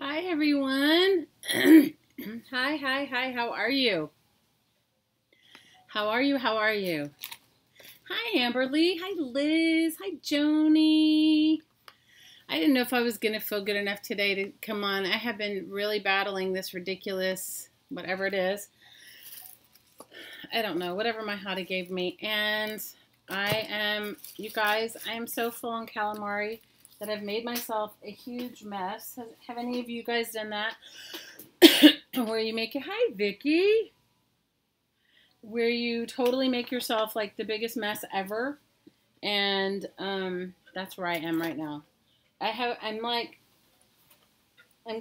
Hi, everyone. Hi. How are you? How are you? Hi, Amberly. Hi, Liz. Hi, Joni. I didn't know if I was going to feel good enough today to come on. I have been really battling this ridiculous, whatever it is. I don't know, whatever my hottie gave me. And you guys, I am so full on calamari that I've made myself a huge mess. Have any of you guys done that? Where you make it, hi Vicky, where you totally make yourself like the biggest mess ever, and that's where I am right now. I'm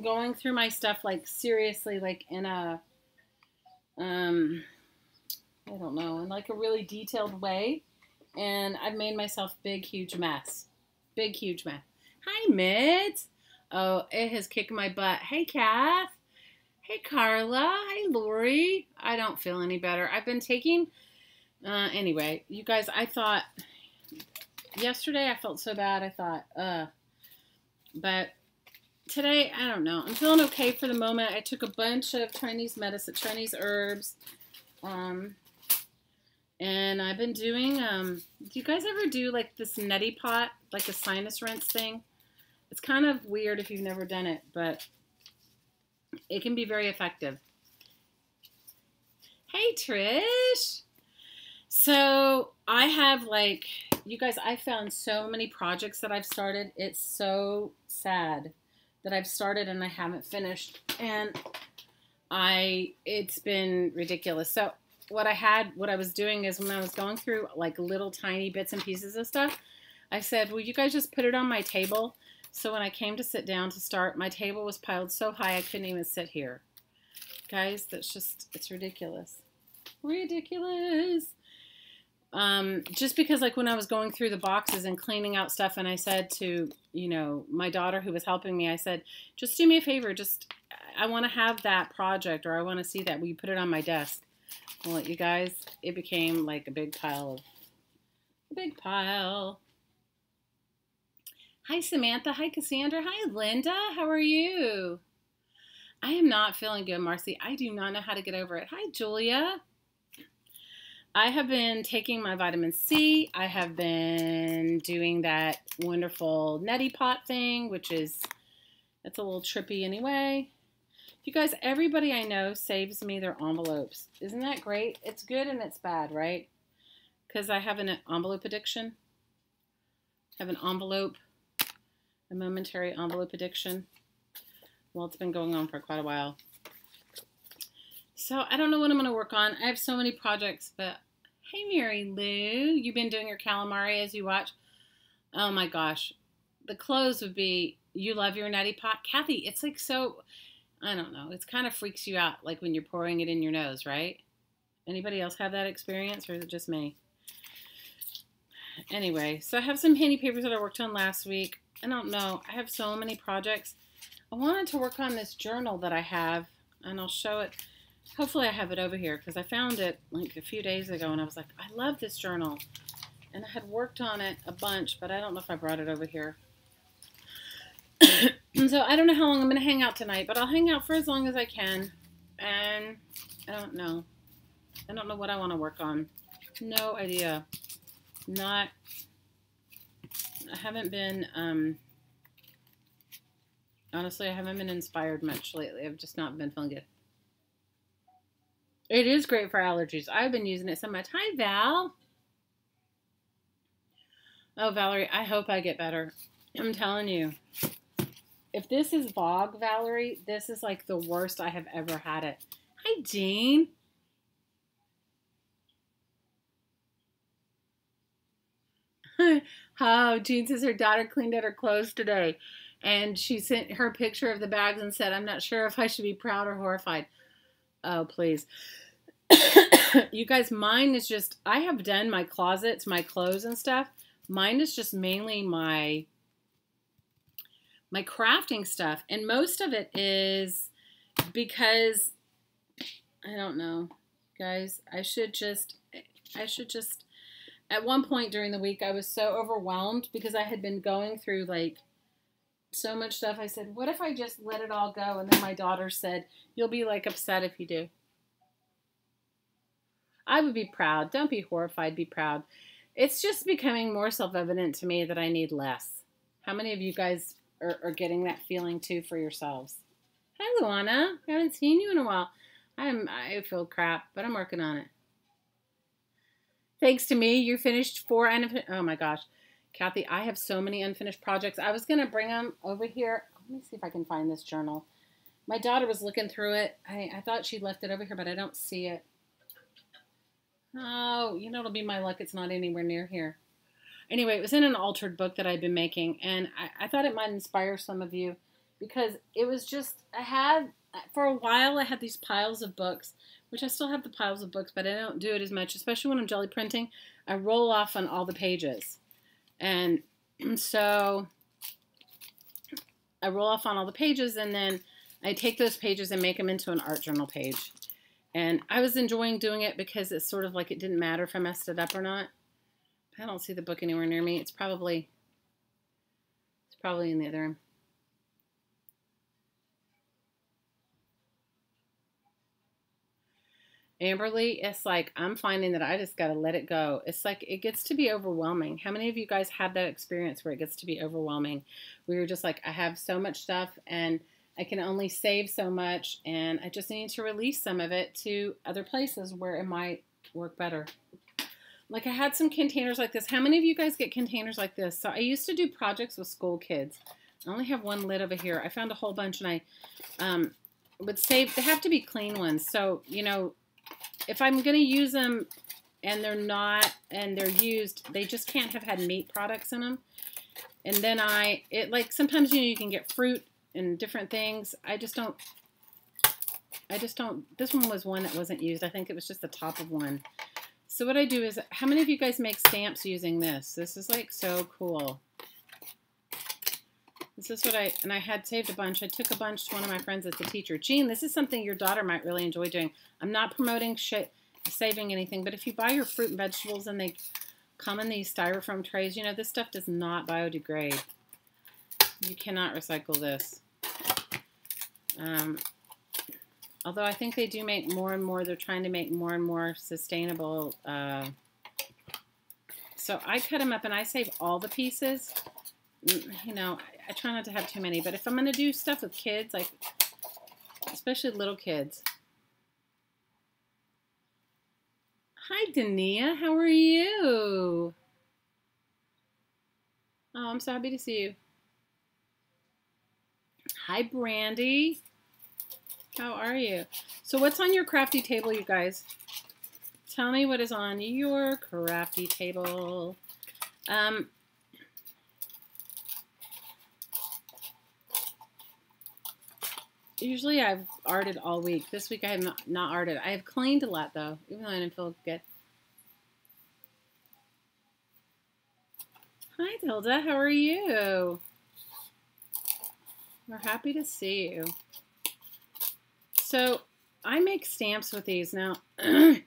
going through my stuff like seriously, like in a I don't know, in like a really detailed way, and I've made myself big huge mess. Hi Mitz. Oh, it has kicked my butt. Hey Kath. Hey, Carla. Hi, Lori. I don't feel any better. I've been taking, anyway, you guys, I thought, yesterday I felt so bad. I thought, but today, I don't know. I'm feeling okay for the moment. I took a bunch of Chinese medicine, Chinese herbs, and I've been doing, do you guys ever do like this neti pot, like a sinus rinse thing? It's kind of weird if you've never done it, but it can be very effective. Hey, Trish. So I have you guys, I found so many projects that I've started. It's so sad that I've started and I haven't finished. And it's been ridiculous. So what I was doing is when I was going through like little tiny bits and pieces of stuff, I said, will you guys just put it on my table? So when I came to sit down to start, my table was piled so high I couldn't even sit here. Guys, it's ridiculous. Ridiculous. Just because like when I was going through the boxes and cleaning out stuff, and I said to, my daughter who was helping me, I said, just do me a favor. I want to have that project, or I want to see that. Will you put it on my desk? Well, you guys, it became like a big pile. Hi, Samantha. Hi, Cassandra. Hi, Linda. How are you? I am not feeling good, Marcy. I do not know how to get over it. Hi, Julia. I have been taking my vitamin C. I have been doing that wonderful neti pot thing, that's a little trippy anyway. You guys, everybody I know saves me their envelopes. Isn't that great? It's good and it's bad, right? Because I have an envelope addiction. I have a momentary envelope addiction. Well, it's been going on for quite a while. So I don't know what I'm going to work on. I have so many projects, but hey, Mary Lou, you've been doing your calamari as you watch. Oh my gosh. The close would be, you love your neti pot. Kathy, it's like so, I don't know. It kind of freaks you out like when you're pouring it in your nose, right? Anybody else have that experience, or is it just me? Anyway, so I have some handy papers that I worked on last week. I don't know. I have so many projects. I wanted to work on this journal that I have, and I'll show it. Hopefully I have it over here because I found it like a few days ago, and I was like, I love this journal. And I had worked on it a bunch, but I don't know if I brought it over here. So I don't know how long I'm going to hang out tonight, but I'll hang out for as long as I can. And I don't know. I don't know what I want to work on. No idea. I haven't been, honestly, I haven't been inspired much lately. I've just not been feeling good. It is great for allergies. I've been using it so much. Hi, Val. Oh, Valerie, I hope I get better. I'm telling you. If this is Vogue, Valerie, this is like the worst I have ever had it. Hi, Jean. Oh, Jean says her daughter cleaned out her clothes today. And she sent her picture of the bags and said, I'm not sure if I should be proud or horrified. Oh, please. You guys, mine is just, I have done my closets, my clothes and stuff. Mine is just mainly my crafting stuff. And most of it is because, I don't know, guys, I should just, at one point during the week, I was so overwhelmed because I had been going through like so much stuff. I said, what if I just let it all go? And then my daughter said, you'll be like upset if you do. I would be proud. Don't be horrified. Be proud. It's just becoming more self-evident to me that I need less. How many of you guys are getting that feeling too for yourselves? Hi, Luana. I haven't seen you in a while. I feel crap, but I'm working on it. Thanks to me, you finished 4 unfinished. Oh my gosh. Kathy, I have so many unfinished projects. I was going to bring them over here. Let me see if I can find this journal. My daughter was looking through it. I thought she left it over here, but I don't see it. Oh, you know, it'll be my luck. It's not anywhere near here. Anyway, it was in an altered book that I'd been making, and I thought it might inspire some of you because it was just, for a while, I had these piles of books, which I still have the piles of books, but I don't do it as much, especially when I'm jelly printing. I roll off on all the pages. And so I roll off on all the pages, and then I take those pages and make them into an art journal page. And I was enjoying doing it because it's sort of like it didn't matter if I messed it up or not. I don't see the book anywhere near me. It's probably in the other room. Amberly, it's like I'm finding that I just got to let it go. It's like it gets to be overwhelming. How many of you guys have that experience where it gets to be overwhelming? Where you're just like, I have so much stuff and I can only save so much and I just need to release some of it to other places where it might work better. Like I had some containers like this. How many of you guys get containers like this? So I used to do projects with school kids. I only have one lid over here. I found a whole bunch and I would save. They have to be clean ones. So, you know, if I'm going to use them and they're not, and they're used, they just can't have had meat products in them. And then like sometimes, you know, you can get fruit and different things. I just don't, this one was one that wasn't used. I think it was just the top of one. So what I do is, how many of you guys make stamps using this? This is like so cool. This is what and I had saved a bunch. I took a bunch to one of my friends that's a teacher. Jean, this is something your daughter might really enjoy doing. I'm not promoting saving anything, but if you buy your fruit and vegetables and they come in these styrofoam trays, you know, this stuff does not biodegrade. You cannot recycle this. Although I think they do make more and more, they're trying to make more and more sustainable. So I cut them up and I save all the pieces. You know, I try not to have too many, but if I'm going to do stuff with kids, like especially little kids. Hi, Dania. How are you? Oh, I'm so happy to see you. Hi, Brandy. How are you? So what's on your crafty table, you guys? Tell me what is on your crafty table. Usually I've arted all week. This week I have not arted. I have cleaned a lot, though, even though I didn't feel good. Hi, Tilda. How are you? We're happy to see you. So I make stamps with these. Now, I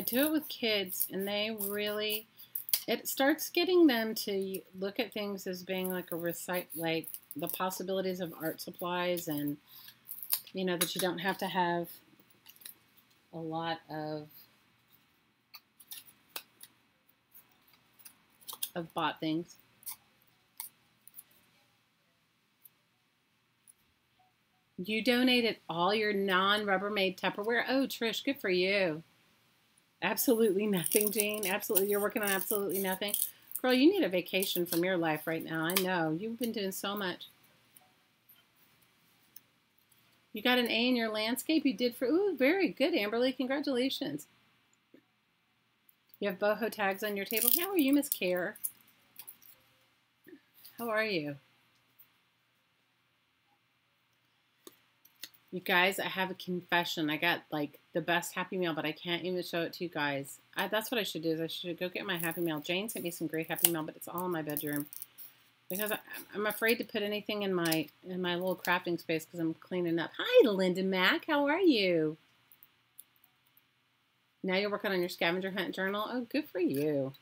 do it with kids, and they really, it starts getting them to look at things as being like like the possibilities of art supplies, and you know that you don't have to have a lot of bought things. You donated all your non-Rubbermaid Tupperware. Oh, Trish, good for you. Absolutely nothing, Jean. Absolutely, you're working on absolutely nothing. Girl, you need a vacation from your life right now. I know. You've been doing so much. You got an A in your landscape? You did for, ooh, very good, Amberly. Congratulations. You have boho tags on your table. How are you, Miss Care? How are you? You guys, I have a confession. I got like the best Happy Meal, but I can't even show it to you guys. That's what I should do is I should go get my Happy Meal. Jane sent me some great Happy Meal, but it's all in my bedroom. Because I'm afraid to put anything in my little crafting space because I'm cleaning up. Hi, Linda Mac. How are you? Now you're working on your scavenger hunt journal. Oh, good for you.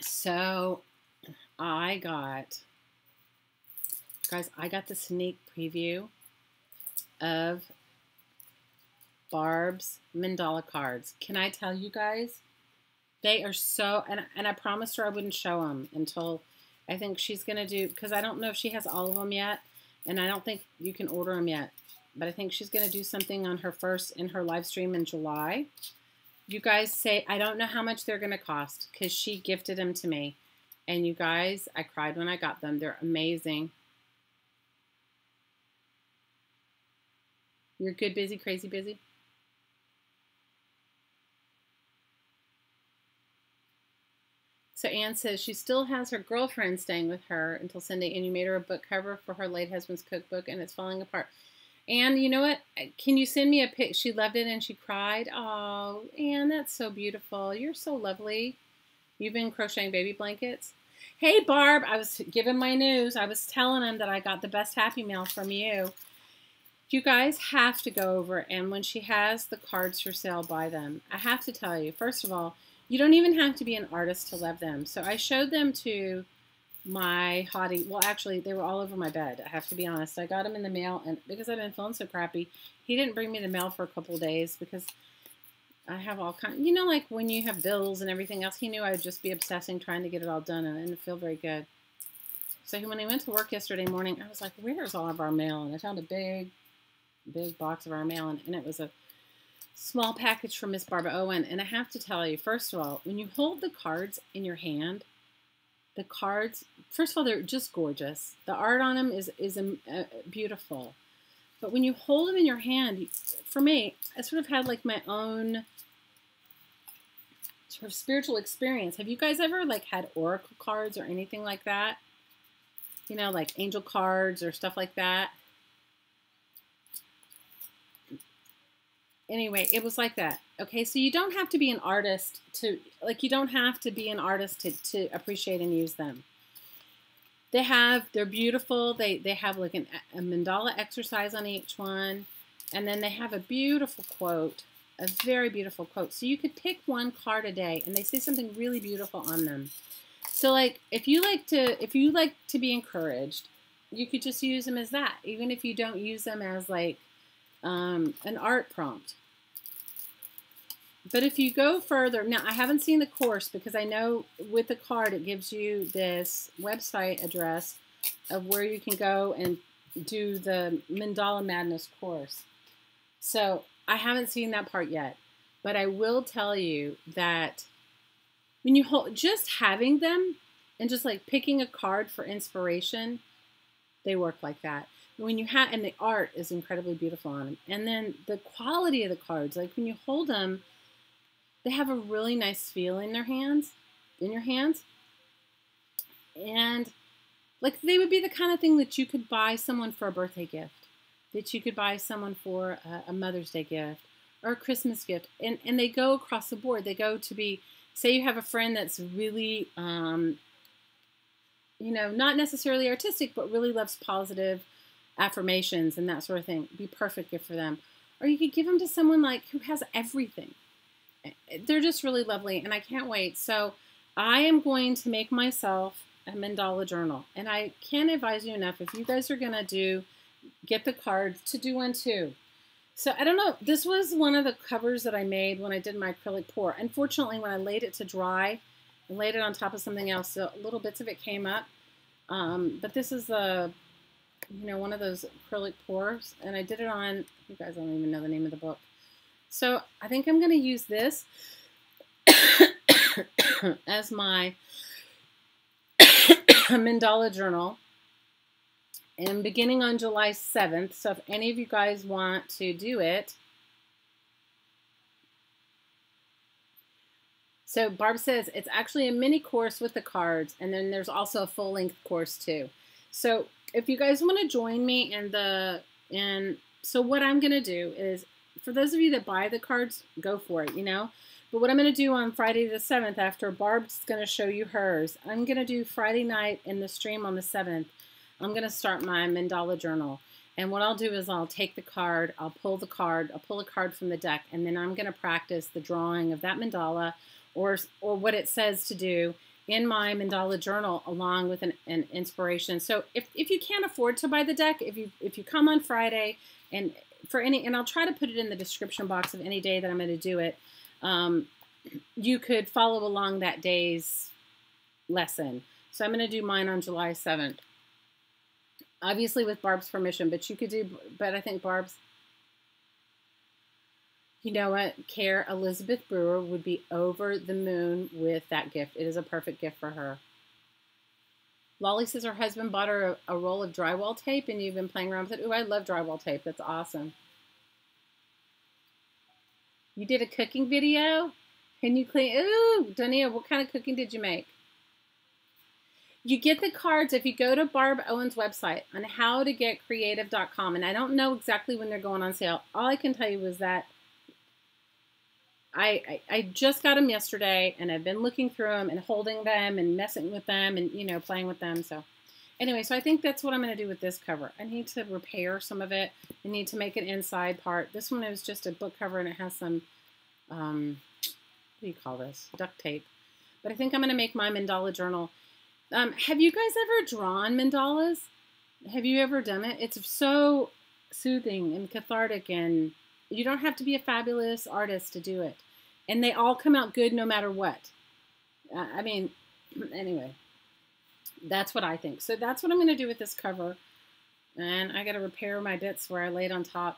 So I got, guys, I got the sneak preview of Barb's Mandala cards. Can I tell you guys? They are so, and I promised her I wouldn't show them until I think she's going to do, because I don't know if she has all of them yet, and I don't think you can order them yet, but I think she's going to do something on her first, in her live stream in July. You guys say, I don't know how much they're going to cost, because she gifted them to me. And you guys, I cried when I got them. They're amazing. You're good, busy, crazy, busy? So Anne says she still has her girlfriend staying with her until Sunday, and you made her a book cover for her late husband's cookbook, and it's falling apart. Anne, you know what? Can you send me a pic? She loved it and she cried. Oh, Anne, that's so beautiful. You're so lovely. You've been crocheting baby blankets. Hey, Barb, I was giving my news. I was telling him that I got the best Happy Mail from you. You guys have to go over, and when she has the cards for sale, buy them. I have to tell you, first of all, you don't even have to be an artist to love them. So I showed them to my hottie. Well, actually, they were all over my bed. I have to be honest. I got them in the mail, and because I've been feeling so crappy, he didn't bring me the mail for a couple of days because I have all kinds. You know, like when you have bills and everything else, he knew I would just be obsessing trying to get it all done, and it didn't feel very good. So when he went to work yesterday morning, I was like, where's all of our mail? And I found a big box of our mail, and it was a small package from Miss Barbara Owen. And I have to tell you, first of all, when you hold the cards in your hand, the cards, first of all, they're just gorgeous. The art on them is beautiful. But when you hold them in your hand, for me, I sort of had like my own sort of spiritual experience. Have you guys ever like had oracle cards or anything like that? You know, like angel cards or stuff like that. Anyway, it was like that. Okay, so you don't have to be an artist to, like, you don't have to be an artist to appreciate and use them. They're beautiful. They have like a mandala exercise on each one. And then they have a beautiful quote, a very beautiful quote. So you could pick one card a day and they say something really beautiful on them. So like, if you like to be encouraged, you could just use them as that, even if you don't use them as like an art prompt. But if you go further, now I haven't seen the course because I know with the card it gives you this website address of where you can go and do the Mandala Madness course. So I haven't seen that part yet, but I will tell you that when you hold, just having them and just like picking a card for inspiration, they work like that. When you have, and the art is incredibly beautiful on them. And then the quality of the cards, like when you hold them, they have a really nice feel in your hands. And like they would be the kind of thing that you could buy someone for a birthday gift, that you could buy someone for a Mother's Day gift or a Christmas gift. And they go across the board. They go to be, say you have a friend that's really, you know, not necessarily artistic, but really loves positive affirmations and that sort of thing. Be perfect gift for them. Or you could give them to someone like who has everything. They're just really lovely, and I can't wait. So I am going to make myself a mandala journal, and I can't advise you enough. If you guys are going to get the cards, to do one too. So I don't know. This was one of the covers that I made when I did my acrylic pour. Unfortunately, when I laid it to dry and laid it on top of something else, so little bits of it came up. But this is you know, one of those acrylic pours, and I did it on, you guys don't even know the name of the book. So I think I'm going to use this as my mandala journal, and beginning on July 7th. So if any of you guys want to do it. So Barb says it's actually a mini course with the cards, and then there's also a full-length course too. So if you guys want to join me so what I'm going to do is, for those of you that buy the cards, go for it, you know. But what I'm going to do on Friday the 7th, after Barb's going to show you hers, I'm going to do Friday night in the stream on the 7th. I'm going to start my mandala journal. And what I'll do is I'll take the card, I'll pull a card from the deck, and then I'm going to practice the drawing of that mandala or what it says to do. in my mandala journal along with an inspiration. So if you can't afford to buy the deck, if you come on Friday and I'll try to put it in the description box of any day that I'm going to do it, you could follow along that day's lesson. So I'm going to do mine on July 7th. Obviously with Barb's permission, but I think Barb's, you know what, Elizabeth Brewer would be over the moon with that gift. It is a perfect gift for her. Lolly says her husband bought her a roll of drywall tape and you've been playing around with it. Ooh, I love drywall tape. That's awesome. You did a cooking video? Can you clean? Ooh, Dania, what kind of cooking did you make? You get the cards if you go to Barb Owen's website on howtogetcreative.com. And I don't know exactly when they're going on sale. All I can tell you is that I just got them yesterday, and I've been looking through them and holding them and messing with them and, you know, playing with them. So anyway, so I think that's what I'm going to do with this cover. I need to repair some of it. I need to make an inside part. This one is just a book cover, and it has some, what do you call this? Duct tape. But I think I'm going to make my mandala journal. Have you guys ever drawn mandalas? Have you ever done it? It's so soothing and cathartic, and you don't have to be a fabulous artist to do it. And they all come out good no matter what. I mean, anyway, that's what I think. So that's what I'm going to do with this cover. And I got to repair my bits where I laid on top.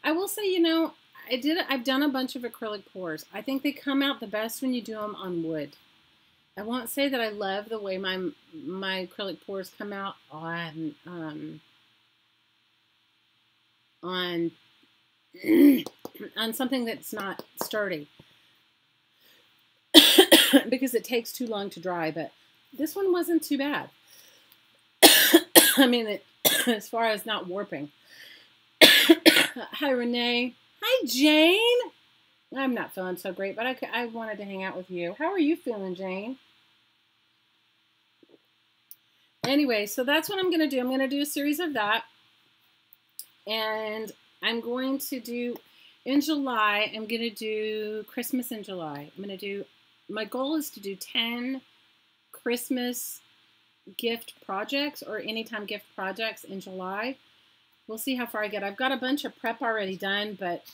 I will say, you know, I've done a bunch of acrylic pours. I think they come out the best when you do them on wood. I won't say that I love the way my acrylic pours come out on something that's not sturdy because it takes too long to dry. But this one wasn't too bad. I mean, as far as not warping. Hi, Renee. Hi, Jane. I'm not feeling so great, but I wanted to hang out with you. How are you feeling, Jane? Anyway, so that's what I'm going to do. I'm going to do a series of that. And I'm going to do, in July, I'm going to do Christmas in July. My goal is to do 10 Christmas gift projects or anytime gift projects in July. We'll see how far I get. I've got a bunch of prep already done, but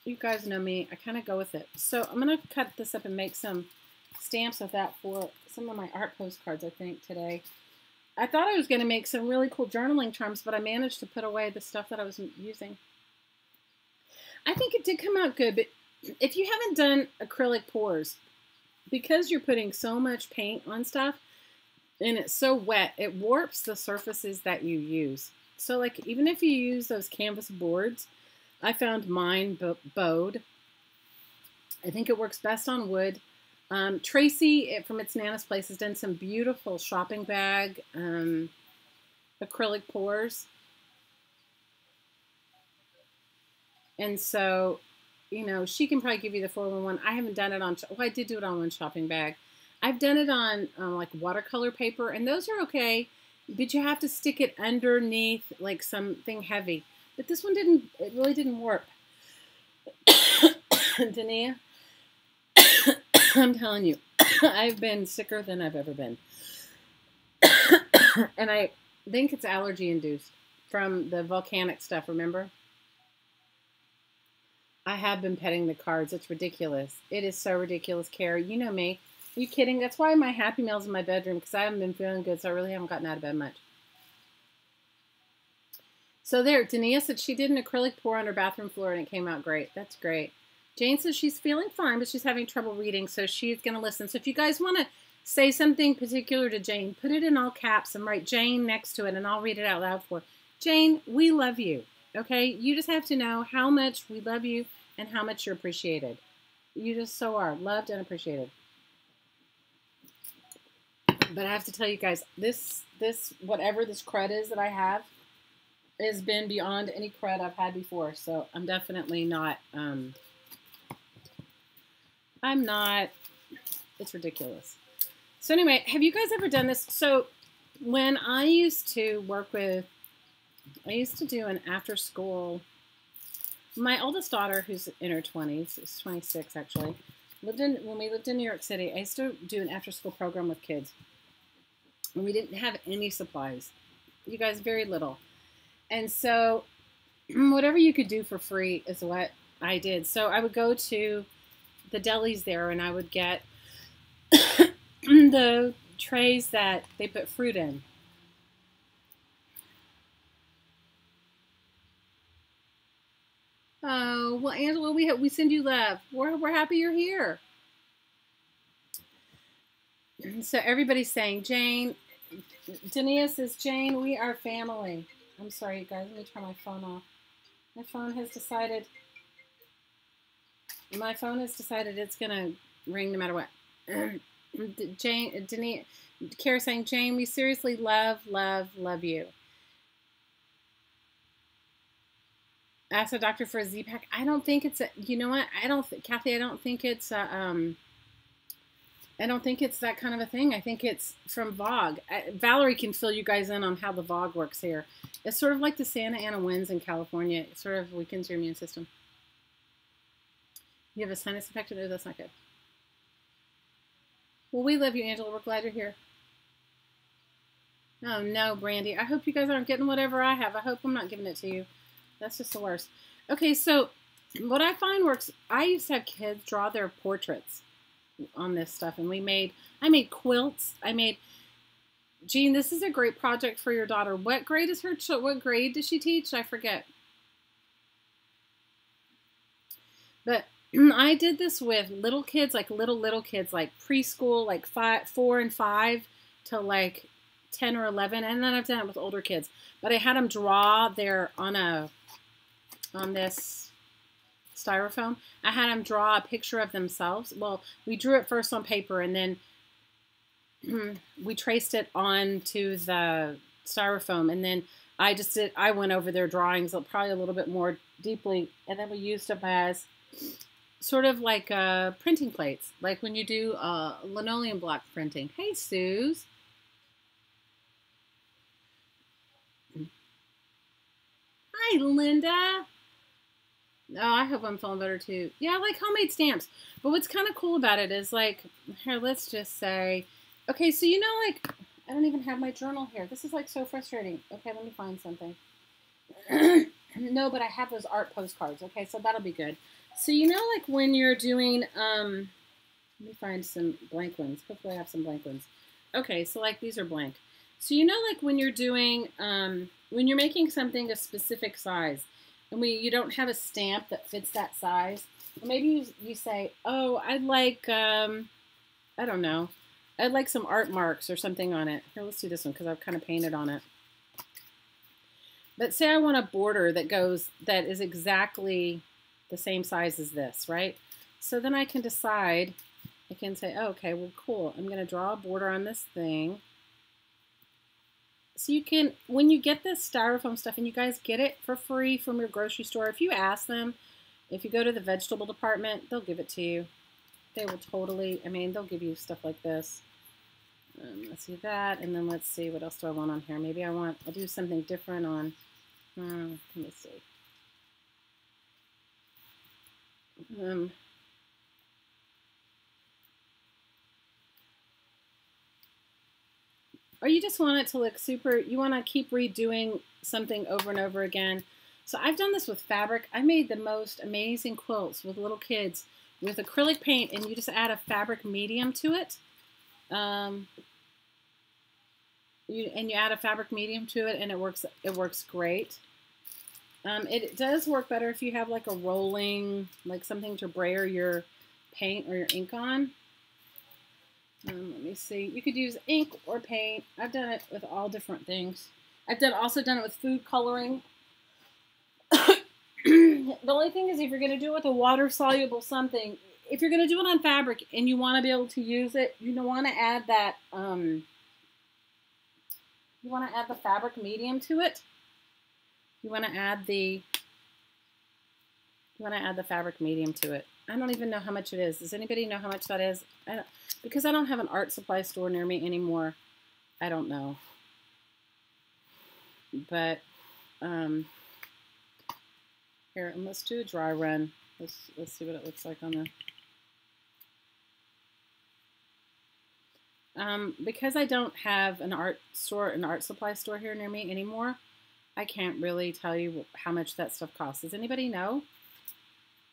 you guys know me. I kind of go with it. So I'm going to cut this up and make some stamps with that for some of my art postcards, I think, today. I thought I was going to make some really cool journaling charms, but I managed to put away the stuff that I was using. I think it did come out good, but if you haven't done acrylic pours, because you're putting so much paint on stuff and it's so wet, it warps the surfaces that you use. So like even if you use those canvas boards, I found mine bowed. I think it works best on wood. Tracy from It's Nana's Place has done some beautiful shopping bag acrylic pours. And so, you know, she can probably give you the 411. I haven't done it on, well, I did do it on one shopping bag. I've done it on like watercolor paper, and those are okay, but you have to stick it underneath like something heavy. But this one didn't, it really didn't warp. Dania, I'm telling you, I've been sicker than I've ever been. And I think it's allergy induced from the volcanic stuff, remember? I have been petting the cards. It's ridiculous. It is so ridiculous, Carrie. You know me. Are you kidding? That's why my Happy Meal's in my bedroom, because I haven't been feeling good, so I really haven't gotten out of bed much. So there, Dania said she did an acrylic pour on her bathroom floor, and it came out great. That's great. Jane says she's feeling fine, but she's having trouble reading, so she's going to listen. So if you guys want to say something particular to Jane, put it in all caps and write Jane next to it, and I'll read it out loud for her. Jane, we love you, okay? You just have to know how much we love you and how much you're appreciated. You just so are loved and appreciated. But I have to tell you guys, whatever this crud is that I have has been beyond any crud I've had before. So I'm definitely not, it's ridiculous. So anyway, have you guys ever done this? So when I used to work with, I used to do an after school, my oldest daughter, who's in her 20s, is 26 actually, when we lived in New York City, I used to do an after-school program with kids. And we didn't have any supplies. You guys, very little. And so whatever you could do for free is what I did. So I would go to the delis there and I would get the trays that they put fruit in. Oh, well, Angela, we send you love. We're happy you're here. So everybody's saying, Jane, Dania says, Jane, we are family. I'm sorry, you guys. Let me turn my phone off. My phone has decided it's going to ring no matter what. Jane, Dania, Kara saying, Jane, we seriously love you. Ask a doctor for a Z-Pack. I don't think it's a, you know what? Kathy, I don't think it's that kind of a thing. I think it's from Vogue. Valerie can fill you guys in on how the Vogue works here. It's sort of like the Santa Ana winds in California. It sort of weakens your immune system. You have a sinus infection? No, that's not good. Well, we love you, Angela. We're glad you're here. Oh, no, Brandy. I hope you guys aren't getting whatever I have. I hope I'm not giving it to you. That's just the worst. Okay, so what I find works, I used to have kids draw their portraits on this stuff, and I made quilts. Jean, this is a great project for your daughter. What grade does she teach? I forget. But I did this with little kids, like little kids, like preschool, like 4 and 5 to like 10 or 11, and then I've done it with older kids. But I had them draw on this styrofoam. I had them draw a picture of themselves. Well, we drew it first on paper, and then we traced it onto the styrofoam, and then I went over their drawings probably a little bit more deeply, and then we used them as sort of like printing plates, like when you do linoleum block printing. Hey, Suze. Hi, Linda. Oh, I hope I'm feeling better too. Yeah, I like homemade stamps. But what's kind of cool about it is like, here, let's just say, okay, so you know, like, I don't even have my journal here. This is like so frustrating. Okay, let me find something. No, but I have those art postcards. Okay, so that'll be good. So you know, like when you're doing, let me find some blank ones. Hopefully I have some blank ones. Okay, so like these are blank. So you know, like when you're doing, when you're making something a specific size, and you don't have a stamp that fits that size, or maybe you say, oh, I'd like, I don't know, I'd like some art marks or something on it. Here, let's do this one because I've kind of painted on it. But say I want a border that is exactly the same size as this, right? So then I can decide, I can say, oh, okay, well, cool. I'm going to draw a border on this thing. So you can, when you get this styrofoam stuff, and you guys get it for free from your grocery store, if you ask them, if you go to the vegetable department, they'll give it to you. They will totally, I mean, they'll give you stuff like this. Let's see that, and then let's see, what else do I want on here? Maybe I'll do something different on, let me see. Or you just want it to look super, you want to keep redoing something over and over again. So I've done this with fabric. I made the most amazing quilts with little kids with acrylic paint, and you just add a fabric medium to it. You add a fabric medium to it, and it works great. It does work better if you have like a rolling, like something to brayer your paint or your ink on. Let me see. You could use ink or paint. I've done it with all different things. I've also done it with food coloring. The only thing is, if you're going to do it with a water-soluble something, if you're going to do it on fabric and you want to be able to use it, you want to add that, you want to add the fabric medium to it. You want to add the fabric medium to it. I don't even know how much it is. Does anybody know how much that is? Because I don't have an art supply store near me anymore, I don't know. But here, and let's do a dry run. Let's see what it looks like on the. Because I don't have an art supply store here near me anymore, I can't really tell you how much that stuff costs. Does anybody know?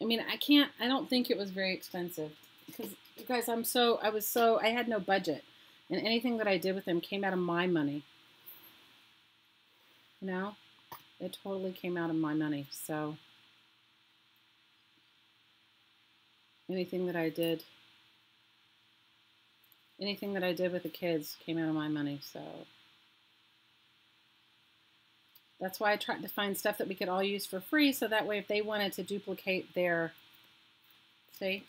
I mean, I don't think it was very expensive because you guys, I had no budget, and anything that I did with them came out of my money. You know, it totally came out of my money. So anything that I did with the kids came out of my money. So that's why I tried to find stuff that we could all use for free. So that way, if they wanted to duplicate their, see,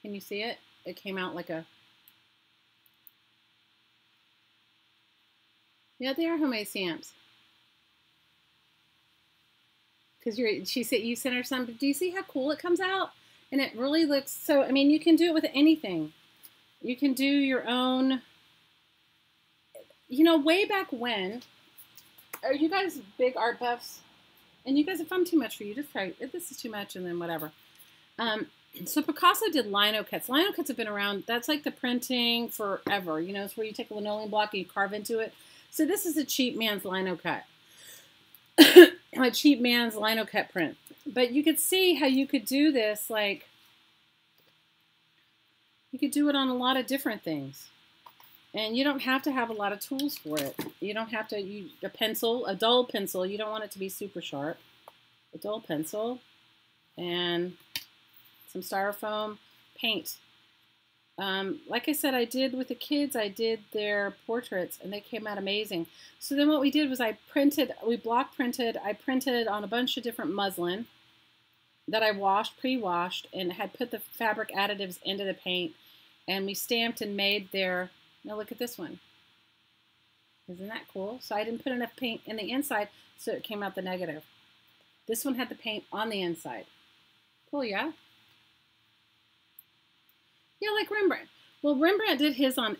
can you see it? It came out like a, yeah, they are homemade stamps. Because you sent her some, do you see how cool it comes out? And it really looks so, I mean, you can do it with anything. You can do your own, you know, way back when, are you guys big art buffs? And you guys, if I'm too much for you, just try, if this is too much, and then whatever. So Picasso did lino cuts. Lino cuts have been around, that's like the printing forever. You know, it's where you take a linoleum block and you carve into it. So this is a cheap man's lino cut. A cheap man's lino cut print. But you could see how you could do this, like, you could do it on a lot of different things. And you don't have to have a lot of tools for it. You don't have to use a pencil, a dull pencil. You don't want it to be super sharp. A dull pencil and some styrofoam paint. Like I said, I did with the kids, I did their portraits and they came out amazing. So then what we did was I printed on a bunch of different muslin that I washed, pre-washed, and had put the fabric additives into the paint. And we stamped and made their, now look at this one. Isn't that cool? So I didn't put enough paint in the inside, so it came out the negative. This one had the paint on the inside. Cool, yeah? Yeah, like Rembrandt. Well, Rembrandt did his on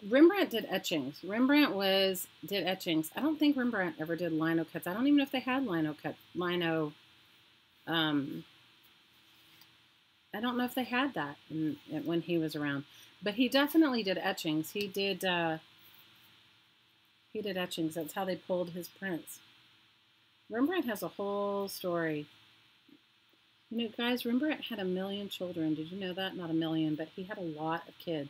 Rembrandt did etchings. Did etchings. I don't think Rembrandt ever did lino cuts. I don't even know if they had I don't know if they had that when he was around. But he definitely did etchings. He did etchings. That's how they pulled his prints. Rembrandt has a whole story. You know, guys, Rembrandt had 1 million children. Did you know that? Not 1 million, but he had a lot of kids.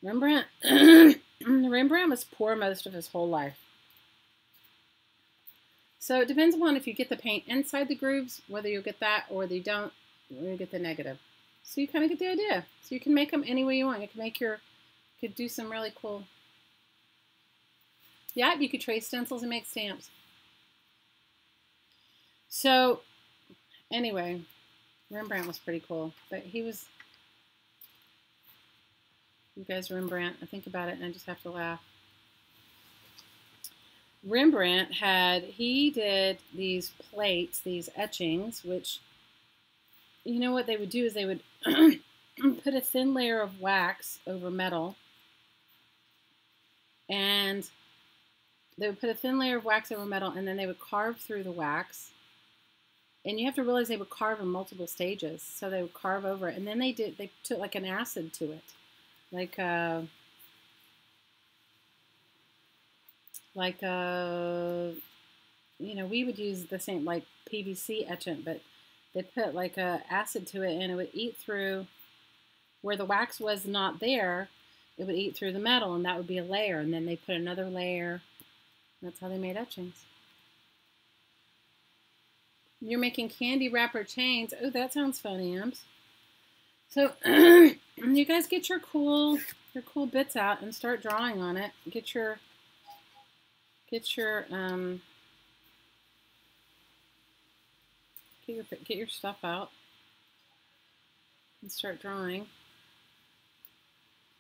Rembrandt was poor most of his whole life. So it depends upon if you get the paint inside the grooves, whether you'll get that or whether you don't, or you get the negative. So you kind of get the idea. So you can make them any way you want. You can could do some really cool. Yeah, you could trace stencils and make stamps. So anyway, Rembrandt was pretty cool, but he was, you guys, Rembrandt, I think about it and I just have to laugh. Rembrandt he did these plates, these etchings, which, you know what they would do is they would put a thin layer of wax over metal, and they would put a thin layer of wax over metal, and then they would carve through the wax. And you have to realize they would carve in multiple stages. So they would carve over it, and then they took like an acid to it, like you know, we would use the same like PVC etchant, but they put like a acid to it, and it would eat through where the wax was not there. It would eat through the metal, and that would be a layer. And then they put another layer. That's how they made etchings. You're making candy wrapper chains. Oh, that sounds fun, Amps. So you guys get your cool bits out and start drawing on it. Get your stuff out and start drawing.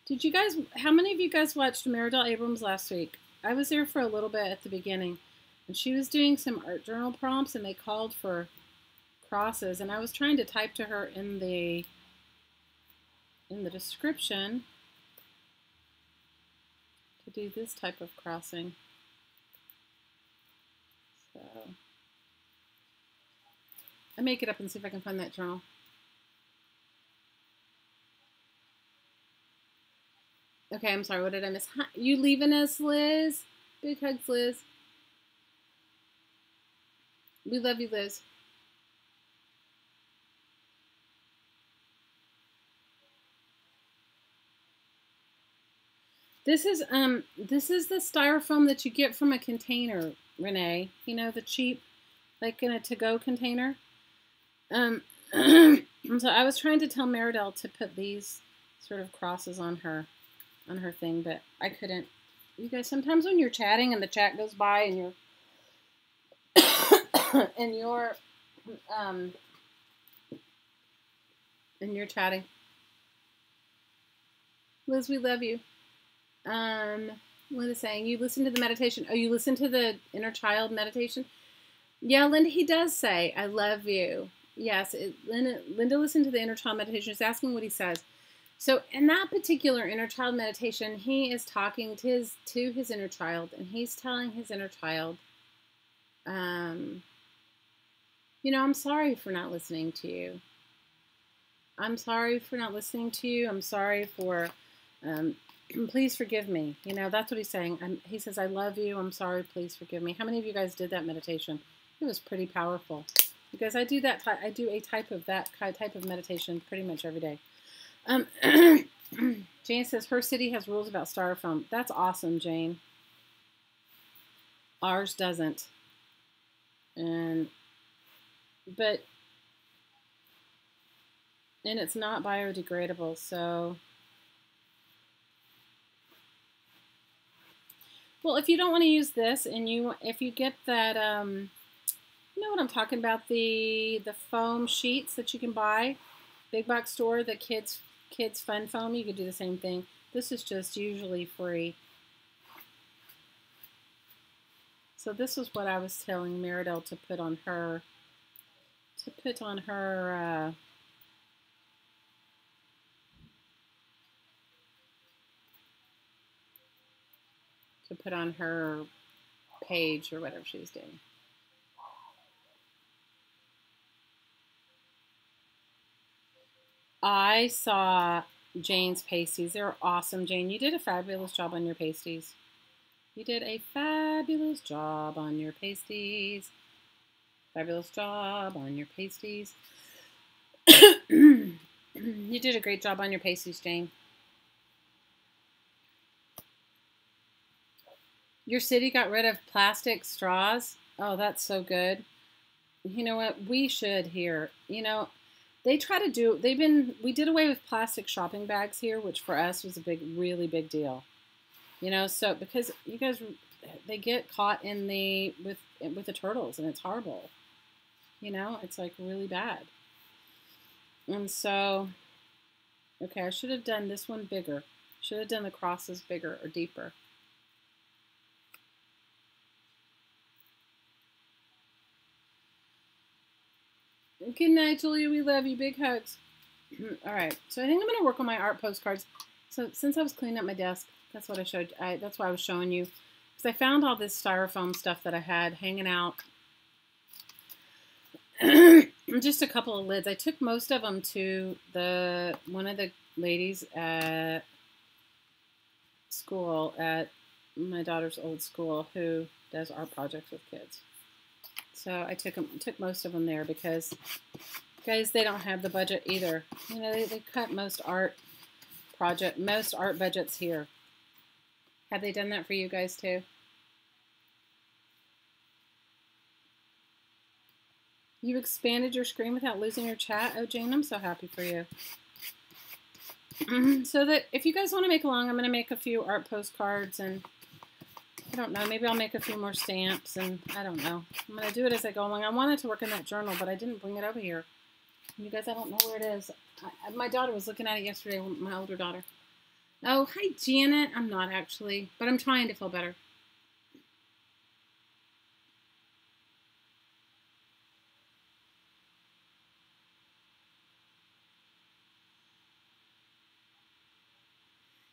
Did you guys? How many of you guys watched Meridell Abrams last week? I was there for a little bit at the beginning. And she was doing some art journal prompts, and they called for crosses. And I was trying to type to her in the description to do this type of crossing. So I make it up and see if I can find that journal. Okay, I'm sorry. What did I miss? Hi, you leaving us, Liz? Big hugs, Liz. We love you, Liz. This is the styrofoam that you get from a container, Renee. You know, the cheap, like in a to-go container. So I was trying to tell Meridel to put these sort of crosses on her thing, but I couldn't. You guys, sometimes when you're chatting and the chat goes by and you're and you're chatting. Liz, we love you. Linda's saying, you listen to the meditation. Oh, you listen to the inner child meditation? Yeah, Linda, he does say, I love you. Yes, Linda listened to the inner child meditation. She's asking what he says. So in that particular inner child meditation, he is talking to his inner child, and he's telling his inner child, you know, I'm sorry for not listening to you. I'm sorry for not listening to you. I'm sorry for, please forgive me. You know, that's what he's saying. He says, I love you. I'm sorry. Please forgive me. How many of you guys did that meditation? It was pretty powerful. Because I do a type of meditation pretty much every day. Jane says her city has rules about styrofoam. That's awesome, Jane. Ours doesn't. And it's not biodegradable, so. Well, if you don't want to use this, and if you get that, you know what I'm talking about, the foam sheets that you can buy, big box store, the kids fun foam, you could do the same thing. This is just usually free. So this was what I was telling Meridel to put on her, to put on her page or whatever she was doing. I saw Jane's pasties. They're awesome, Jane. You did a fabulous job on your pasties. You did a fabulous job on your pasties. Fabulous job on your pasties. You did a great job on your pasties, Jane. Your city got rid of plastic straws. Oh, that's so good. You know what? We should here. You know, they try to do, we did away with plastic shopping bags here, which for us was a really big deal. You know, so because you guys, they get caught with the turtles, and it's horrible. You know, it's like really bad. And so, okay, I should have done this one bigger. Should have done the crosses bigger or deeper. Good night, Julia. We love you. Big hugs. All right. So I think I'm going to work on my art postcards. So since I was cleaning up my desk, that's what I showed. That's why I was showing you. Because I found all this styrofoam stuff that I had hanging out. Just a couple of lids. I took most of them to one of the ladies at school, at my daughter's old school, who does art projects with kids. So I took most of them there because, guys, they don't have the budget either. You know, they cut most art budgets here. Have they done that for you guys too? You expanded your screen without losing your chat? Oh, Jane, I'm so happy for you. So that if you guys want to make along, I'm going to make a few art postcards, and I don't know, maybe I'll make a few more stamps, and I don't know. I'm going to do it as I go along. I wanted to work in that journal, but I didn't bring it over here. You guys, I don't know where it is. My daughter was looking at it yesterday, my older daughter. Oh, hi, Janet. I'm not actually, but I'm trying to feel better.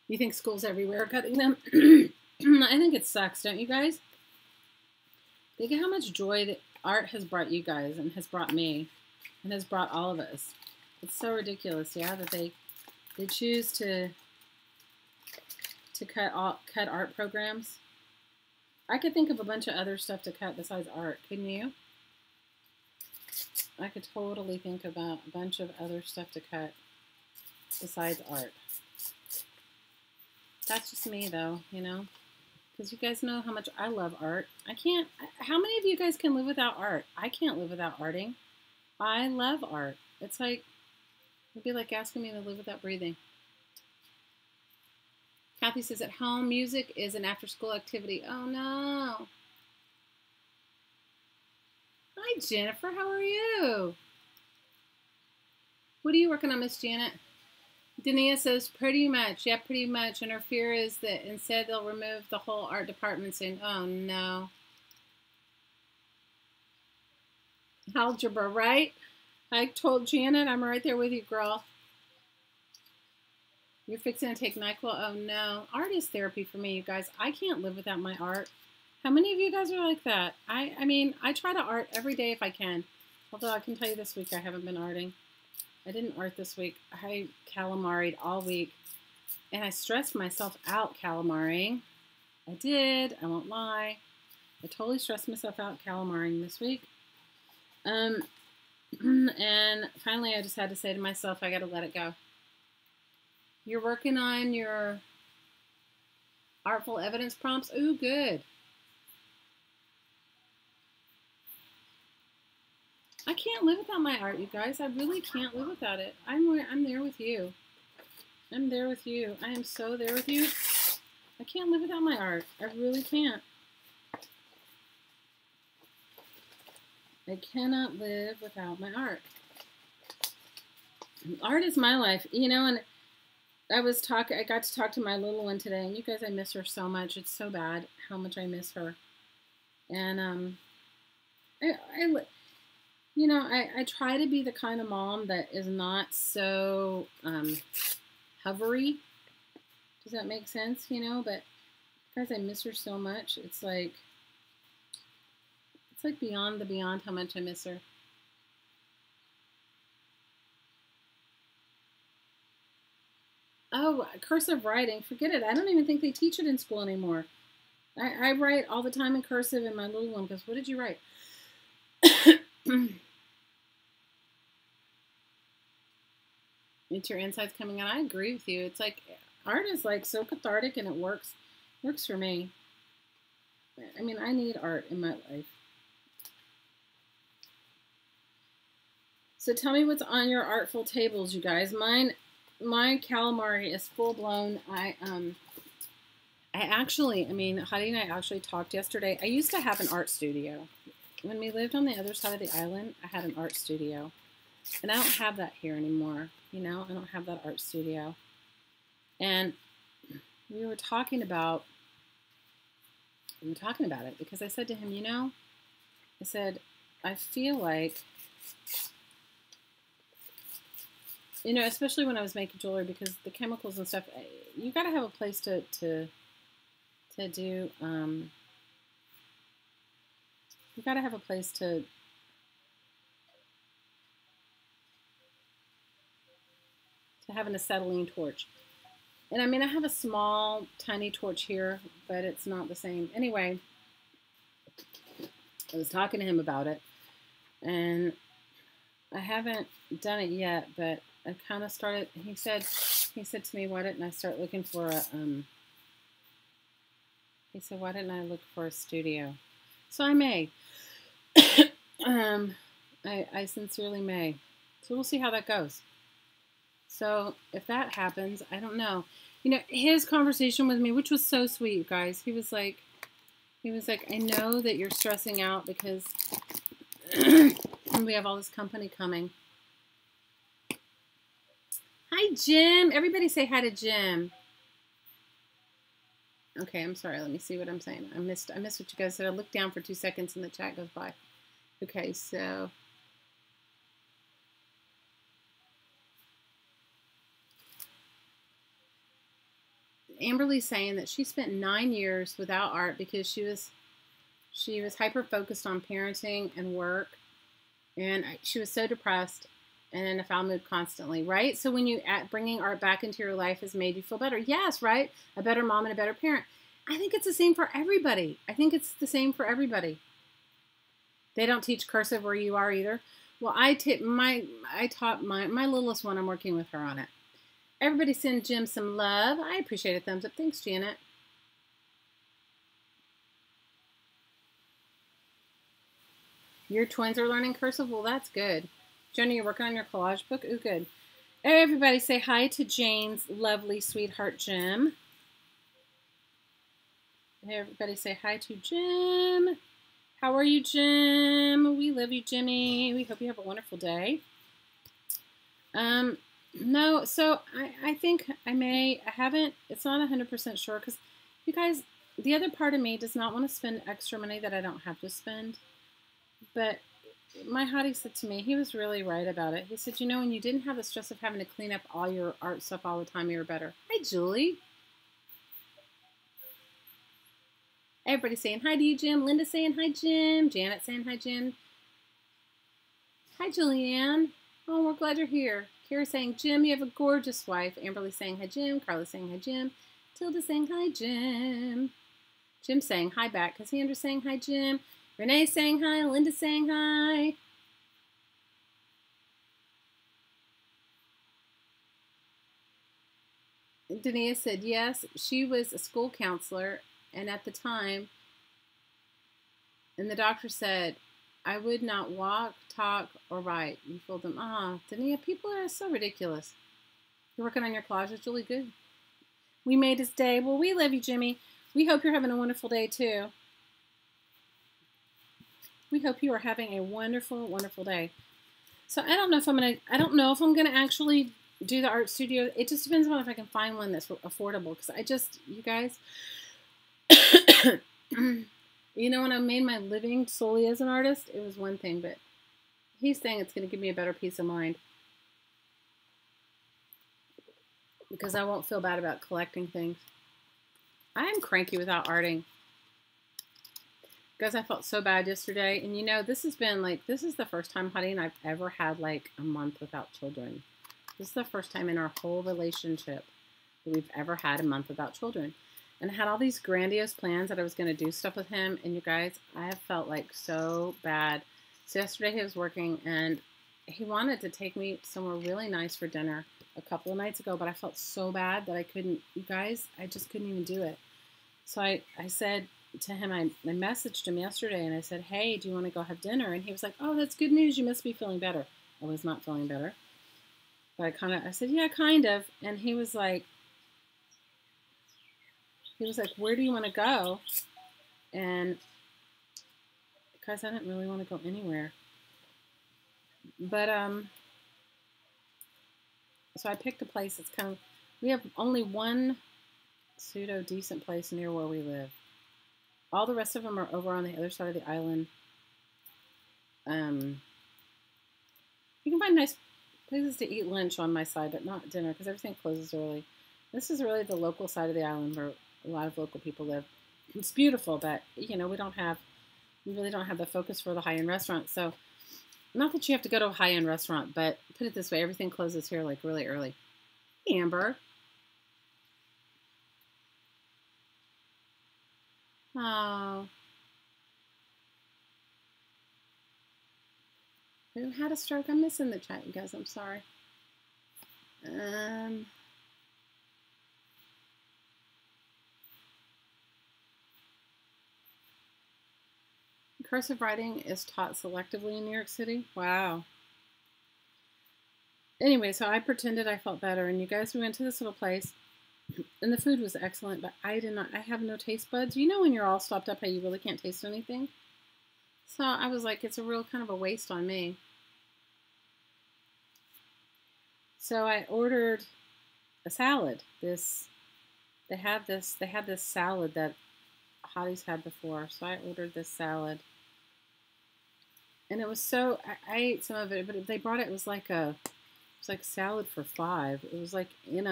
You think school's everywhere cutting them? I think it sucks, don't you guys? Think of how much joy that art has brought you guys, and has brought me, and has brought all of us. It's so ridiculous, yeah, that they choose to to cut art programs. I could think of a bunch of other stuff to cut besides art. Couldn't you? I could totally think about a bunch of other stuff to cut besides art. That's just me, though, you know, because you guys know how much I love art. I can't. How many of you guys can live without art? I can't live without arting. I love art. It's like, it'd be like asking me to live without breathing. Kathy says, at home, music is an after-school activity. Oh, no. Hi, Jennifer. How are you? What are you working on, Miss Janet? Dania says, pretty much. Yeah, pretty much. And her fear is that instead they'll remove the whole art department saying, oh, no. Algebra, right? I told Janet, I'm right there with you, girl. You're fixing to take NyQuil? Oh, no. Art is therapy for me, you guys. I can't live without my art. How many of you guys are like that? I mean, I try to art every day if I can. Although I can tell you this week I haven't been arting. I didn't art this week. I calamaried all week. And I stressed myself out calamaring. I did. I won't lie. I totally stressed myself out calamaring this week. And finally I just had to say to myself, I got to let it go. You're working on your artful evidence prompts? Ooh, good. I can't live without my art, you guys. I really can't live without it. I'm there with you. I'm there with you. I am so there with you. I can't live without my art. I really can't. I cannot live without my art. Art is my life, you know, and I got to talk to my little one today, and you guys, I miss her so much. It's so bad how much I miss her. And you know, I try to be the kind of mom that is not so hovery. Does that make sense? You know, but guys, I miss her so much. It's like beyond the beyond how much I miss her. Oh, cursive writing. Forget it. I don't even think they teach it in school anymore. I write all the time in cursive, and my little one goes, what did you write? It's your insides coming out. I agree with you. It's like art is like so cathartic, and it works for me. I mean, I need art in my life. So tell me what's on your artful tables, you guys. My calamari is full blown. I mean, Heidi and I actually talked yesterday. I used to have an art studio. When we lived on the other side of the island, I had an art studio. And I don't have that here anymore. You know, I don't have that art studio. And we were talking about it because I said to him, you know, I said, I feel like, you know, especially when I was making jewelry, because the chemicals and stuff, you got to have a place to do, you got to have a place to have an acetylene torch. And I mean, I have a small, tiny torch here, but it's not the same. Anyway, I was talking to him about it, and I haven't done it yet, but I kind of started. He said to me, why didn't I start looking for a, he said, why didn't I look for a studio? So I may. I sincerely may. So we'll see how that goes. So if that happens, I don't know. You know, his conversation with me, which was so sweet, you guys. He was like, I know that you're stressing out because we have all this company coming. Hi, Jim. Everybody say hi to Jim. Okay, I'm sorry. Let me see what I'm saying. I missed what you guys said. I looked down for 2 seconds and the chat goes by. Okay, so Amberly's saying that she spent 9 years without art because she was hyper focused on parenting and work, and she was so depressed. and in a foul mood constantly, right? So when you bringing art back into your life has made you feel better. Yes, right? A better mom and a better parent. I think it's the same for everybody. I think it's the same for everybody. They don't teach cursive where you are either. Well, I taught my littlest one. I'm working with her on it. Everybody send Jim some love. I appreciate a thumbs up. Thanks, Janet. Your twins are learning cursive? Well, that's good. Jenny, you're working on your collage book? Ooh, good. Everybody say hi to Jane's lovely sweetheart, Jim. Everybody say hi to Jim. How are you, Jim? We love you, Jimmy. We hope you have a wonderful day. No, so I think I haven't, it's not 100% sure because you guys, the other part of me does not want to spend extra money that I don't have to spend. But my hottie said to me, he was really right about it. He said, you know, when you didn't have the stress of having to clean up all your art stuff all the time, you were better. Hi, Julie. Everybody saying hi to you, Jim. Linda saying hi, Jim. Janet saying hi, Jim. Hi, Julianne. Oh, we're glad you're here. Kira saying, Jim, you have a gorgeous wife. Amberly saying hi, Jim. Carla saying hi, Jim. Tilda saying hi, Jim. Jim saying hi back. Cassandra saying hi, Jim. Renee saying hi. Linda saying hi. Dania said yes. She was a school counselor, and at the time, and the doctor said, I would not walk, talk, or write. You fooled them. Dania, people are so ridiculous. You're working on your collage. It's really good. We made his day. Well, we love you, Jimmy. We hope you're having a wonderful day, too. We hope you are having a wonderful, wonderful day. So I don't know if I'm gonna actually do the art studio. It just depends on if I can find one that's affordable. Because you guys, you know, when I made my living solely as an artist, it was one thing, but he's saying it's gonna give me a better peace of mind because I won't feel bad about collecting things. I'm cranky without arting. Guys, I felt so bad yesterday, and you know, this is the first time, Honey, and I've ever had like a month without children. This is the first time in our whole relationship that we've ever had a month without children. And I had all these grandiose plans that I was going to do stuff with him, and you guys, I have felt like so bad. So yesterday he was working, and he wanted to take me somewhere really nice for dinner a couple of nights ago, but I felt so bad that I couldn't, you guys, I just couldn't even do it. So I said to him, I messaged him yesterday and I said, hey, do you want to go have dinner? And he was like, oh, that's good news. You must be feeling better. I was not feeling better. But I said, yeah, kind of. And he was like, where do you want to go? And because I didn't really want to go anywhere. But, so I picked a place that's we have only one pseudo decent place near where we live. All the rest of them are over on the other side of the island. You can find nice places to eat lunch on my side, but not dinner because everything closes early. This is really the local side of the island where a lot of local people live. It's beautiful, but you know, we really don't have the focus for the high-end restaurant. So, not that you have to go to a high-end restaurant, but put it this way, everything closes here like really early. Hey, Amber. Oh. Who had a stroke? I'm missing the chat, you guys. I'm sorry. Cursive writing is taught selectively in New York City. Wow. Anyway, so I pretended I felt better, and you guys, we went to this little place, and the food was excellent, but I have no taste buds. You know when you're all stopped up how you really can't taste anything? So I was like, it's a real kind of a waste on me. So I ordered a salad. They had this salad that Hottie's had before, so I ordered this salad. And it was I ate some of it, but they brought it was like salad for $5. It was like it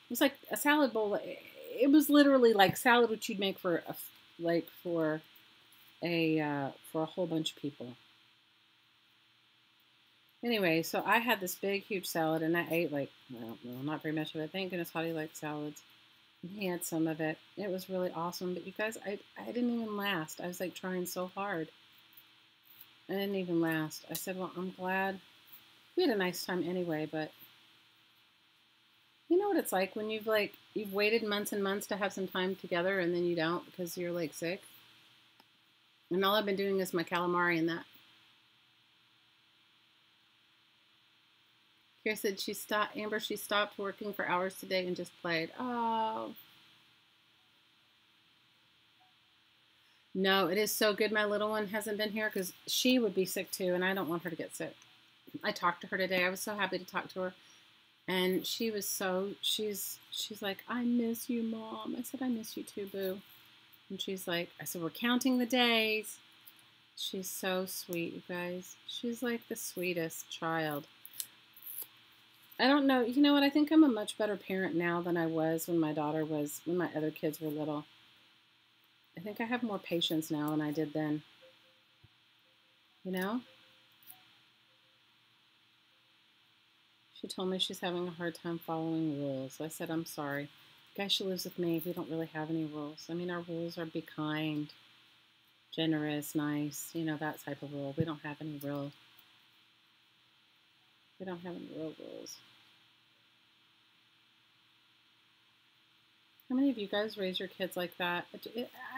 was like a salad bowl. It was literally like salad which you'd make for a whole bunch of people. Anyway, so I had this big, huge salad, and I ate like, well, not very much of it. Thank goodness Holly likes salads. And he had some of it. It was really awesome. But you guys, I didn't even last. I was like trying so hard. I didn't even last. I said, well, I'm glad. We had a nice time anyway, but you know what it's like when you've waited months and months to have some time together, and then you don't because you're like sick. And all I've been doing is my calamari and that. Kira said she stopped working for hours today and just played. Oh. No, it is so good my little one hasn't been here because she would be sick too, and I don't want her to get sick. I talked to her today. I was so happy to talk to her. And she was she's like, I miss you, Mom. I said, I miss you too, boo. And she's like, I said, we're counting the days. She's so sweet, you guys. She's like the sweetest child. I don't know. You know what? I think I'm a much better parent now than I was when my other kids were little. I think I have more patience now than I did then. You know? She told me she's having a hard time following rules. I said, I'm sorry. Guys, she lives with me. We don't really have any rules. I mean, our rules are be kind, generous, nice, you know, that type of rule. We don't have any real rules. How many of you guys raise your kids like that?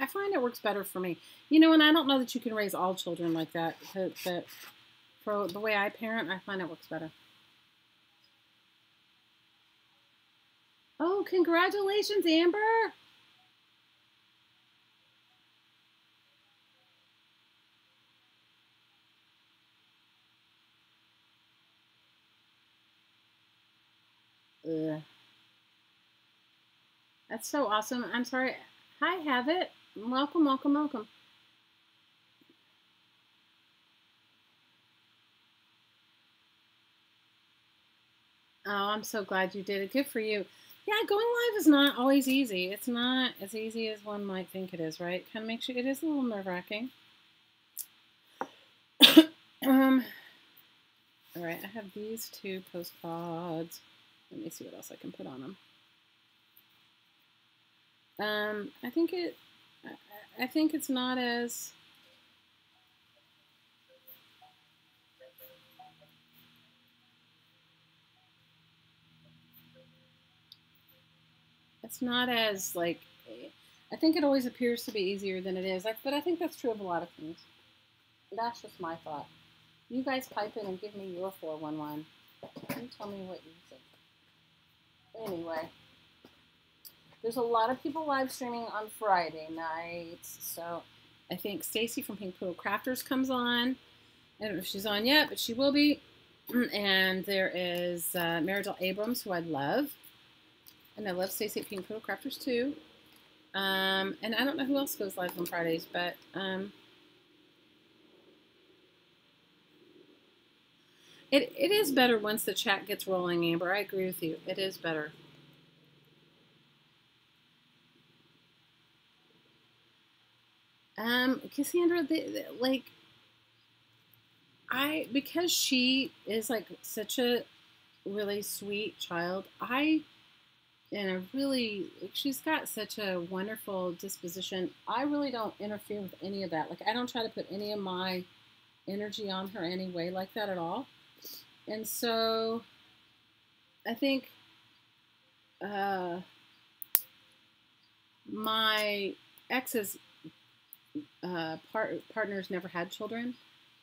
I find it works better for me. You know, and I don't know that you can raise all children like that, but for the way I parent, I find it works better. Oh, congratulations, Amber! Ugh. That's so awesome. I'm sorry. Hi, Have It. Welcome, welcome, welcome. Oh, I'm so glad you did it. Good for you. Yeah, going live is not always easy. It's not as easy as one might think it is, right? Kind of makes you, it is a little nerve-wracking. All right, I have these two postcards. Let me see what else I can put on them. I think it's not as like, I think it always appears to be easier than it is. But I think that's true of a lot of things. That's just my thought. You guys pipe in and give me your 411. You tell me what you think. Anyway, there's a lot of people live streaming on Friday nights. So I think Stacy from Pink Poodle Crafters comes on. I don't know if she's on yet, but she will be. And there is Maridel Abrams, who I love. And I love Stacy at Pink Poodle Crafters too. And I don't know who else goes live on Fridays, but it is better once the chat gets rolling, Amber. I agree with you. It is better. Cassandra, because she is like such a really sweet child, she's got such a wonderful disposition. I really don't interfere with any of that. Like, I don't try to put any of my energy on her anyway like that at all. And so I think my ex's partners never had children.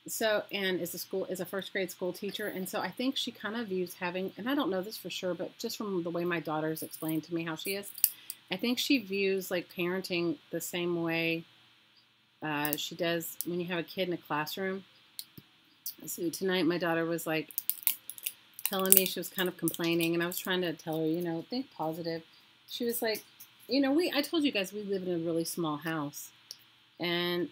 So, and is a first grade school teacher. And so I think she kind of views having, and I don't know this for sure, but just from the way my daughter's explained to me how she is, I think she views like parenting the same way she does when you have a kid in a classroom. So tonight my daughter was like telling me, she was kind of complaining, and I was trying to tell her, you know, think positive. She was like, you know, I told you guys we live in a really small house. And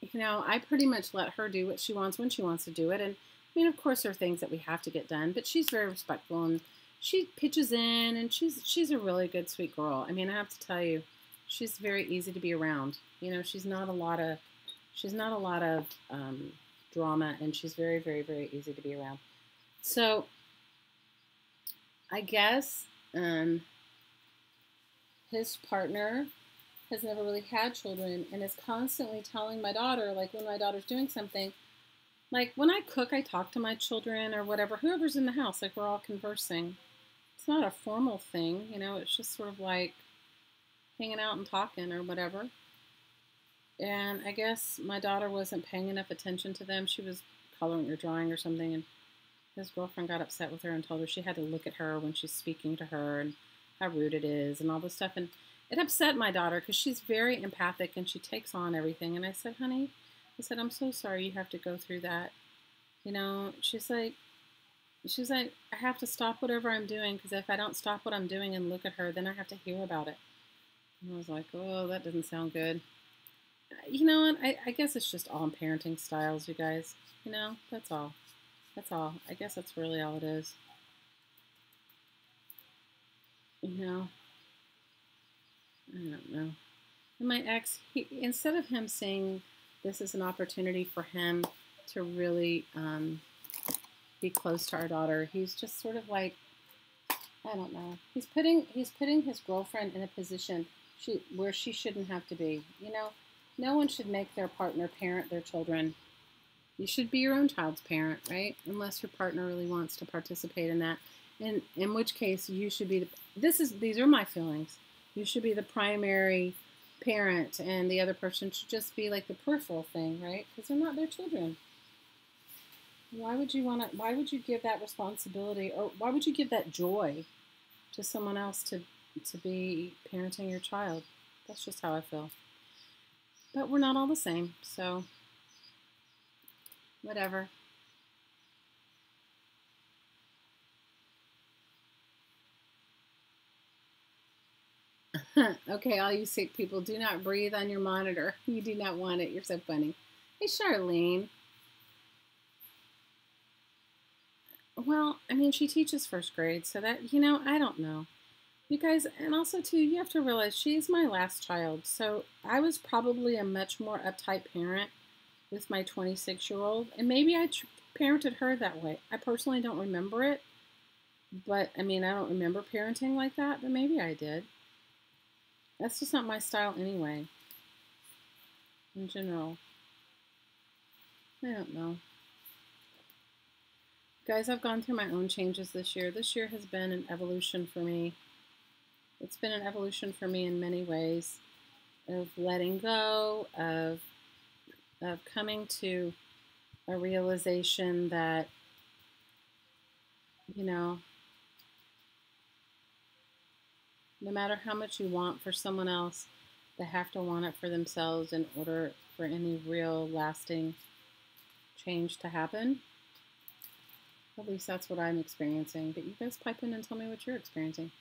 you know, I pretty much let her do what she wants when she wants to do it. And I mean, of course, there are things that we have to get done, but she's very respectful and she pitches in, and she's a really good, sweet girl. I mean, I have to tell you, she's very easy to be around. You know, she's not a lot of drama, and she's very, very, very easy to be around. So I guess his partner has never really had children and is constantly telling my daughter, like when my daughter's doing something, like when I cook, I talk to my children or whatever, whoever's in the house, like we're all conversing. It's not a formal thing, you know, it's just sort of like hanging out and talking or whatever. And I guess my daughter wasn't paying enough attention to them. She was coloring or drawing or something, and his girlfriend got upset with her and told her she had to look at her when she's speaking to her and how rude it is and all this stuff. And it upset my daughter because she's very empathic and she takes on everything. And I said, honey, I said, I'm so sorry you have to go through that. You know, she's like, I have to stop whatever I'm doing because if I don't stop what I'm doing and look at her, then I have to hear about it. And I was like, oh, that doesn't sound good. You know what? I guess it's just all in parenting styles, you guys. You know, that's all. That's all. I guess that's really all it is. You know, I don't know. And my ex, instead of him saying this is an opportunity for him to really be close to our daughter, he's just sort of like, I don't know. He's putting his girlfriend in a position where she shouldn't have to be. You know, no one should make their partner parent their children. You should be your own child's parent, right? Unless your partner really wants to participate in that. And in which case you should be these are my feelings. You should be the primary parent and the other person should just be like the peripheral thing, right? Because they're not their children. Why would you give that responsibility, or why would you give that joy to someone else to be parenting your child? That's just how I feel. But we're not all the same, so whatever. Okay, all you sick people, do not breathe on your monitor. You do not want it. You're so funny. Hey, Charlene. Well, I mean, she teaches first grade, so that, you know, I don't know. You guys, and also, too, you have to realize she's my last child, so I was probably a much more uptight parent with my 26-year-old, and maybe I parented her that way. I personally don't remember it, but, I mean, I don't remember parenting like that, but maybe I did. That's just not my style anyway, in general. I don't know. Guys, I've gone through my own changes this year. This year has been an evolution for me. It's been an evolution for me in many ways, of letting go, of coming to a realization that, you know, no matter how much you want for someone else, they have to want it for themselves in order for any real lasting change to happen. At least that's what I'm experiencing. But you guys pipe in and tell me what you're experiencing.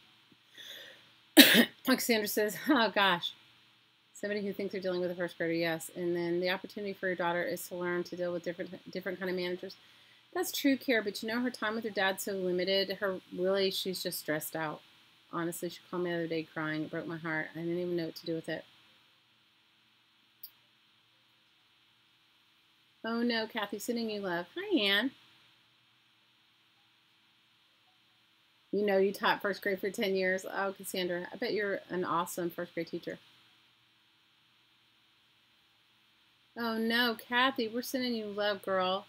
Alexander says, oh gosh, somebody who thinks they're dealing with a first grader, yes. And then the opportunity for your daughter is to learn to deal with different kind of managers. That's true, Kara, but you know, her time with her dad's so limited. She's just stressed out. Honestly, she called me the other day crying. It broke my heart. I didn't even know what to do with it. Oh no, Kathy, sending you love. Hi, Ann. You know, you taught first grade for 10 years. Oh, Cassandra, I bet you're an awesome first grade teacher. Oh no, Kathy, we're sending you love, girl.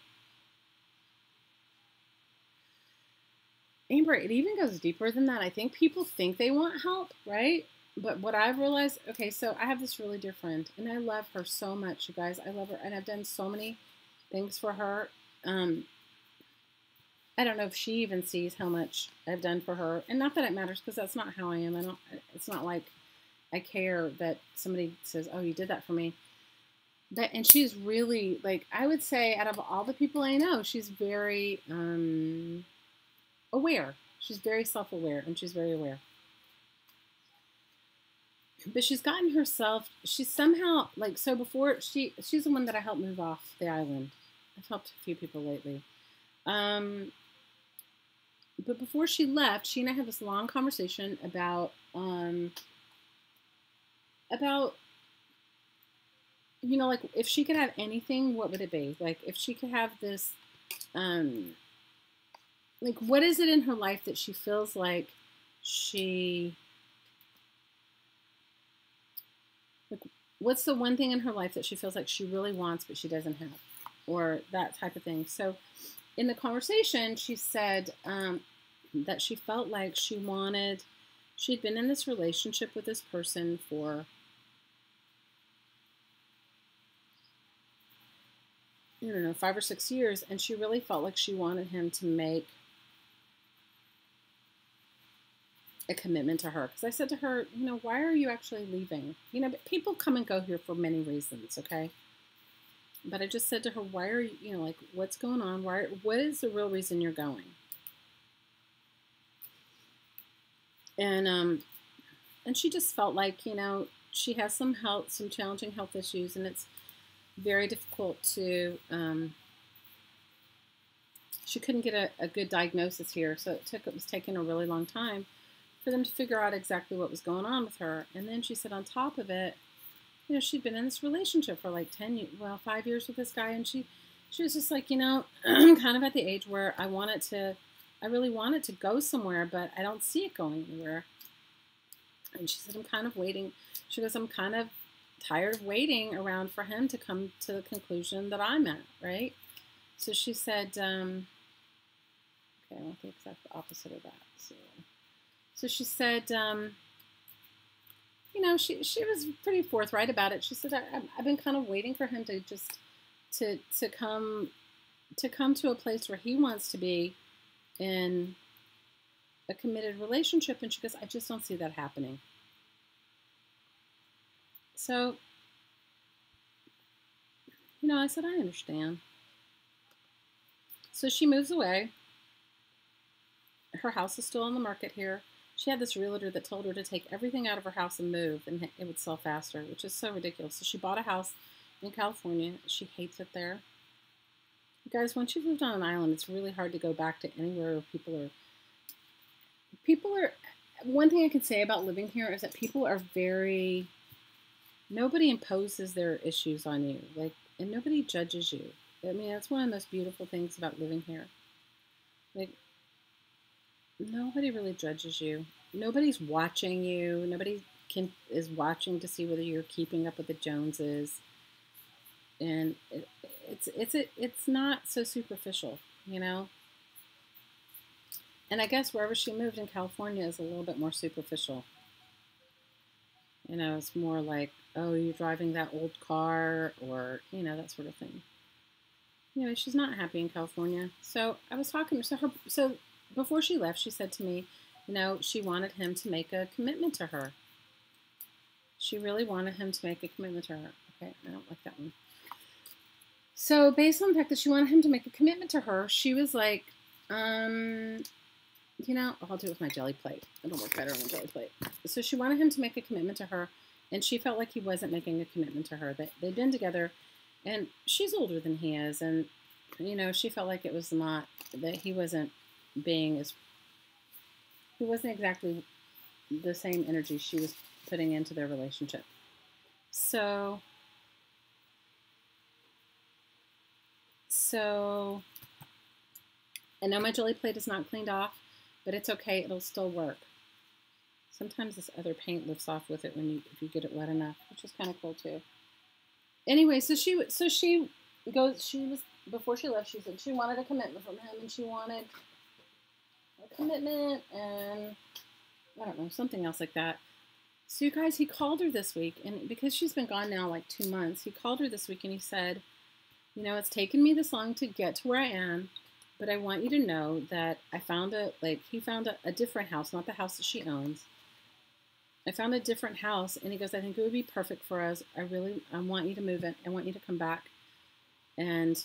Amber, it even goes deeper than that. I think people think they want help, right? But what I've realized, okay, so I have this really dear friend, and I love her so much, you guys. I love her, and I've done so many things for her. I don't know if she even sees how much I've done for her. And not that it matters, because that's not how I am. It's not like I care that somebody says, oh, you did that for me. And she's really, like, I would say out of all the people I know, she's very aware. She's very self-aware, and she's very aware. But she's gotten herself, she's somehow, like, so before, she's the one that I helped move off the island. I've helped a few people lately. But before she left, she and I had this long conversation about, you know, like if she could have anything, what would it be? Like if she could have this, like what is it in her life that she feels like she, like what's the one thing in her life that she feels like she really wants but she doesn't have, or that type of thing. So in the conversation, she said that she felt like she'd been in this relationship with this person for, I don't know, 5 or 6 years, and she really felt like she wanted him to make a commitment to her. Because I said to her, you know, why are you actually leaving? You know, people come and go here for many reasons, okay? But I just said to her, why are you, you know, like, what's going on? What is the real reason you're going? And she just felt like, you know, she has some challenging health issues, and it's very difficult to, she couldn't get a good diagnosis here, so it was taking a really long time for them to figure out exactly what was going on with her. And then she said on top of it, you know, she'd been in this relationship for like 5 years with this guy, and she was just like, you know, I'm kind of at the age where I really want it to go somewhere, but I don't see it going anywhere. And she said, I'm kind of waiting. She goes, I'm kind of tired of waiting around for him to come to the conclusion that I'm at, right? So she said, okay, I want the exact opposite of that. So she said, you know, she was pretty forthright about it. She said, I've been kind of waiting for him to just to come to a place where he wants to be in a committed relationship. And she goes, I just don't see that happening. So, you know, I said, I understand. So she moves away. Her house is still on the market here. She had this realtor that told her to take everything out of her house and move, and it would sell faster, which is so ridiculous. So she bought a house in California. She hates it there. You guys, once you've lived on an island, it's really hard to go back to anywhere where people are, one thing I can say about living here is that people are nobody imposes their issues on you, like, and nobody judges you. I mean, that's one of the most beautiful things about living here. Like, nobody really judges you. Nobody's watching you. Nobody is watching to see whether you're keeping up with the Joneses. And it's not so superficial, you know. And I guess wherever she moved in California is a little bit more superficial. You know, it's more like, oh, you're driving that old car, or, you know, that sort of thing. Anyway, she's not happy in California. So I was talking to her. So before she left, she said to me, you know, she wanted him to make a commitment to her. She really wanted him to make a commitment to her. Okay, I don't like that one. So based on the fact that she wanted him to make a commitment to her, she was like, you know, I'll do it with my jelly plate. It'll work better on the jelly plate. So she wanted him to make a commitment to her, and she felt like he wasn't making a commitment to her. That they'd been together, and she's older than he is, and, you know, she felt like it was not, that he wasn't exactly the same energy she was putting into their relationship. So I know my jelly plate is not cleaned off, but it's okay. It'll still work. Sometimes this other paint lifts off with it if you get it wet enough, which is kind of cool too. Anyway, before she left, she said she wanted a commitment from him, and she wanted a commitment and, I don't know, something else like that. So you guys, he called her this week, and because she's been gone now like 2 months, he called her this week and he said, you know, it's taken me this long to get to where I am, but I want you to know that he found a different house, not the house that she owns. I found a different house, and he goes, I think it would be perfect for us. I want you to move it. I want you to come back and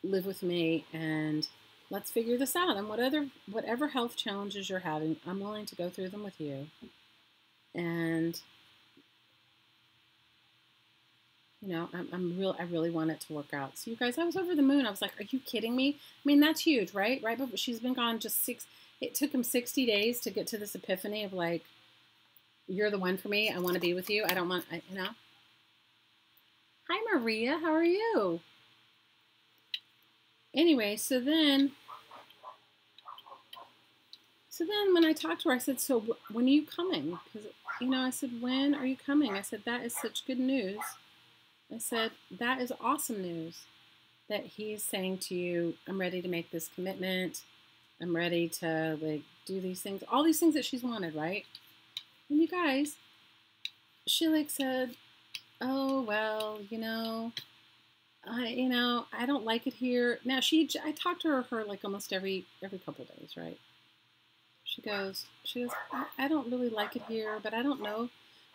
live with me, and let's figure this out. And whatever health challenges you're having, I'm willing to go through them with you. And, you know, I really want it to work out. So you guys, I was over the moon. I was like, are you kidding me? I mean, that's huge, right? Right, but she's been gone it took him 60 days to get to this epiphany of like, you're the one for me. I want to be with you. I don't want, you know. Hi, Maria. How are you? Anyway, so then when I talked to her, I said, so when are you coming? Because, I said, when are you coming? I said, that is such good news. I said, that is awesome news that he's saying to you, I'm ready to make this commitment. I'm ready to, like, do these things. All these things that she's wanted, right? And you guys, she, like, said, oh, well, I don't like it here. Now, I talk to her like almost every couple days, right? She goes, I don't really like it here, but I don't know.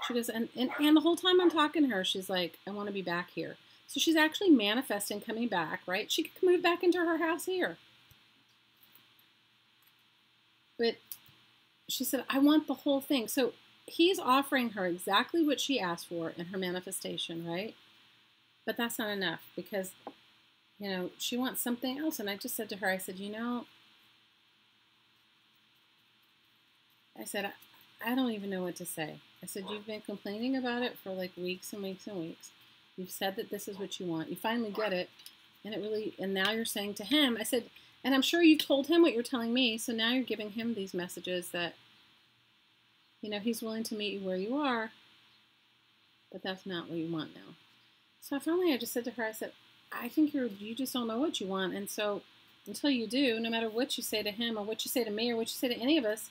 She goes, and the whole time I'm talking to her, she's like, I want to be back here. So she's actually manifesting coming back, right? She could move back into her house here. But she said, I want the whole thing. So he's offering her exactly what she asked for in her manifestation, right? But that's not enough because, she wants something else. And I just said to her, I said, I don't even know what to say. I said, you've been complaining about it for like weeks and weeks and weeks. You've said that this is what you want. You finally get it. And now you're saying to him, I said, and I'm sure you told him what you're telling me. So now you're giving him these messages that, he's willing to meet you where you are, but that's not what you want now. So finally I just said to her, I said, I think you just don't know what you want. And so until you do, no matter what you say to him or what you say to me or what you say to any of us,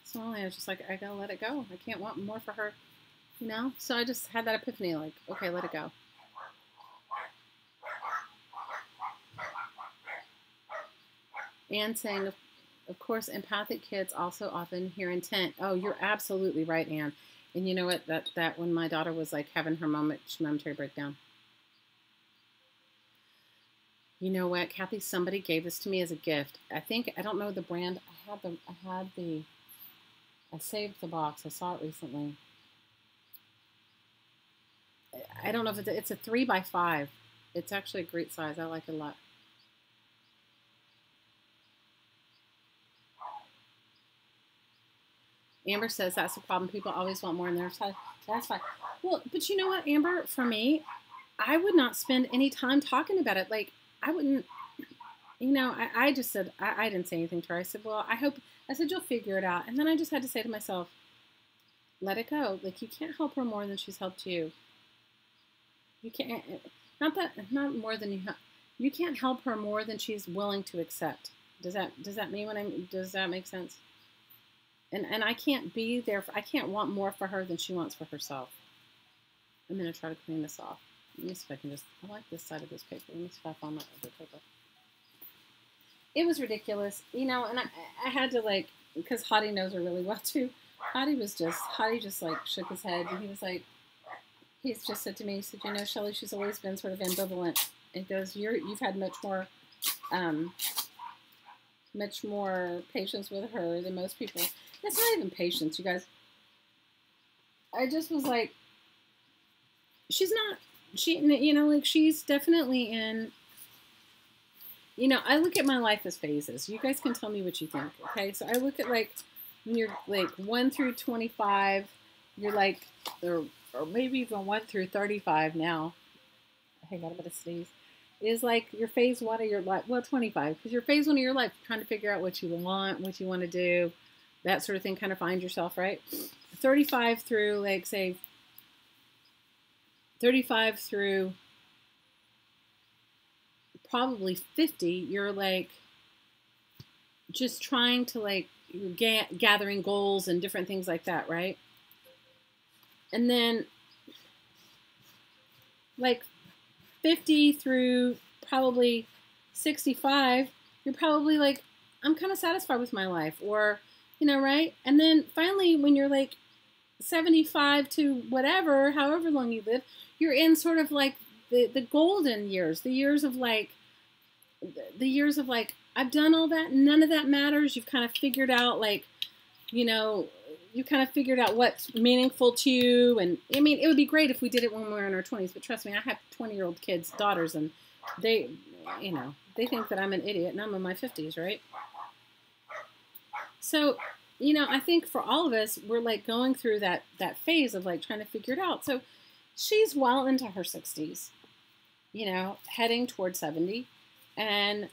so I was just like, I gotta let it go. I can't want more for her, So I just had that epiphany, like, okay, let it go. And saying, of course, empathic kids also often hear intent. Oh, you're absolutely right, Anne. And you know what? That when my daughter was like having her momentary breakdown. You know what, Kathy? Somebody gave this to me as a gift. I don't know the brand. I saved the box. I saw it recently. I don't know if it's a 3x5. It's actually a great size. I like it a lot. Amber says that's the problem. People always want more in their side. That's fine. Well, but you know what, Amber? For me, I would not spend any time talking about it. Like, I wouldn't, I just said, I didn't say anything to her. I said, well, I said, you'll figure it out. And then I just had to say to myself, let it go. Like, you can't help her more than she's helped you. You can't, not more than you can't help her more than she's willing to accept. Does that mean does that make sense? And I can't be there. I can't want more for her than she wants for herself. I'm going to try to clean this off. Let me see if I can I like this side of this paper. Let me see if I found my other paper. It was ridiculous, and I had to, because Hottie knows her really well too. Hottie just like shook his head, and he was like, he's just said to me, he said, Shelly, she's always been sort of ambivalent. It goes, you've had much more patience with her than most people. It's not even patience, you guys. I just was like, she's definitely in, I look at my life as phases. You guys can tell me what you think, okay? So I look at, when you're, 1 through 25, you're, or maybe even 1 through 35 now. Hang on, I'm going to sneeze. Is, your phase 1 of your life. Well, 25, because your phase 1 of your life, trying to figure out what you want to do, that sort of thing, kind of find yourself, right? 35 through, say, 35 through probably 50, you're just trying to gathering goals and different things like that, right? And then 50 through probably 65, you're probably I'm kind of satisfied with my life, or right? And then finally when you're 75 to whatever, however long you live, you're in sort of the golden years, the years of I've done all that, none of that matters. You've kind of figured out you kind of figured out what's meaningful to you. And I mean, it would be great if we did it when we were in our 20s, but trust me, I have 20-year-old kids, daughters, and they think that I'm an idiot, and I'm in my 50s, right? So, I think for all of us, we're going through that phase of trying to figure it out. So, she's well into her 60s, you know, heading towards 70. And,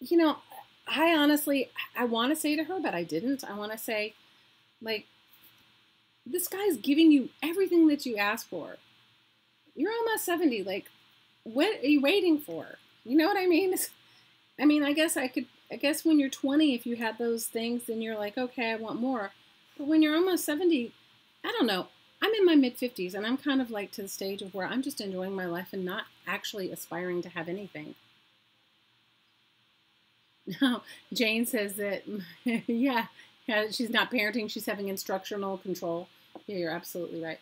you know, I honestly, I want to say to her, but I didn't. I want to say, like, this guy's giving you everything that you ask for. You're almost 70. Like, what are you waiting for? You know what I mean? I mean, I guess when you're 20, if you had those things, then you're like, okay, I want more. But when you're almost 70, I don't know. I'm in my mid 50s and I'm kind of like to the stage of where I'm just enjoying my life and not actually aspiring to have anything. No, Jane says that, yeah, she's not parenting, she's having instructional control. Yeah, you're absolutely right.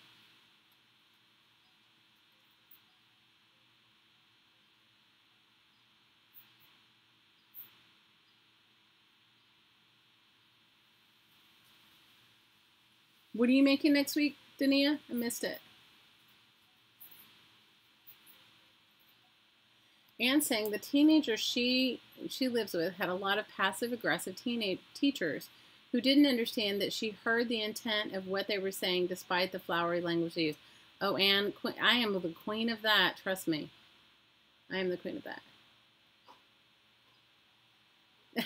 What are you making next week, Dania? I missed it. And saying the teenager she lives with had a lot of passive aggressive teenage teachers who didn't understand that she heard the intent of what they were saying despite the flowery language they used. Oh, Anne, I am the queen of that. Trust me, I am the queen of that.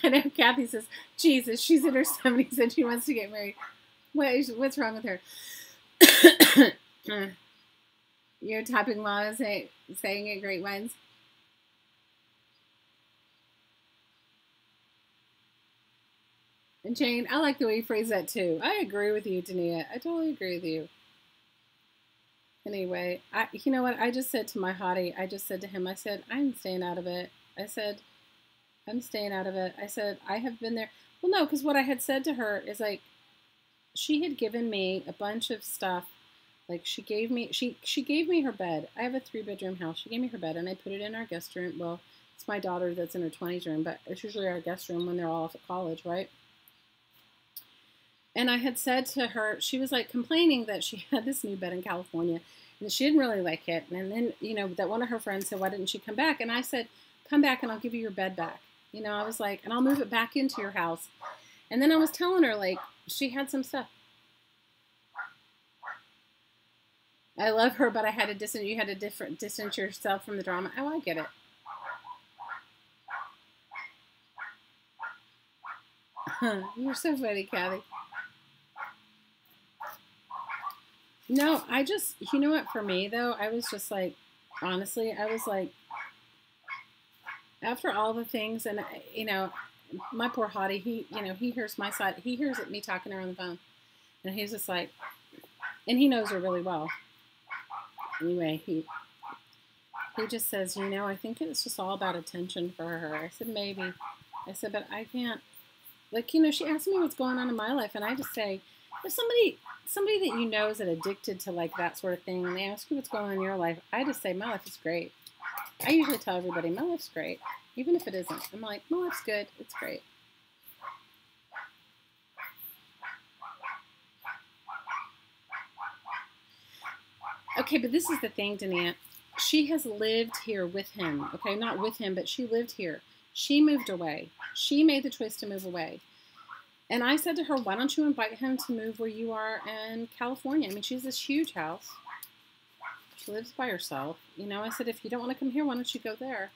I know Kathy says, Jesus, she's in her 70s and she wants to get married. What's wrong with her? You're typing while saying it, great ones. And Jane, I like the way you phrase that too. I agree with you, Dania. I totally agree with you. Anyway, you know what? I just said to my hottie, I just said to him, I said, I'm staying out of it. I said, I'm staying out of it. I said, I have been there. Well, no, because what I had said to her is like, she had given me a bunch of stuff. Like she gave me her bed. I have a 3-bedroom house. She gave me her bed and I put it in our guest room. Well, it's my daughter that's in her 20s room, but it's usually our guest room when they're all off at college, right? And I had said to her, she was like complaining that she had this new bed in California and she didn't really like it. And then, you know, that one of her friends said, why didn't she come back? And I said, come back and I'll give you your bed back. You know, I was like, and I'll move it back into your house. And then I was telling her, like, she had some stuff. I love her, but I had to you had to distance yourself from the drama. Oh, I get it. You're so funny, Kathy. No, I just, you know what, for me, though, I was just like, honestly, I was like, after all the things, and, you know, my poor hottie, he hears my side, he hears me talking to her on the phone, and he's just like, and he knows her really well. Anyway, he just says, you know, I think it's just all about attention for her. I said, maybe. I said, but I can't, like, you know, she asked me what's going on in my life, and I just say, if somebody that you know is addicted to like that sort of thing, and they ask you what's going on in your life, I just say, my life is great. I usually tell everybody, my life's great. Even if it isn't. I'm like, my life's good. It's great. Okay, but this is the thing, Dania. She has lived here with him. Okay, not with him, but she lived here. She moved away. She made the choice to move away. And I said to her, why don't you invite him to move where you are in California? I mean, she has this huge house. She lives by herself. You know, I said, if you don't want to come here, why don't you go there?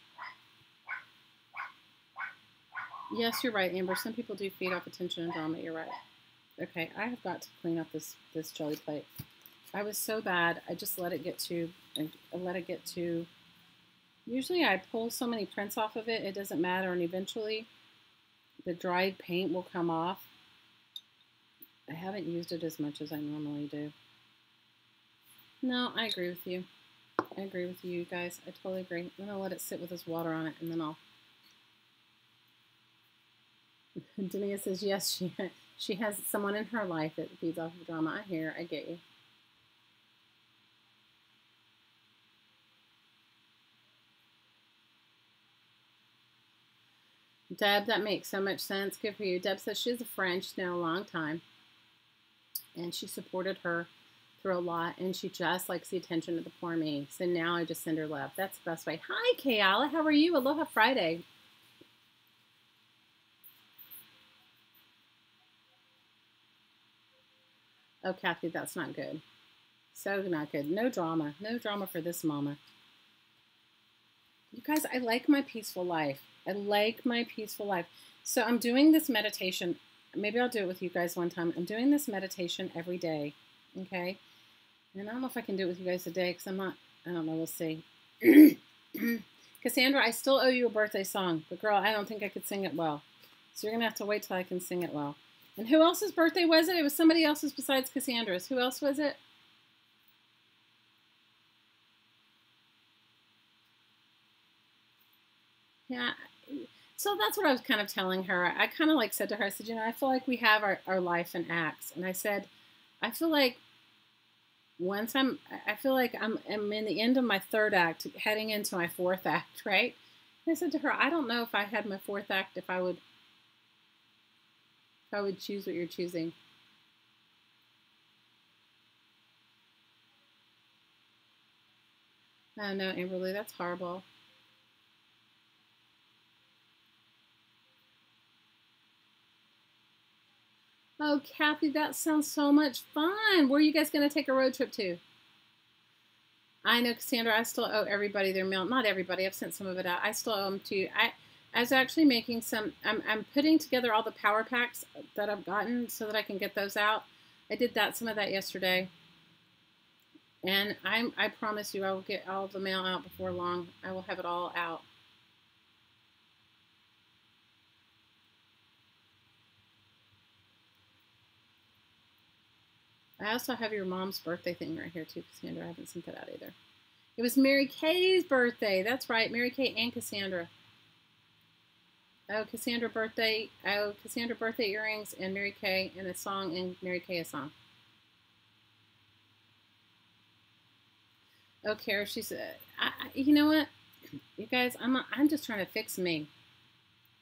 Yes, you're right, Amber. Some people do feed off attention and drama. You're right. Okay, I have got to clean up this jelly plate. I was so bad. I just let it get to, usually I pull so many prints off of it, it doesn't matter. And eventually the dried paint will come off. I haven't used it as much as I normally do. No, I agree with you. I agree with you guys. I totally agree. I'm going to let it sit with this water on it, and then I'll... Dania says, yes, she has someone in her life that feeds off of drama. I hear. I get you. Deb, that makes so much sense. Good for you. Deb says she's a friend. She's known a long time. And she supported her through a lot. And she just likes the attention of the poor me. So now I just send her love. That's the best way. Hi, Kayala. How are you? Aloha Friday. Oh, Kathy, that's not good. So not good. No drama. No drama for this mama. You guys, I like my peaceful life. I like my peaceful life. So I'm doing this meditation. Maybe I'll do it with you guys one time. I'm doing this meditation every day. Okay? And I don't know if I can do it with you guys today because I'm not, I don't know. We'll see. Cassandra, I still owe you a birthday song. But girl, I don't think I could sing it well. So you're going to have to wait till I can sing it well. And who else's birthday was it? It was somebody else's besides Cassandra's. Who else was it? Yeah. So that's what I was kind of telling her. I kind of like said to her, I said, you know, I feel like we have our life in acts. And I said, I feel like I feel like I'm in the end of my third act, heading into my fourth act, right? And I said to her, I don't know if I had my fourth act, if I would choose what you're choosing. Oh no, Amberly, that's horrible. Oh, Kathy, that sounds so much fun. Where are you guys going to take a road trip to? I know, Cassandra, I still owe everybody their mail. Not everybody. I've sent some of it out. I still owe them to you. I was actually making some, I'm putting together all the power packs that I've gotten so that I can get those out. I did some of that yesterday. And I promise you I will get all the mail out before long. I will have it all out. I also have your mom's birthday thing right here too, Cassandra. I haven't sent that out either. It was Mary Kay's birthday. That's right, Mary Kay and Cassandra. Oh, Cassandra birthday earrings and Mary Kay and a song and Mary Kay a song. Oh, Kara, she said, you know what? You guys, I'm just trying to fix me.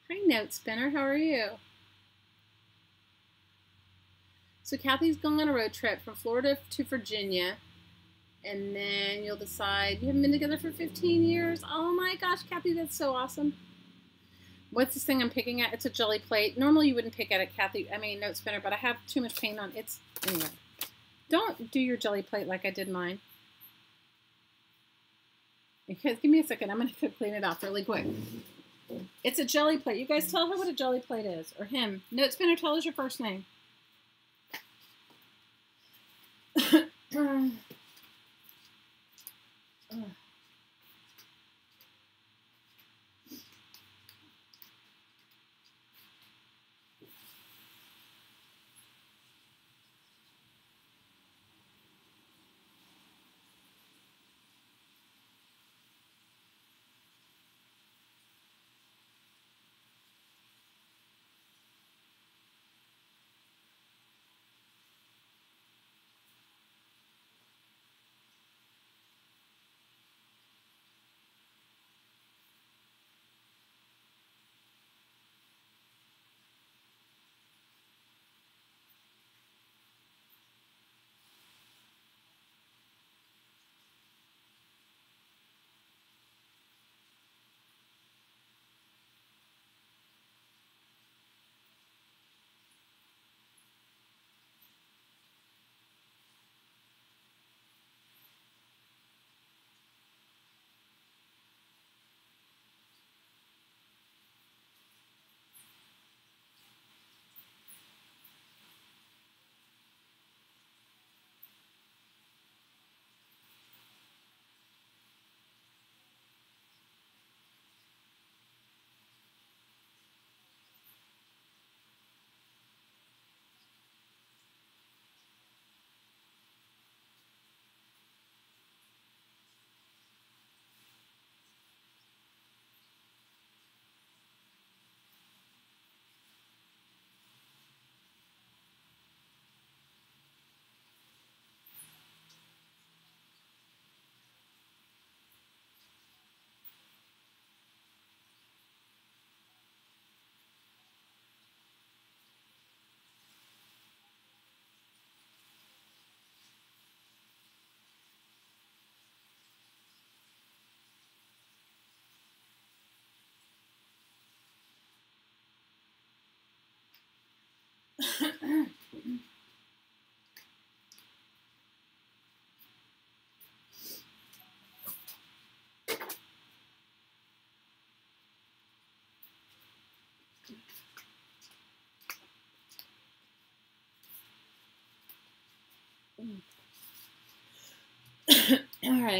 Hi, Note Spinner. How are you? So Kathy's going on a road trip from Florida to Virginia. And then you'll decide, you haven't been together for 15 years? Oh my gosh, Kathy, that's so awesome. What's this thing I'm picking at? It's a jelly plate. Normally you wouldn't pick at it, Kathy. I mean, Note Spinner, but I have too much paint on. Anyway. Don't do your jelly plate like I did mine. Because, give me a second. I'm going to clean it off really quick. It's a jelly plate. You guys tell her what a jelly plate is. Or him. Note Spinner, tell us your first name.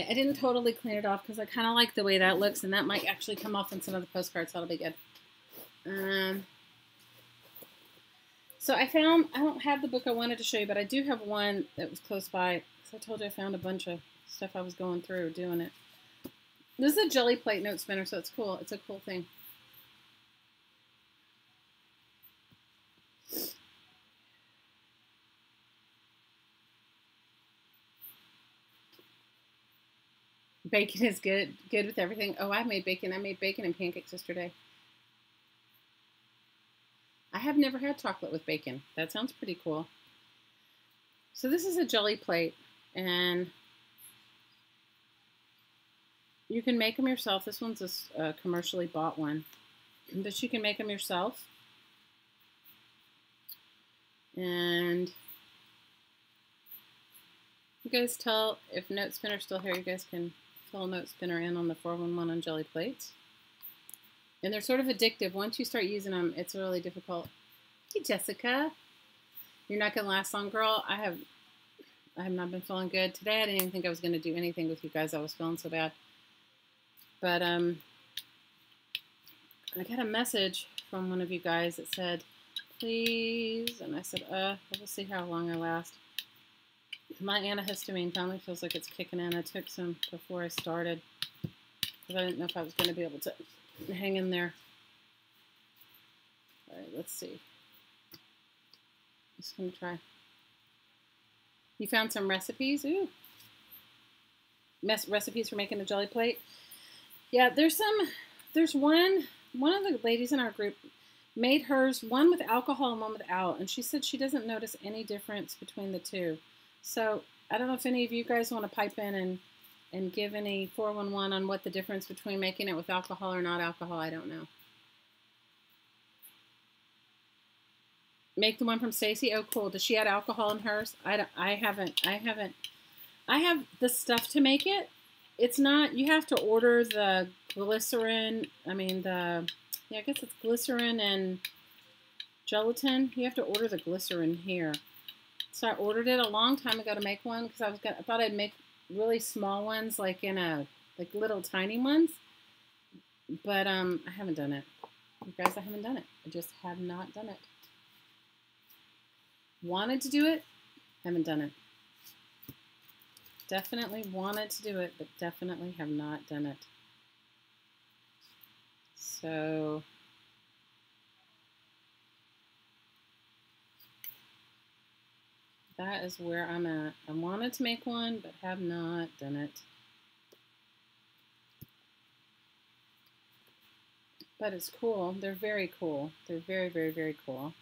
I didn't totally clean it off because I kind of like the way that looks, and that might actually come off in some of the postcards, so that'll be good. So I don't have the book I wanted to show you, but I do have one that was close by. So I told you I found a bunch of stuff I was going through doing it. This is a jelly plate note spinner, so it's cool. It's a cool thing. Bacon is good with everything. Oh, I made bacon. I made bacon and pancakes yesterday. I have never had chocolate with bacon. That sounds pretty cool. So this is a jelly plate, and you can make them yourself. This one's a commercially bought one, but you can make them yourself. And you guys tell if Note Spinner's still here. You guys can fill Note Spinner in on the 411 on jelly plates. And they're sort of addictive. Once you start using them, it's really difficult. Hey, Jessica. You're not going to last long, girl. I have not been feeling good. Today I didn't even think I was going to do anything with you guys. I was feeling so bad. But I got a message from one of you guys that said, please. And I said, we'll see how long I last. My antihistamine finally feels like it's kicking in. I took some before I started because I didn't know if I was going to be able to hang in there. All right, let's see. Just going to try. You found some recipes? Ooh. Recipes for making a jelly plate? Yeah, there's one of the ladies in our group made hers, one with alcohol and one without, and she said she doesn't notice any difference between the two. So I don't know if any of you guys want to pipe in and give any 411 on what the difference between making it with alcohol or not alcohol. I don't know. Make the one from Stacy. Oh, cool. Does she add alcohol in hers? I haven't. I have the stuff to make it. It's not, you have to order the glycerin. I guess it's glycerin and gelatin. You have to order the glycerin here. So I ordered it a long time ago to make one because I thought I'd make really small ones, like little tiny ones. But I haven't done it. You guys, I haven't done it. I just have not done it. Wanted to do it, haven't done it. Definitely wanted to do it, but definitely have not done it. So that is where I'm at. I wanted to make one, but have not done it. But it's cool. They're very cool. They're very, very, very cool.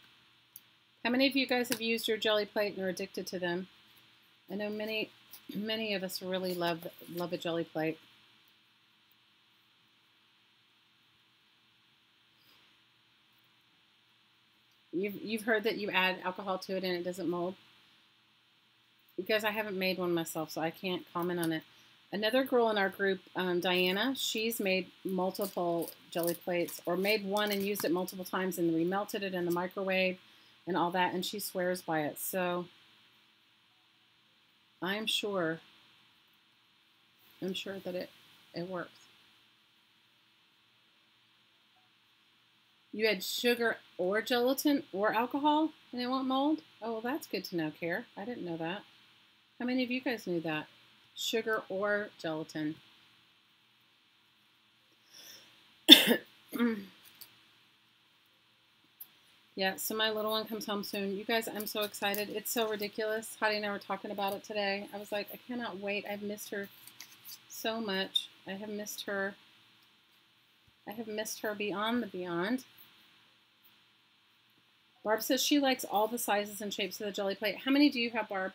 How many of you guys have used your jelly plate and are addicted to them? I know many of us really love a jelly plate. You've heard that you add alcohol to it and it doesn't mold? Because I haven't made one myself, so I can't comment on it. Another girl in our group, Diana, she's made multiple jelly plates, or made one and used it multiple times and remelted it in the microwave and all that, and she swears by it. So I'm sure that it works. You add sugar or gelatin or alcohol and it won't mold? Oh, well, that's good to know, Care. I didn't know that. How many of you guys knew that? Sugar or gelatin. Yeah, so my little one comes home soon. You guys, I'm so excited. It's so ridiculous. Hattie and I were talking about it today. I was like, I cannot wait. I've missed her so much. I have missed her. I have missed her beyond the beyond. Barb says she likes all the sizes and shapes of the jelly plate. How many do you have, Barb?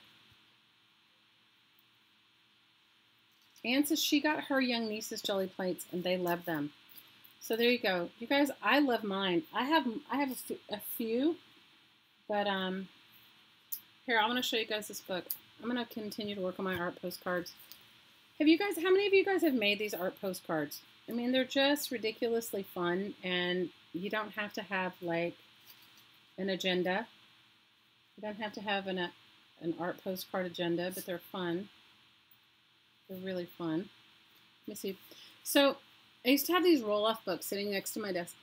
Anne says she got her young niece's jelly plates and they love them. So there you go. You guys, I love mine. I have a few, but here, I want to show you guys this book. I'm going to continue to work on my art postcards. How many of you guys have made these art postcards? I mean, they're just ridiculously fun, and you don't have to have like an agenda. You don't have to have an art postcard agenda, but they're fun. They're really fun. Let me see. So I used to have these roll-off books sitting next to my desk.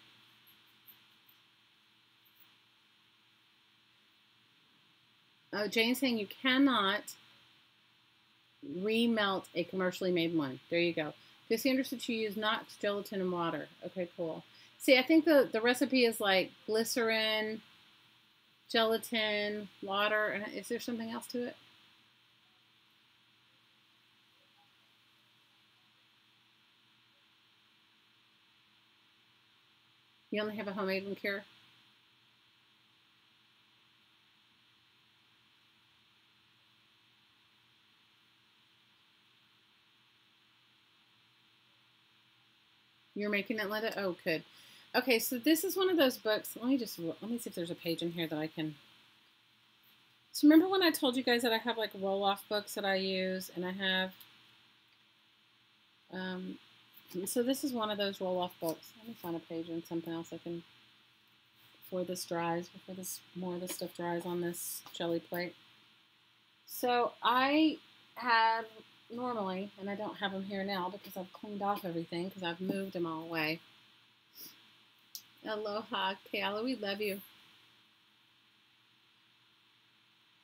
Oh, Jane's saying you cannot remelt a commercially made one. There you go. Chrissy understood you use Knox, gelatin, and water. Okay, cool. See, I think the recipe is like glycerin, gelatin, water, and is there something else to it? You only have a homemade one, Kara? You're making it, Linda? Oh, good. Okay, so this is one of those books. Let me see if there's a page in here that I can. So remember when I told you guys that I have like roll-off books that I use, and I have. So this is one of those roll-off books. Let me find a page and something else I can. Before this dries, before this more of this stuff dries on this jelly plate. So I have normally, and I don't have them here now because I've cleaned off everything because I've moved them all away. Aloha, Kayla, we love you.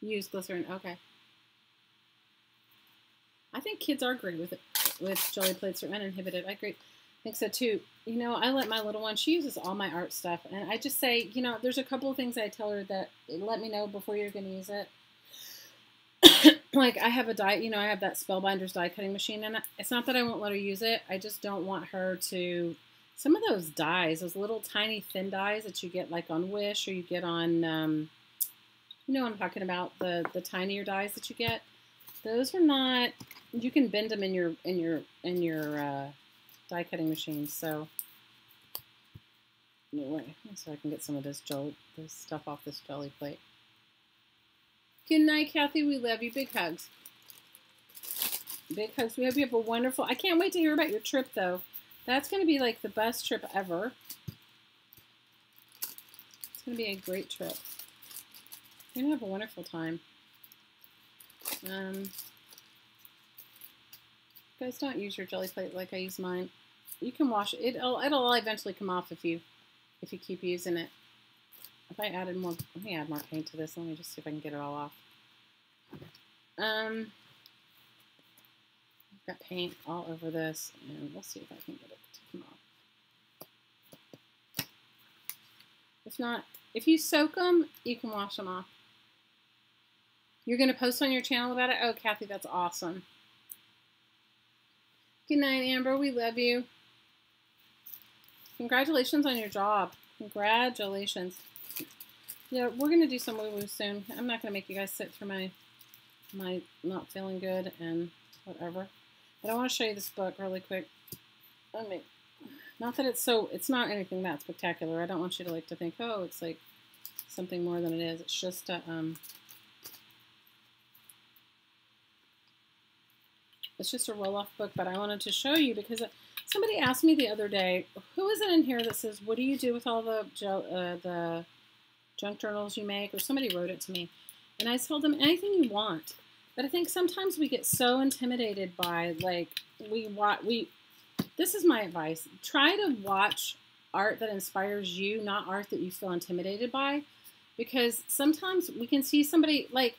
Use glycerin, okay. I think kids are great with it, with jelly plates or uninhibited. I agree. I think so too. You know, I let my little one, she uses all my art stuff, and I just say, you know, there's a couple of things I tell her that let me know before you're going to use it. Like I have a die, you know, I have that Spellbinders die cutting machine, and it's not that I won't let her use it. I just don't want her to. Some of those dies, those little tiny thin dies that you get like on Wish or you get on, you know what I'm talking about, the tinier dies that you get. Those are not. You can bend them in your die cutting machine. So anyway, so I can get some of this stuff off this jelly plate. Good night, Kathy. We love you. Big hugs. Big hugs. We hope you have a wonderful. I can't wait to hear about your trip, though. That's going to be like the best trip ever. It's going to be a great trip. You're going to have a wonderful time. Guys, don't use your jelly plate like I use mine. You can wash it. It'll eventually come off if you keep using it. If I added more, let me add more paint to this. Let me just see if I can get it all off. I've got paint all over this, and we'll see if I can get it to come off. If not, if you soak them, you can wash them off. You're going to post on your channel about it? Oh, Kathy, that's awesome. Good night, Amber. We love you. Congratulations on your job. Congratulations. Yeah, we're going to do some woo-woo soon. I'm not going to make you guys sit through my not feeling good and whatever. But I want to show you this book really quick. Not that it's not anything that spectacular. I don't want you to like to think, oh, it's like something more than it is. It's just a, it's just a roll-off book, but I wanted to show you because somebody asked me the other day, who is it in here that says, what do you do with all the junk journals you make? Or somebody wrote it to me. And I told them, anything you want. But I think sometimes we get so intimidated by, like, this is my advice. Try to watch art that inspires you, not art that you feel intimidated by. Because sometimes we can see somebody, like,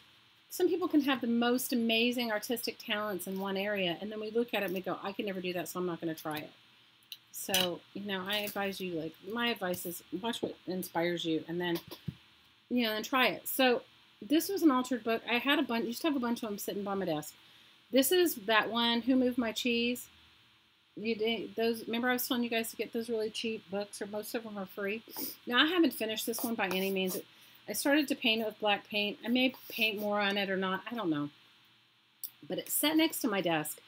some people can have the most amazing artistic talents in one area, and then we look at it and we go, I can never do that, so I'm not going to try it. So, you know, I advise you, like, my advice is watch what inspires you, and then, you know, and try it. So, this was an altered book. I had a bunch, used to have a bunch of them sitting by my desk. This is that one, Who Moved My Cheese? Remember I was telling you guys to get those really cheap books, or most of them are free. Now, I haven't finished this one by any means. I started to paint it with black paint. I may paint more on it or not. I don't know. But it sat next to my desk.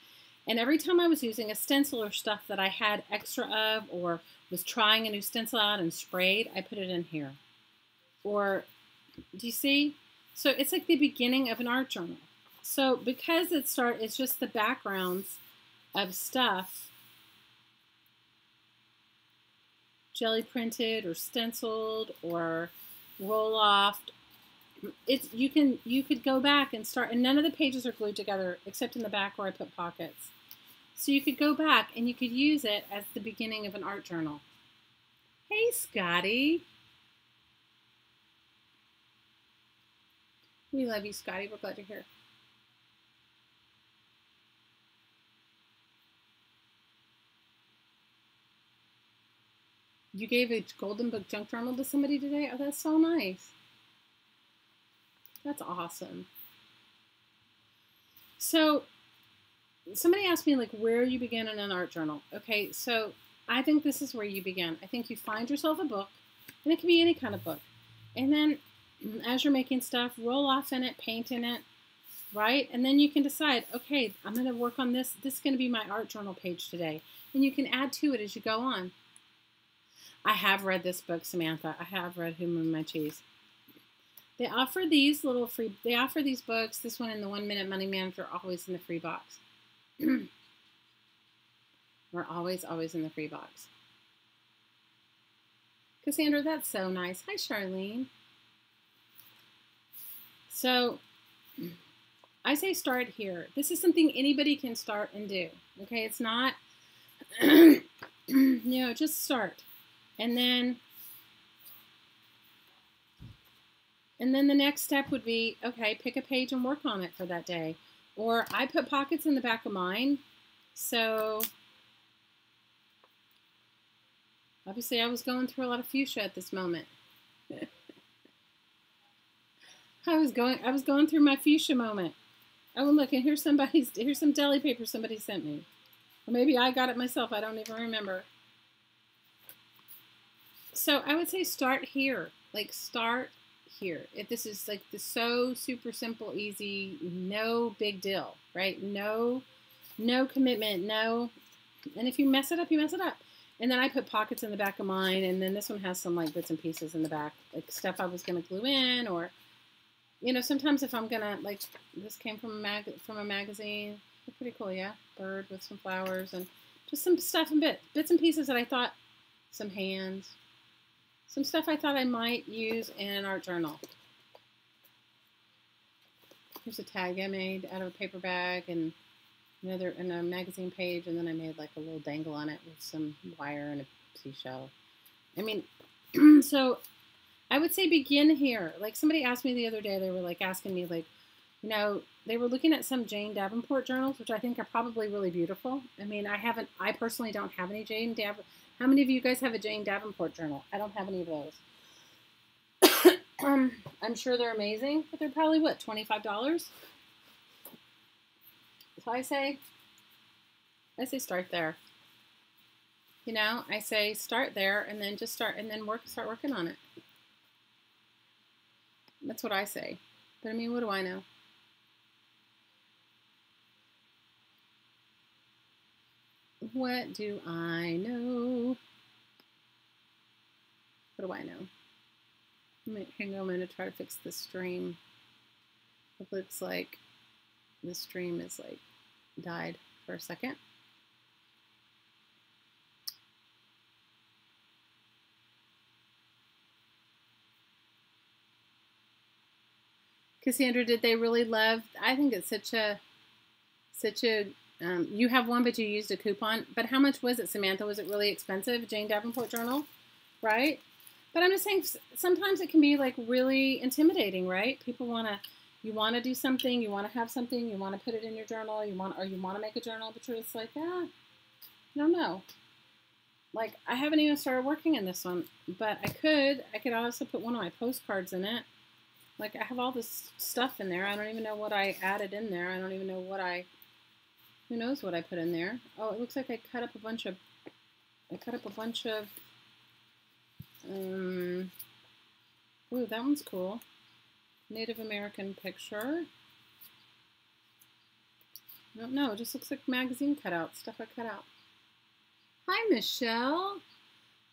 And every time I was using a stencil or stuff that I had extra of, or was trying a new stencil out and sprayed, I put it in here. Or, do you see? So it's like the beginning of an art journal. So because it's just the backgrounds of stuff, jelly printed or stenciled or roll off, you could go back and start, and none of the pages are glued together except in the back where I put pockets. So you could go back and you could use it as the beginning of an art journal. Hey, Scotty. We love you, Scotty. We're glad you're here. You gave a Golden Book junk journal to somebody today? Oh, that's so nice. That's awesome. So somebody asked me like where you begin in an art journal. Okay, so I think this is where you begin. I think you find yourself a book, and it can be any kind of book. And then as you're making stuff, roll off in it, paint in it, right? And then you can decide, okay, I'm going to work on this. This is going to be my art journal page today. And you can add to it as you go on. I have read this book, Samantha. I have read Who Moved My Cheese. They offer these they offer these books, this one and the 1 Minute Money Manager, always in the free box. We're always in the free box. Cassandra, that's so nice. Hi, Charlene. So I say start here. This is something anybody can start and do. Okay, it's not, just start. And then the next step would be, okay, pick a page and work on it for that day. Or I put pockets in the back of mine. So obviously I was going through a lot of fuchsia at this moment. I was going through my fuchsia moment. Oh, look, and here's some deli paper somebody sent me. Or maybe I got it myself. I don't even remember. So I would say start here. Like start here. If this is like the so super simple, easy, no big deal, right? No commitment, no. And if you mess it up, you mess it up. And then I put pockets in the back of mine, and then this one has some like bits and pieces in the back, like stuff I was gonna glue in, or sometimes if I'm gonna like this came from a magazine. They're pretty cool, yeah. Bird with some flowers and just some stuff and bits and pieces that I thought, some hands. Some stuff I thought I might use in an art journal. Here's a tag I made out of a paper bag and another in a magazine page, and then I made like a little dangle on it with some wire and a seashell. I mean, so I would say begin here. Like somebody asked me the other day, they were like asking me like, they were looking at some Jane Davenport journals, which I think are probably really beautiful. I mean, I personally don't have any Jane Davenport. How many of you guys have a Jane Davenport journal? I don't have any of those. I'm sure they're amazing, but they're probably, what, $25? So I say start there. I say start there and then just start and then start working on it. That's what I say. But I mean, what do I know? What do I know? What do I know? I'm going to try to fix the stream. It looks like the stream is like died for a second. Cassandra, did they really love? I think it's such a you have one, but you used a coupon. But how much was it, Samantha? Was it really expensive? Jane Davenport journal, right? But I'm just saying, sometimes it can be like really intimidating, right? You want to do something, you want to have something, you want to put it in your journal, you want to make a journal, but you're just like, I don't know. Like, I haven't even started working on this one, but I could also put one of my postcards in it. Like, I have all this stuff in there. I don't even know what I added in there. I don't even know who knows what I put in there. Oh, it looks like I cut up a bunch of, ooh, that one's cool. Native American picture. I don't know, it just looks like magazine cutouts, stuff I cut out. Hi, Michelle.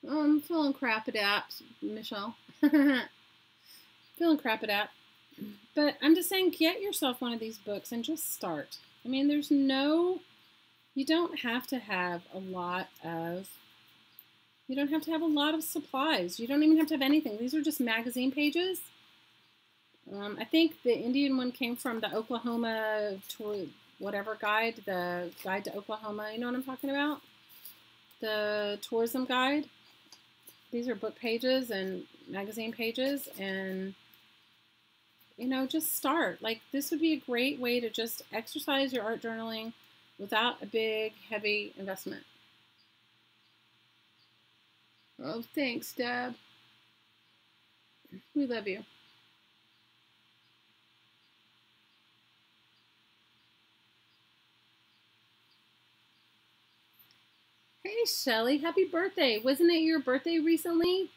Oh, I'm feeling crap-a-dap, Michelle. Feeling crap-a-dap. But I'm just saying, get yourself one of these books and just start. I mean, you don't have to have a lot of supplies. You don't even have to have anything. These are just magazine pages. I think the Indian one came from the Oklahoma tour, whatever guide, the guide to Oklahoma. You know what I'm talking about? The tourism guide. These are book pages and magazine pages, and you know, just start. Like, this would be a great way to just exercise your art journaling without a big, heavy investment. Oh, thanks, Deb. We love you. Hey, Shelly, happy birthday. Wasn't it your birthday recently?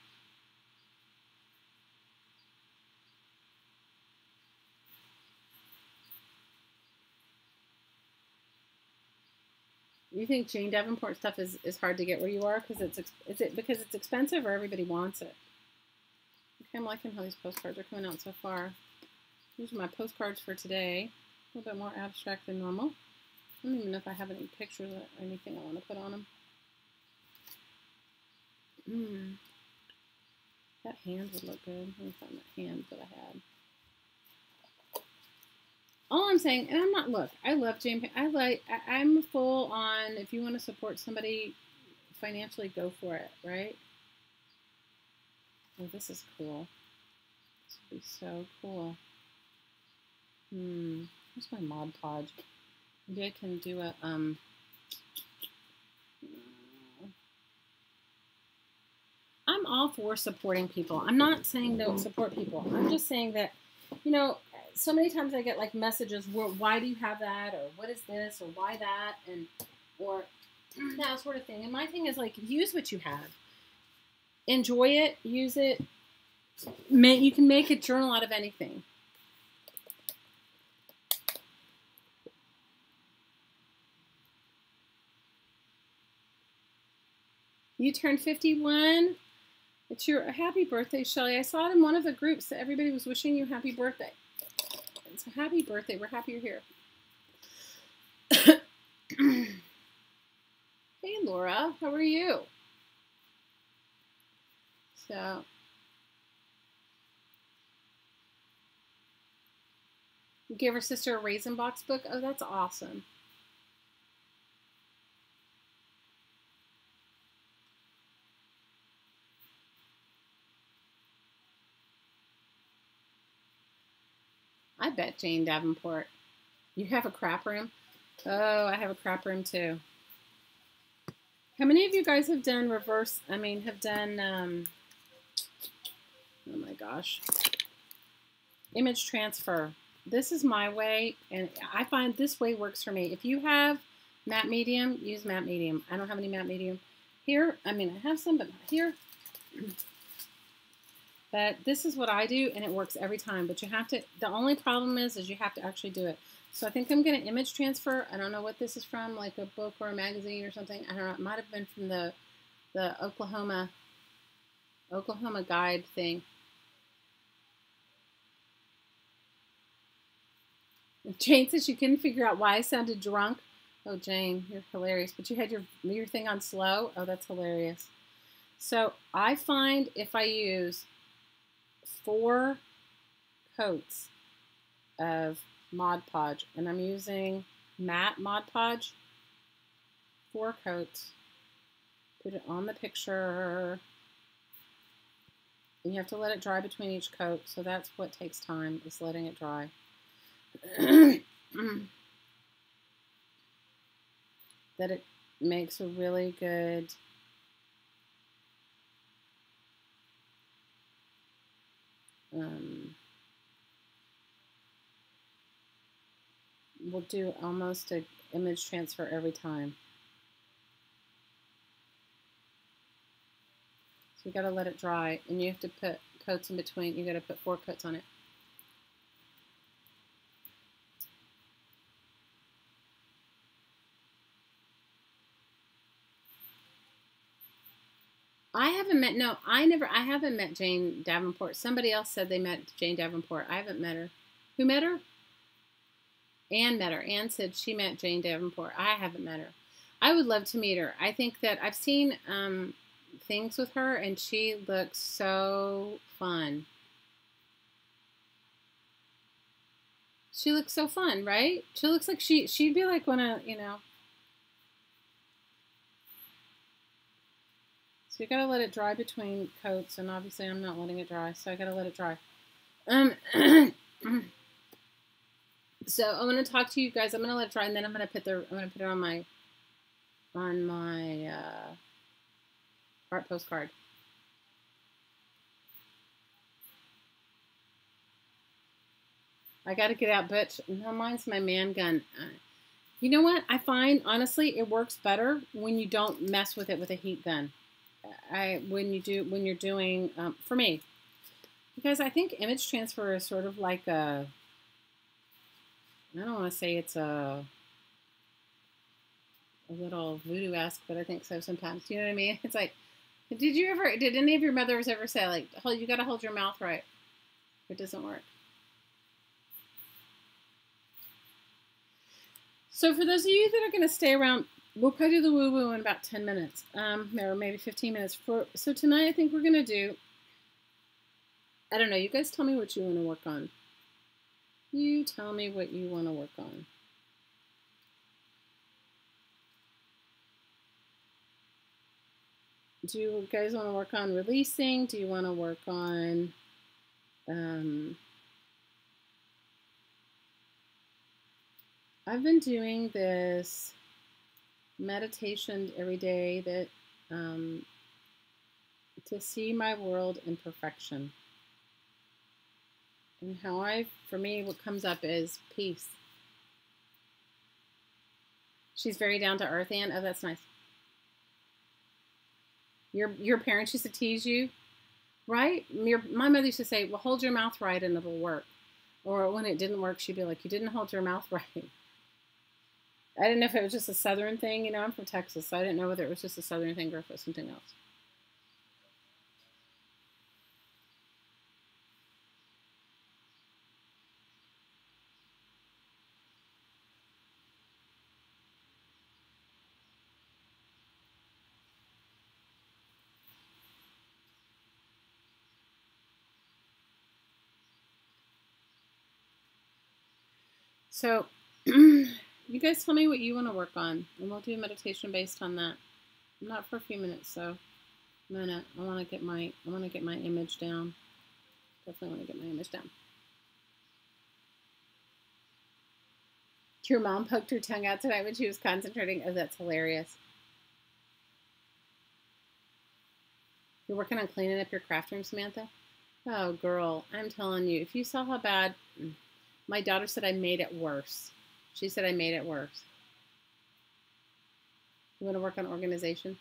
You think Jane Davenport stuff is hard to get where you are because is it because it's expensive or everybody wants it? Okay, I'm liking how these postcards are coming out so far. These are my postcards for today. A little bit more abstract than normal. I don't even know if I have any pictures or anything I want to put on them. That hand would look good. Let me find that hand that I had. All I'm saying, and I'm not, look, I love Jane. I'm full on, if you want to support somebody financially, go for it, right? Oh, this is cool. This would be so cool. Where's my Mod Podge? Maybe I can do a, I'm all for supporting people. I'm not saying don't support people. I'm just saying that, you know, so many times I get like messages, why do you have that? Or what is this? Or why that? And, or that sort of thing. And my thing is like, use what you have. Enjoy it. Use it. You can make a journal out of anything. You turned 51. It's your happy birthday, Shelly. I saw it in one of the groups that everybody was wishing you happy birthday. It's a happy birthday. We're happy you're here. Hey, Laura. How are you? So, you gave her sister a Raisin Box book? Oh, that's awesome. I bet Jane Davenport. You have a crap room? Oh, I have a crap room too. How many of you guys have done oh my gosh, image transfer? This is my way, and I find this way works for me. If you have matte medium, use matte medium. I don't have any matte medium here. I mean, I have some, but not here. But this is what I do, and it works every time. But you have to, the only problem is you have to actually do it. So I think I'm going to image transfer. I don't know what this is from, like a book or a magazine or something. I don't know. It might have been from the Oklahoma guide thing. Jane says she couldn't figure out why I sounded drunk. Oh, Jane, you're hilarious. But you had your thing on slow. Oh, that's hilarious. So I find if I use 4 coats of Mod Podge, and I'm using matte Mod Podge, 4 coats, put it on the picture, and you have to let it dry between each coat, so that's what takes time, is letting it dry. That it makes a really good we'll do almost an image transfer every time. So you got to let it dry, and you have to put coats in between. You got to put 4 coats on it. I haven't met Jane Davenport. Somebody else said they met Jane Davenport. I haven't met her. Who met her? Anne met her. Anne said she met Jane Davenport. I haven't met her. I would love to meet her. I think that I've seen things with her, and she looks so fun. She looks so fun, right? She looks like she'd be like one of, you know. So you gotta let it dry between coats, and obviously I'm not letting it dry, so I gotta let it dry. So I want to talk to you guys. I'm gonna let it dry, and then I'm gonna put it on my art postcard. I gotta get out, but no, mine's my man gun. You know what? I find honestly it works better when you don't mess with it with a heat gun. When you're doing for me, because I think image transfer is sort of like I don't want to say it's a little voodoo-esque, but I think so sometimes. You know what I mean? It's like, did any of your mothers ever say like, you got to hold your mouth right? It doesn't work. So for those of you that are going to stay around, we'll probably do the woo-woo in about 10 minutes, or maybe 15 minutes. So tonight I think we're going to do, I don't know, you guys tell me what you want to work on. You tell me what you want to work on. Do you guys want to work on releasing? Do you want to work on I've been doing this meditation every day that to see my world in perfection. And for me, what comes up is peace. She's very down to earth, Anne. Oh, that's nice. Your parents used to tease you, right? My mother used to say, well, hold your mouth right and it'll work. Or when it didn't work, she'd be like, you didn't hold your mouth right. I didn't know if it was just a Southern thing. You know, I'm from Texas, so I didn't know whether it was just a Southern thing or if it was something else. So you guys tell me what you want to work on, and we'll do a meditation based on that. Not for a few minutes, so I want to get my image down. Definitely want to get my image down. Your mom poked her tongue out tonight when she was concentrating. Oh, that's hilarious. You're working on cleaning up your craft room, Samantha? Oh, girl, I'm telling you, if you saw how bad, my daughter said I made it worse. She said I made it worse. You want to work on organization?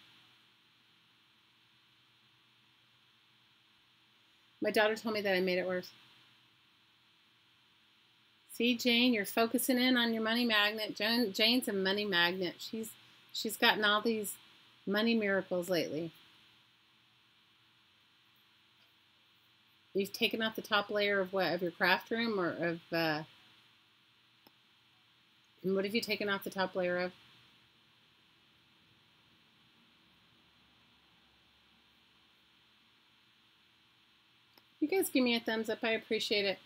My daughter told me that I made it worse. See, Jane, you're focusing in on your money magnet. Jane's a money magnet. She's gotten all these money miracles lately. You've taken off the top layer of what? Of your craft room, or of and what have you taken off the top layer of? You guys give me a thumbs up. I appreciate it.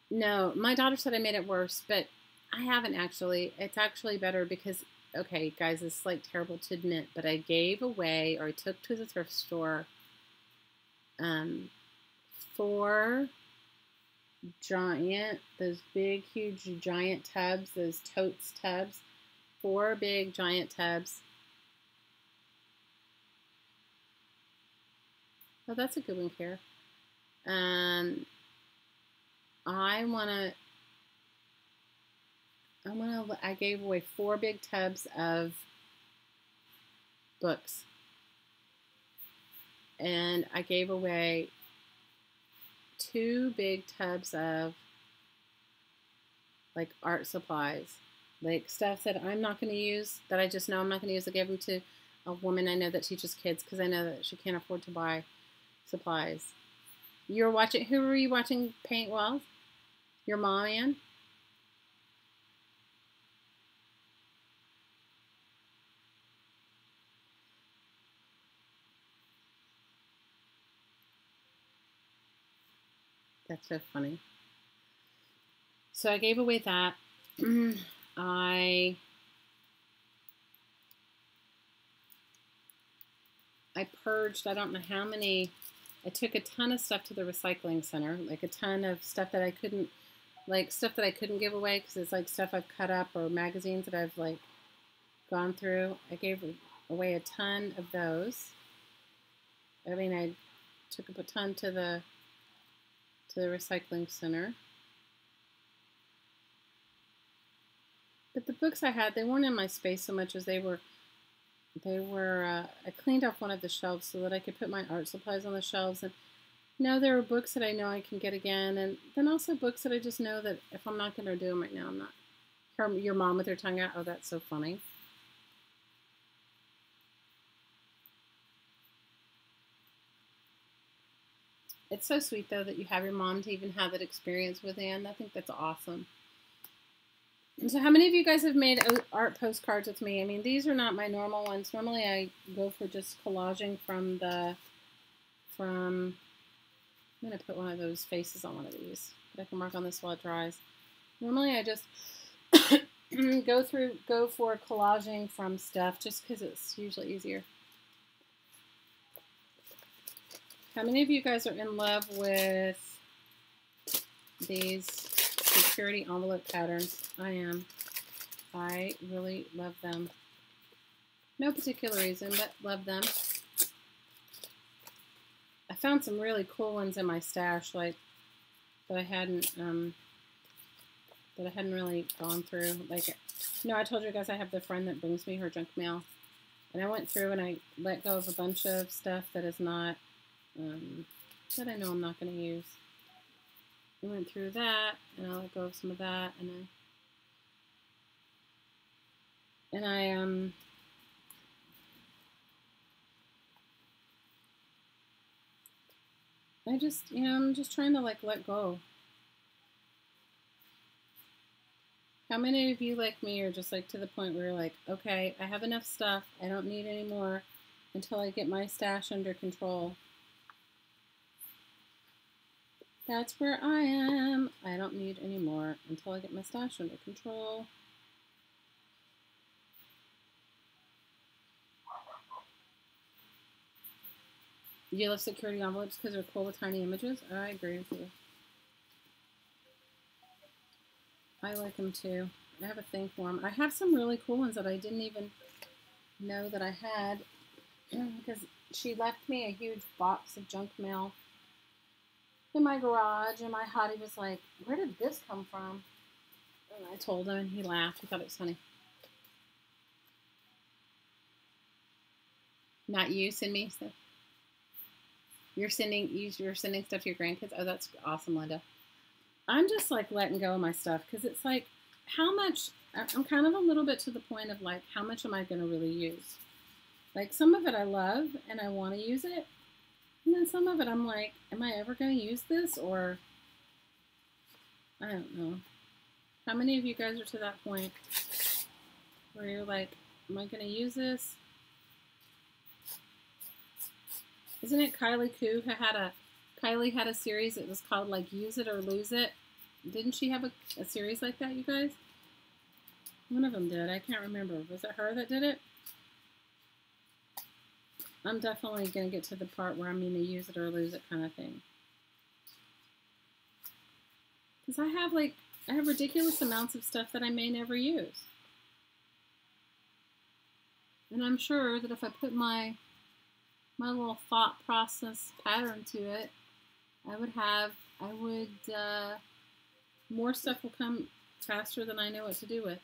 No, my daughter said I made it worse, but I haven't actually. It's actually better because, okay, guys, it's like terrible to admit, but I gave away, or I took to the thrift store 4 those big, huge, giant tubs, those totes tubs, 4 big, giant tubs. Oh, that's a good one, Kara. I gave away 4 big tubs of books. And I gave away 2 big tubs of like art supplies, like stuff that I'm not going to use, that I just know I'm not going to use. I gave them to a woman I know that teaches kids because I know that she can't afford to buy supplies. You're watching, who were you watching paint walls? Your mom, Ann? That's so funny. So I gave away that. I purged, I don't know how many, I took a ton of stuff to the recycling center, like a ton of stuff that I couldn't, give away because it's like stuff I've cut up or magazines that I've like gone through. I gave away a ton of those. I mean, I took a ton to the recycling center. But the books I had, they weren't in my space so much as they were, I cleaned off one of the shelves so that I could put my art supplies on the shelves. And now there are books that I know I can get again. And then also books that I just know that if I'm not going to do them right now, I'm not. Your mom with her tongue out. Oh, that's so funny. It's so sweet, though, that you have your mom to even have that experience with Anne. I think that's awesome. And so how many of you guys have made art postcards with me? I mean, these are not my normal ones. Normally I go for just collaging from I'm going to put one of those faces on one of these. But I can mark on this while it dries. Normally I just go for collaging from stuff just because it's usually easier. How many of you guys are in love with these security envelope patterns? I am. I really love them. No particular reason, but love them. I found some really cool ones in my stash, like that I hadn't really gone through. Like, I told you guys I have the friend that brings me her junk mail, and I went through and I let go of a bunch of stuff that is not that I know I'm not going to use. I went through that, and I let go of some of that, and I just, I'm just trying to, like, let go. How many of you, like me, are just, like, to the point where you're like, okay, I have enough stuff. I don't need any more until I get my stash under control. That's where I am. I don't need any more until I get my stash under control. You love security envelopes because they're cool with tiny images? Oh, I agree with you. I like them too. I have a thing for them. I have some really cool ones that I didn't even know that I had because she left me a huge box of junk mail in my garage, and my hottie was like, where did this come from? And I told him, and he laughed. He thought it was funny. Not you, send me stuff. You're sending stuff to your grandkids? Oh, that's awesome, Linda. I'm just like letting go of my stuff because it's like, how much, I'm kind of a little bit to the point of like, how much am I going to really use? Like some of it I love and I want to use it. And then some of it I'm like, am I ever going to use this? Or, I don't know. How many of you guys are to that point where you're like, am I going to use this? Isn't it Kylie Koo who Kylie had a series that was called like Use It or Lose It? Didn't she have a series like that, you guys? One of them did. I can't remember. Was it her that did it? I'm definitely going to get to the part where I'm going to use it or lose it kind of thing. Because I have ridiculous amounts of stuff that I may never use. And I'm sure that if I put my little thought process pattern to it, more stuff will come faster than I know what to do with.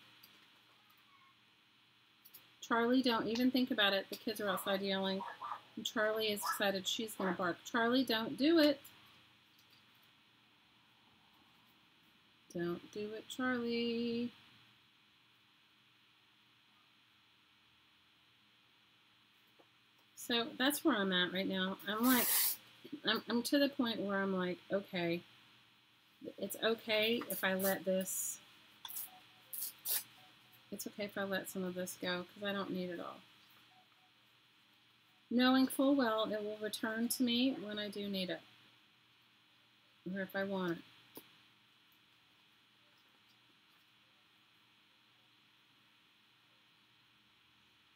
Charlie, don't even think about it. The kids are outside yelling. And Charlie has decided she's going to bark. Charlie, don't do it. Don't do it, Charlie. So that's where I'm at right now. I'm to the point where I'm like, okay, it's okay if I let this, it's okay if I let some of this go because I don't need it all. Knowing full well it will return to me when I do need it. or if I want it.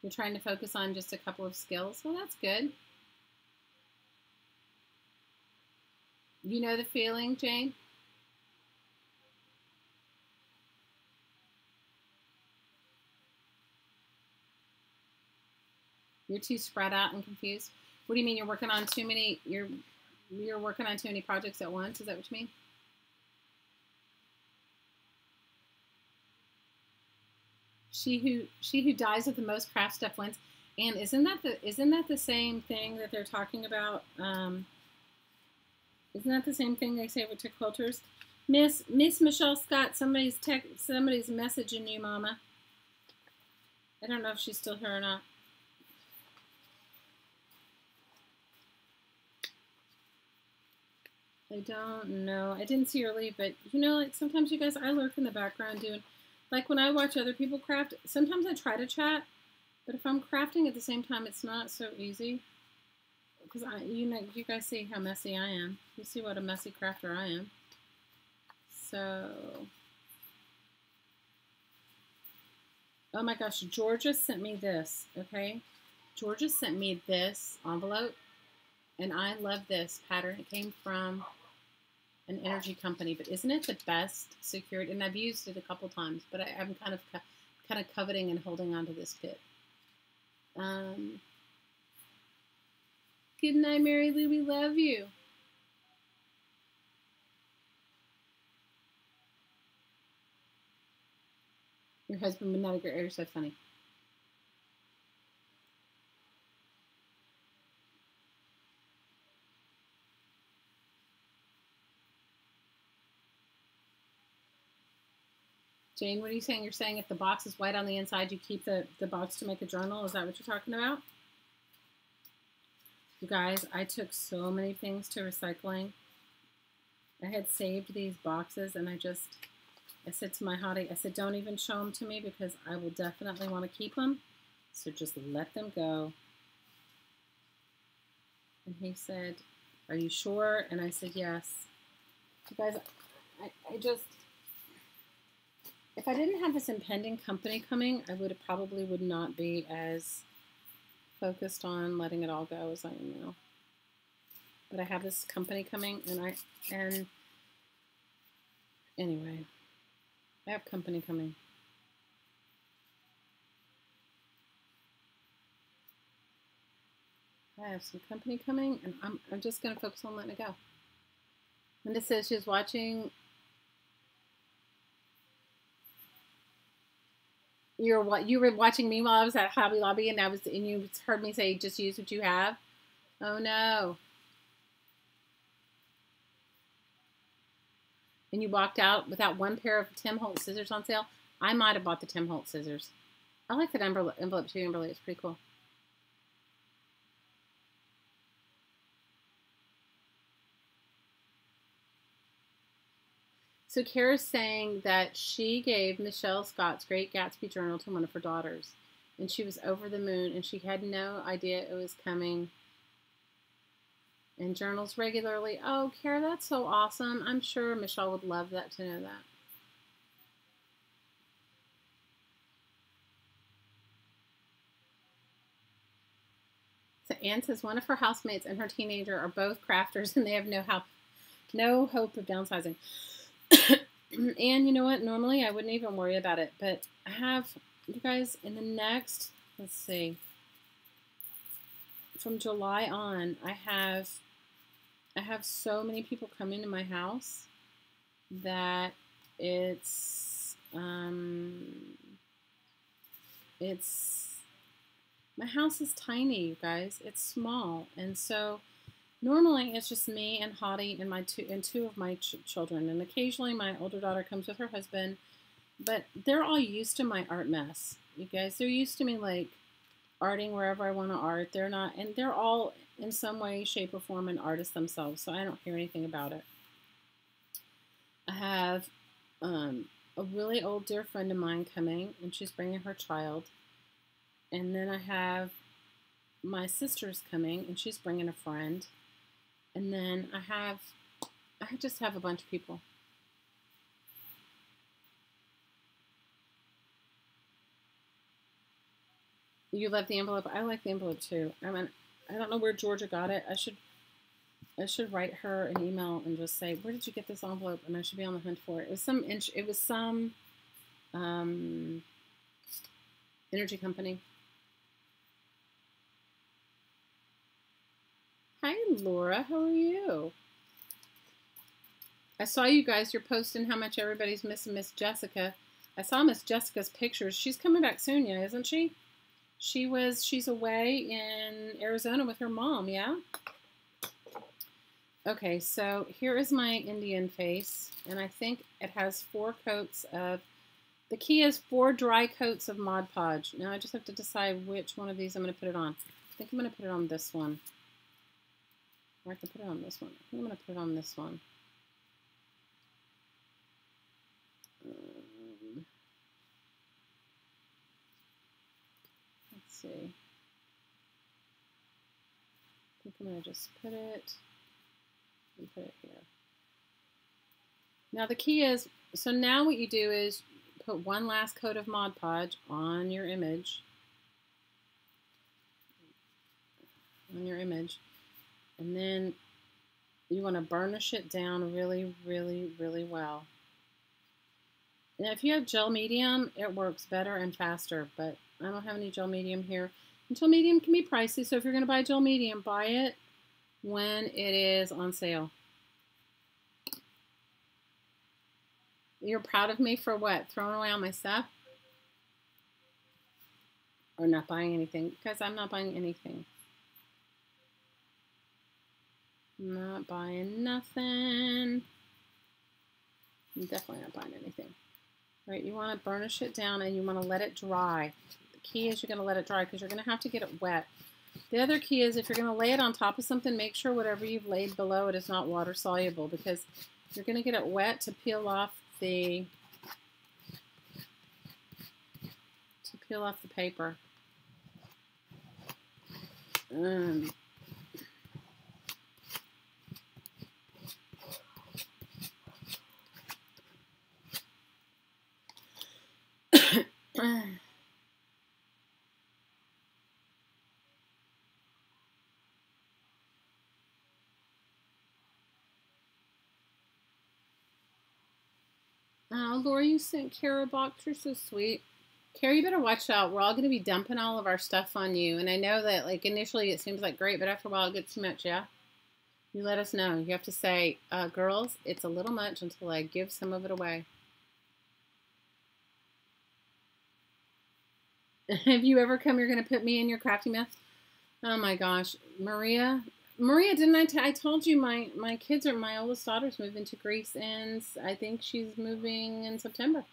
You're trying to focus on just a couple of skills. Well, that's good. You know the feeling, Jane? You're too spread out and confused. What do you mean you're working on too many, you're working on too many projects at once? Is that what you mean? She who dies with the most craft stuff wins. And isn't that the same thing that they're talking about? Isn't that the same thing they say with quilters? Miss Michelle Scott, somebody's messaging you, Mama. I don't know if she's still here or not. I don't know. I didn't see her leave, but you know, like sometimes you guys, I lurk in the background doing, like when I watch other people craft, sometimes I try to chat, but if I'm crafting at the same time, it's not so easy. Because you guys see how messy I am. You see what a messy crafter I am. So, oh my gosh, Georgia sent me this, okay? Georgia sent me this envelope, and I love this pattern. It came from an energy company, but isn't it the best secured? And I've used it a couple times, but I'm kind of coveting and holding on to this bit. Good night, Mary Lou. We love you. Your husband would not agree. You're so funny. Jane, what are you saying? You're saying if the box is white on the inside, you keep the box to make a journal? Is that what you're talking about? You guys, I took so many things to recycling. I had saved these boxes, and I said to my hottie, I said, don't even show them to me because I will definitely want to keep them. So just let them go. And he said, are you sure? And I said, yes. You guys, I just, if I didn't have this impending company coming, I probably would not be as focused on letting it all go as I am now. But I have this company coming, and anyway, I have company coming. I have some company coming, and I'm just going to focus on letting it go. Linda says she's watching. You were watching me while I was at Hobby Lobby, and you heard me say, just use what you have. Oh no! And you walked out without one pair of Tim Holtz scissors on sale. I might have bought the Tim Holtz scissors. I like that envelope too, Amberly. It's pretty cool. So Kara's saying that she gave Michelle Scott's Great Gatsby journal to one of her daughters. And she was over the moon, and she had no idea it was coming. And journals regularly. Oh, Kara, that's so awesome. I'm sure Michelle would love that to know that. So Anne says one of her housemates and her teenager are both crafters, and they have no hope of downsizing. And you know what? Normally I wouldn't even worry about it, but I have, you guys, in the next, let's see, from July on, I have so many people coming to my house that my house is tiny, you guys. It's small, and so normally it's just me and Hottie and two of my children, and occasionally my older daughter comes with her husband, but they're all used to my art mess, you guys. They're used to me like arting wherever I want to art. They're all in some way, shape, or form an artist themselves, so I don't hear anything about it. I have a really old dear friend of mine coming, and she's bringing her child. And then I have my sister's coming, and she's bringing a friend. And then I have I just have a bunch of people. You love the envelope? I like the envelope too. I mean, I don't know where Georgia got it. I should write her an email and just say, where did you get this envelope? And I should be on the hunt for it. It was some energy company. Hi, Laura. How are you? I saw you guys. You're posting how much everybody's missing Miss Jessica. I saw Miss Jessica's pictures. She's coming back soon, yeah, isn't she? She's away in Arizona with her mom, yeah? Okay, so here is my Indian face, and I think it has 4 coats of, the key is 4 dry coats of Mod Podge. Now I just have to decide which one of these I'm going to put it on. I think I'm going to put it on this one. Or I can put it on this one. I think I'm going to put it on this one. Let's see. I think I'm going to just put it and put it here. Now the key is, so now what you do is put one last coat of Mod Podge on your image. And then you want to burnish it down really, really, really well. Now if you have gel medium, it works better and faster, but I don't have any gel medium here. And gel medium can be pricey, so if you're going to buy gel medium, buy it when it is on sale. You're proud of me for what? Throwing away all my stuff? Or not buying anything? Because I'm not buying anything. Not buying nothing. I'm definitely not buying anything. All right, you want to burnish it down and you want to let it dry. The key is you're going to let it dry because you're going to have to get it wet. The other key is if you're going to lay it on top of something, make sure whatever you've laid below it is not water soluble because you're going to get it wet to peel off the paper. Oh, Laura, you sent Kara a box. You're so sweet. Kara, you better watch out. We're all going to be dumping all of our stuff on you. And I know that, like, initially it seems like great, but after a while it gets too much, yeah? You let us know. You have to say, girls, it's a little much until I give some of it away. Have you ever come, you're going to put me in your crafty mess? Oh my gosh. Maria, didn't I told you my kids are, my oldest daughter's moving to Greece and I think she's moving in September.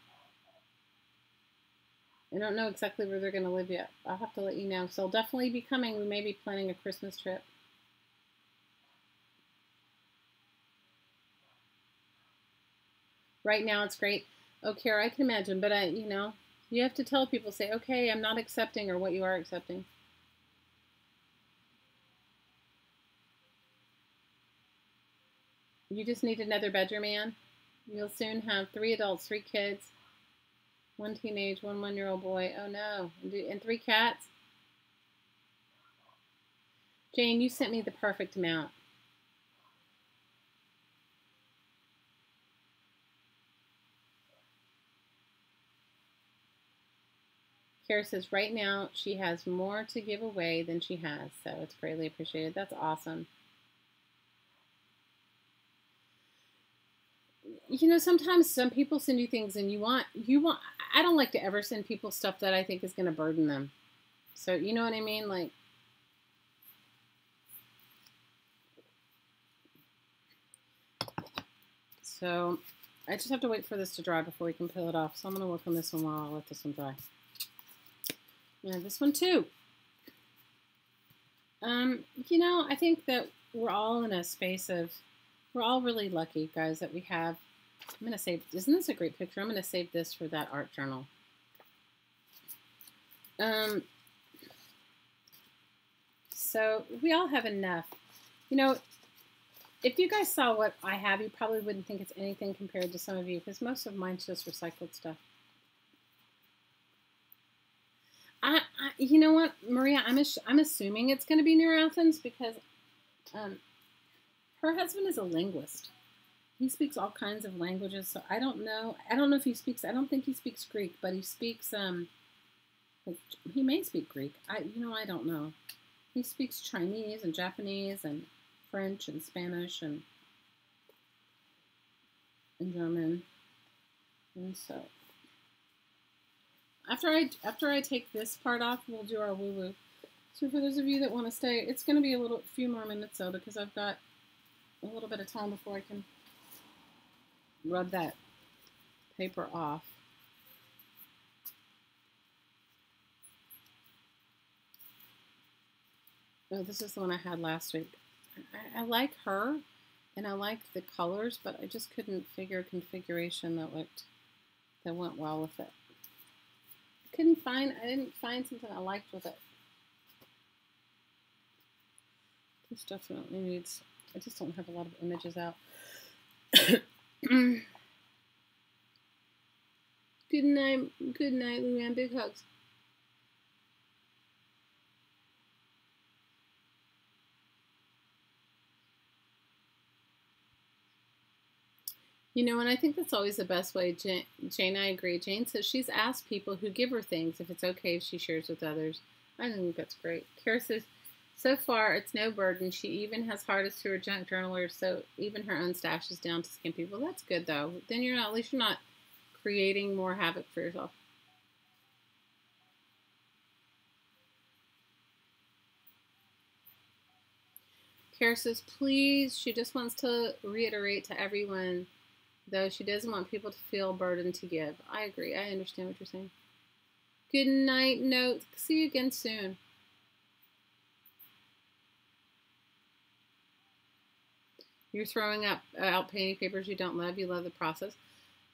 I don't know exactly where they're going to live yet. I'll have to let you know. So they'll definitely be coming. We may be planning a Christmas trip. Right now it's great. Oh, Kara, I can imagine, but you know, you have to tell people, say, okay, I'm not accepting or what you are accepting. You just need another bedroom, man. You'll soon have 3 adults, 3 kids, 1 teenage, 1 one-year-old boy. Oh no, and 3 cats. Jane, you sent me the perfect amount. Kara says right now she has more to give away than she has, so it's greatly appreciated. That's awesome. You know, sometimes some people send you things and you want, I don't like to ever send people stuff that I think is going to burden them. So, you know what I mean? Like, so I just have to wait for this to dry before we can peel it off. So I'm going to work on this one while I let this one dry. And this one too. You know, I think that we're all in a space of, we're all really lucky, guys, that we have, I'm going to save, isn't this a great picture? I'm going to save this for that art journal. So we all have enough. You know, if you guys saw what I have, you probably wouldn't think it's anything compared to some of you, because most of mine's just recycled stuff. You know what, Maria? I'm assuming it's going to be near Athens because her husband is a linguist. He speaks all kinds of languages, so I don't know. I don't know if he speaks. I don't think he speaks Greek, but he speaks. He may speak Greek. I don't know. He speaks Chinese and Japanese and French and Spanish and German, and so after I take this part off, we'll do our woo woo. So for those of you that want to stay, it's going to be a few more minutes though, because I've got a little bit of time before I can rub that paper off. Oh, this is the one I had last week. I like her, and I like the colors, but I just couldn't figure a configuration that went well with it. I didn't find something I liked with it. This definitely needs, I just don't have a lot of images out. Good night, Luann. Big hugs. You know, and I think that's always the best way. Jane, I agree. Jane says she's asked people who give her things if it's okay if she shares with others. I think that's great. Kara says, so far, it's no burden. She even has hardest to her junk journaler, so even her own stash is down to skimpy. Well, that's good, though. Then at least you're not creating more havoc for yourself. Kara says, please, she just wants to reiterate to everyone, though she doesn't want people to feel burdened to give. I agree. I understand what you're saying. Good night, note. See you again soon. You're throwing out painting papers you don't love. You love the process.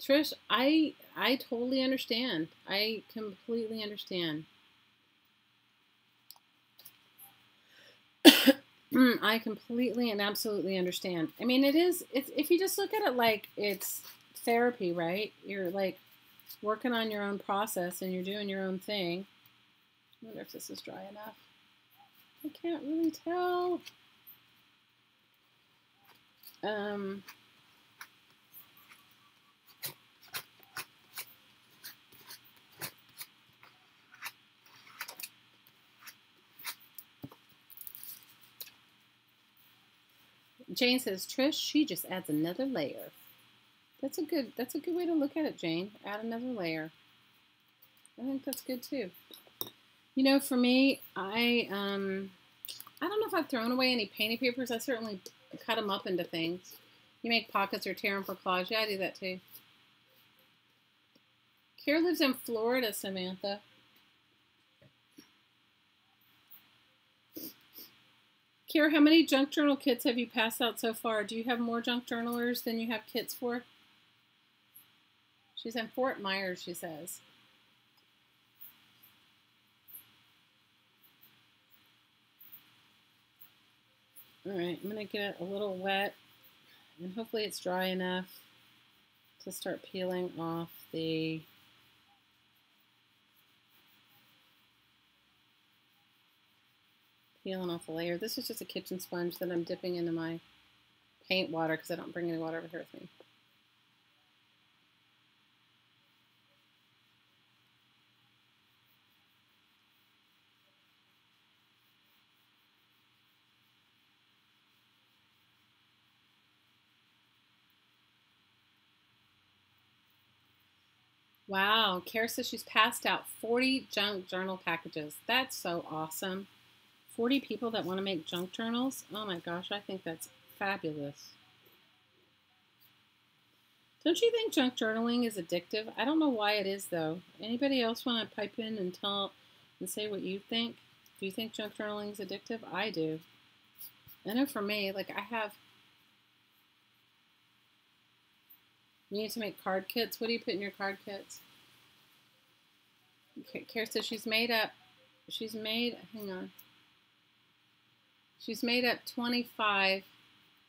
Trish, I totally understand. I completely understand. I completely and absolutely understand. I mean, it's if you just look at it like it's therapy, right? You're like working on your own process and you're doing your own thing. I wonder if this is dry enough. I can't really tell. Jane says, Trish, she just adds another layer. That's a good way to look at it, Jane. Add another layer. I think that's good too. You know, for me, I don't know if I've thrown away any painting papers. I certainly cut them up into things. You make pockets or tear them for claws. Yeah, I do that too. Kara lives in Florida, Samantha. Kara, how many junk journal kits have you passed out so far? Do you have more junk journalers than you have kits for? She's in Fort Myers, she says. All right, I'm going to get it a little wet, and hopefully it's dry enough to start peeling off the layer. This is just a kitchen sponge that I'm dipping into my paint water because I don't bring any water over here with me. Wow, Kara says she's passed out 40 junk journal packages. That's so awesome. 40 people that want to make junk journals? Oh my gosh, I think that's fabulous. Don't you think junk journaling is addictive? I don't know why it is, though. Anybody else want to pipe in and say what you think? Do you think junk journaling is addictive? I do. I know for me, like you need to make card kits. What do you put in your card kits? Kara says she's made up 25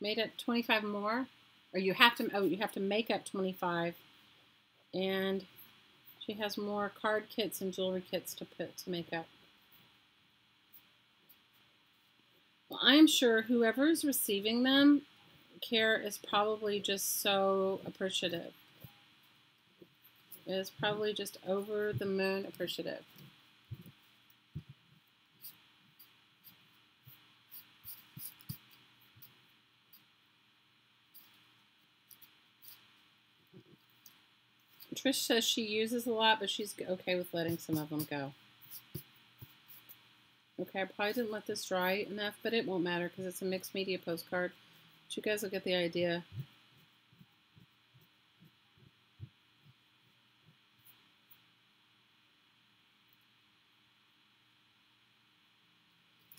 made up 25 more, or you have to make up 25, and she has more card kits and jewelry kits to make up. Well, I am sure whoever is receiving them, Care, is probably just so appreciative. Is probably just over the moon appreciative. Trish says she uses a lot, but she's okay with letting some of them go. Okay, I probably didn't let this dry enough, but it won't matter because it's a mixed media postcard. But you guys will get the idea.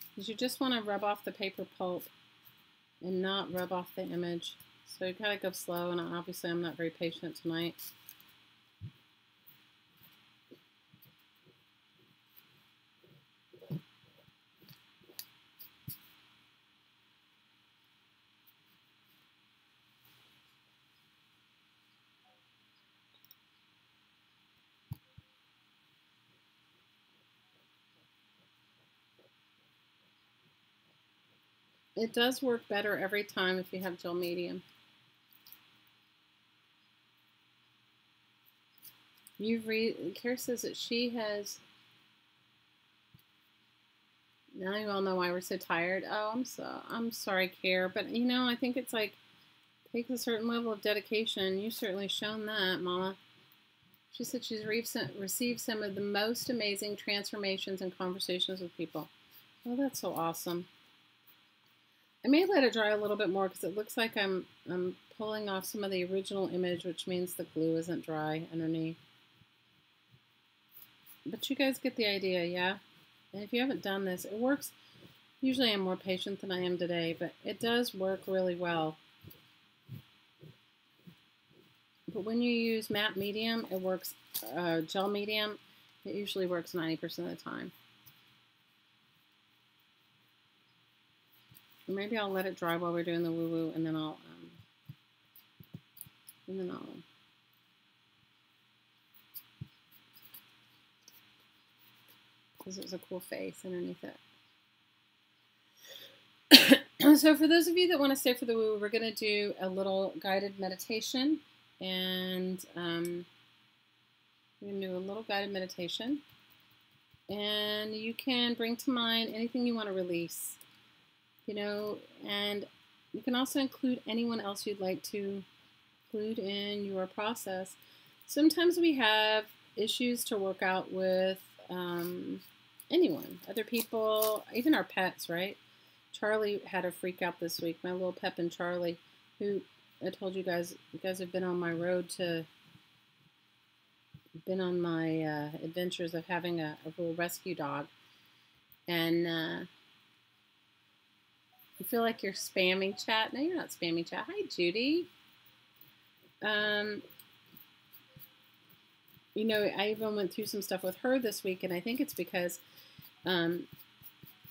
Because you just want to rub off the paper pulp and not rub off the image. So you gotta go slow, and obviously I'm not very patient tonight. It does work better every time if you have gel medium. Kara says that she has. Now you all know why we're so tired. Oh, I'm sorry, Kara, but you know, I think it's like takes a certain level of dedication. You've certainly shown that, Mama. She said she's received some of the most amazing transformations and conversations with people. Oh, that's so awesome. I may let it dry a little bit more because it looks like I'm pulling off some of the original image, which means the glue isn't dry underneath. But you guys get the idea, yeah? And if you haven't done this, it works. Usually I'm more patient than I am today, but it does work really well. But when you use matte medium, it works, gel medium, it usually works 90% of the time. Maybe I'll let it dry while we're doing the woo-woo, and then I'll because there's a cool face underneath it. So for those of you that want to stay for the woo, we're going to do a little guided meditation, and we're going to do a little guided meditation, and you can bring to mind anything you want to release, you know, and you can also include anyone else you'd like to include in your process. Sometimes we have issues to work out with anyone, other people, even our pets, right? Charlie had a freak out this week. My little Pep Charlie, who I told you guys have been on my road to, been on my adventures of having a little rescue dog. And you feel like you're spamming chat. No, you're not spamming chat. Hi, Judy. You know, I even went through some stuff with her this week, and I think it's because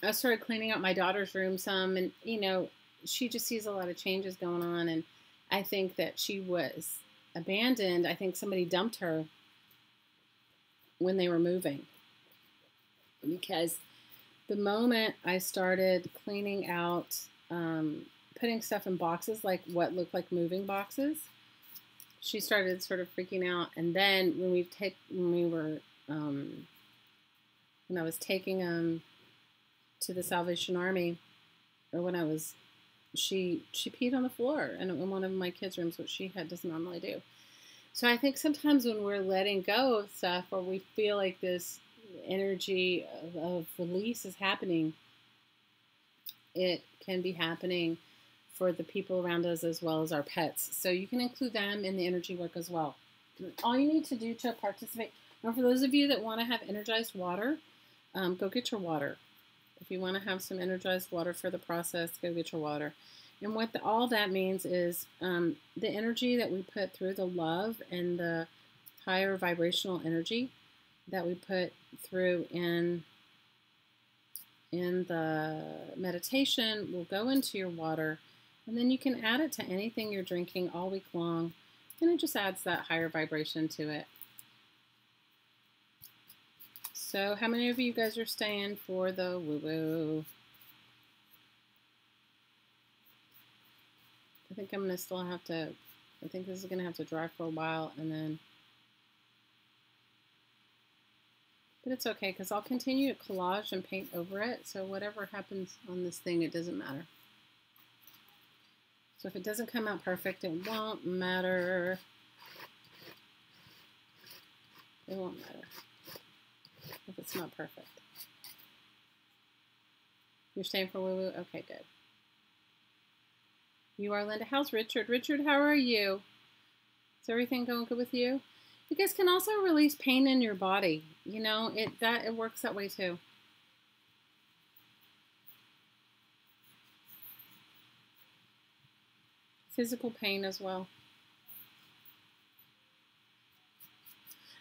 I started cleaning out my daughter's room some, and, you know, she just sees a lot of changes going on, and I think that she was abandoned. I think somebody dumped her when they were moving, because the moment I started cleaning out, putting stuff in boxes, like what looked like moving boxes, she started sort of freaking out. And then when I was taking them to the Salvation Army, or when she peed on the floor in one of my kids' rooms, which she doesn't normally do. So I think sometimes when we're letting go of stuff, or we feel like this energy of release is happening, it can be happening for the people around us as well as our pets. So you can include them in the energy work as well. All you need to do to participate, or for those of you that want to have energized water, go get your water. If you want to have some energized water for the process, go get your water. And what all that means is the energy that we put through, the love and the higher vibrational energy that we put through in the meditation will go into your water, And then you can add it to anything you're drinking all week long, and it just adds that higher vibration to it. So how many of you guys are staying for the woo-woo? I think I'm going to still have to, I think this is going to have to dry for a while, and then, but it's okay because I'll continue to collage and paint over it. So whatever happens on this thing, it doesn't matter. So if it doesn't come out perfect, it won't matter. It won't matter if it's not perfect. You're staying for woo-woo? Okay, good. You are Linda. How's Richard? Richard, how are you? Is everything going good with you? You guys can also release pain in your body. You know, it works that way too. Physical pain as well.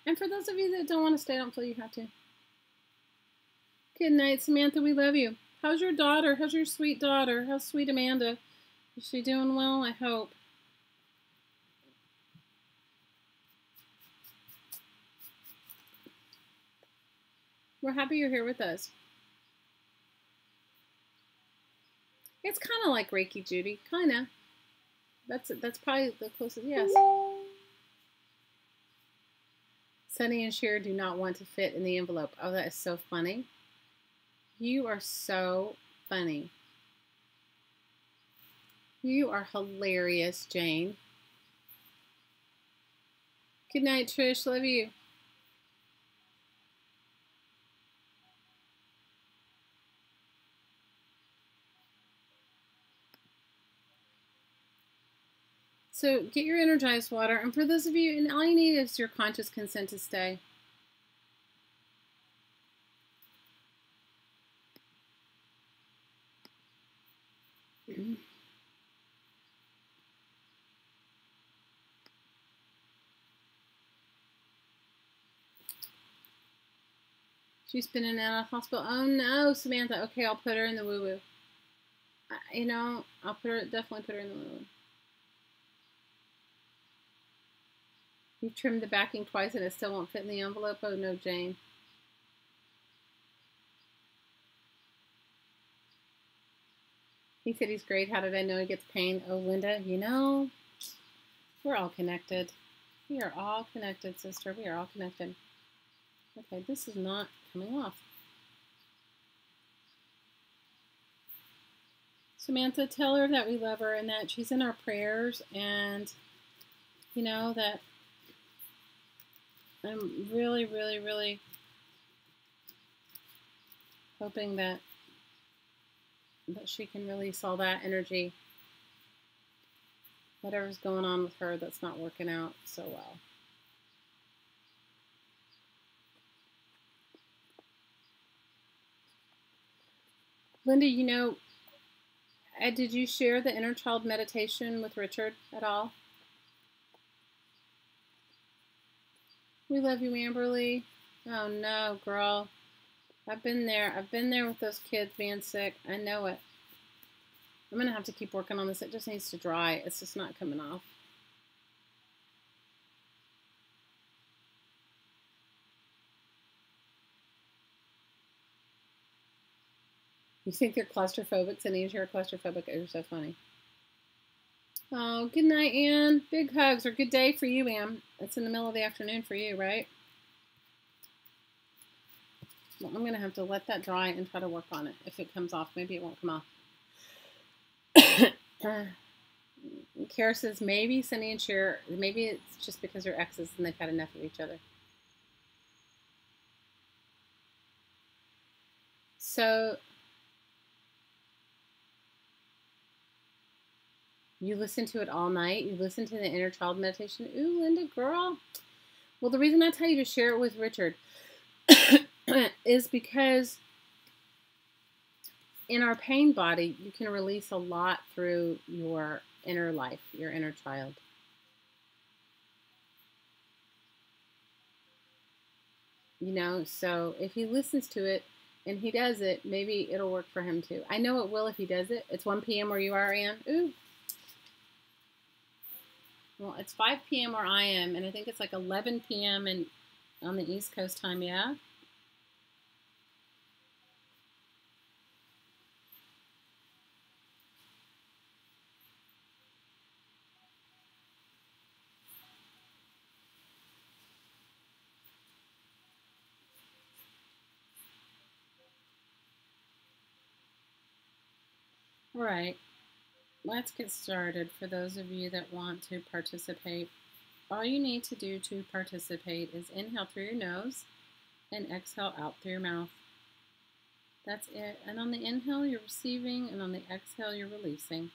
And for those of you that don't want to stay, don't feel you have to. Good night, Samantha. We love you. How's your daughter? How's your sweet daughter? How's sweet Amanda? Is she doing well? I hope. We're happy you're here with us. It's kind of like Reiki, Judy. Kind of. That's probably the closest. Yes. Sunny and Cher do not want to fit in the envelope. Oh, that is so funny. You are so funny. You are hilarious, Jane. Good night, Trish. Love you. So get your energized water. And for those of you, and all you need is your conscious consent to stay. She's been in and out of hospital. Oh no, Samantha. Okay, I'll put her in the woo-woo. You know, I'll definitely put her in the woo-woo. You've trimmed the backing twice and it still won't fit in the envelope. Oh no, Jane. He said he's great. How did I know he gets pain? Oh, Linda, you know, we're all connected. We are all connected, sister. We are all connected. Okay, this is not coming off. Samantha, tell her that we love her and that she's in our prayers, and you know that I'm really, really, really hoping that she can release all that energy. Whatever's going on with her that's not working out so well. Linda, you know, did you share the inner child meditation with Richard at all? We love you, Amberly. Oh no, girl. I've been there. I've been there with those kids being sick. I know it. I'm going to have to keep working on this. It just needs to dry. It's just not coming off. You think they're claustrophobic, and you're claustrophobic. You're so funny. Oh, good night, Ann. Big hugs, or good day for you, Ann. It's in the middle of the afternoon for you, right? Well, I'm going to have to let that dry and try to work on it. If it comes off, maybe it won't come off. Kara says, maybe Sunny and Cher, maybe it's just because they're exes and they've had enough of each other. So, you listen to it all night. You listen to the inner child meditation. Ooh, Linda, girl. Well, the reason I tell you to share it with Richard is because in our pain body, you can release a lot through your inner life, your inner child. You know, so if he listens to it and he does it, maybe it'll work for him too. I know it will if he does it. It's 1 p.m. where you are, Ann. Ooh. Well, it's 5 p.m. where I am, and I think it's like 11 p.m. On the East Coast time, yeah? All right, let's get started. For those of you that want to participate, all you need to do to participate is inhale through your nose and exhale out through your mouth. That's it. And on the inhale, you're receiving, and on the exhale, you're releasing.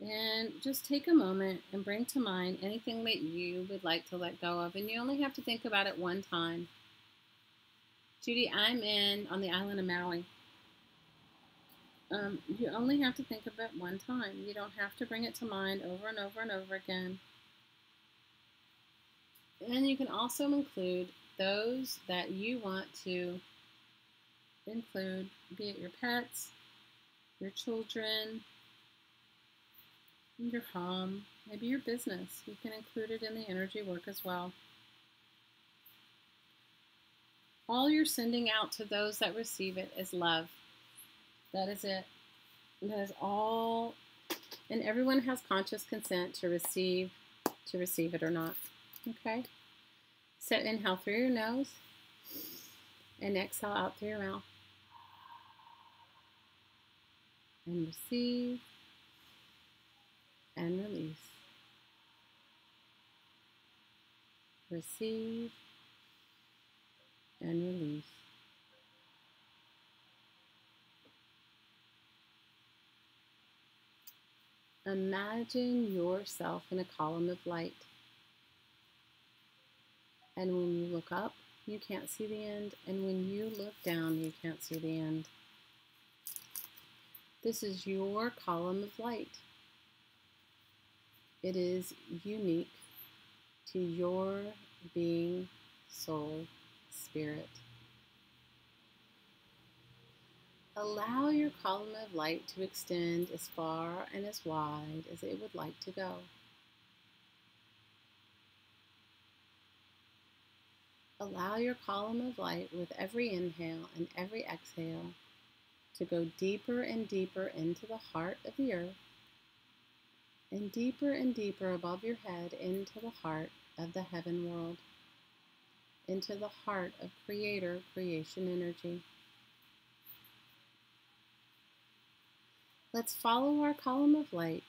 And just take a moment and bring to mind anything that you would like to let go of. And you only have to think about it one time. Judy, I'm on the island of Maui. You only have to think of it one time. You don't have to bring it to mind over and over and over again. And you can also include those that you want to include, be it your pets, your children, your home, maybe your business. You can include it in the energy work as well. All you're sending out to those that receive it is love. That is it. That is all. And everyone has conscious consent to receive it or not. Okay? So inhale through your nose and exhale out through your mouth. And receive and release. Receive and release. Imagine yourself in a column of light. And when you look up, you can't see the end. And when you look down, you can't see the end. This is your column of light. It is unique to your being, soul, spirit. Allow your column of light to extend as far and as wide as it would like to go. Allow your column of light with every inhale and every exhale to go deeper and deeper into the heart of the earth and deeper above your head into the heart of the heaven world, into the heart of creator creation energy. Let's follow our column of light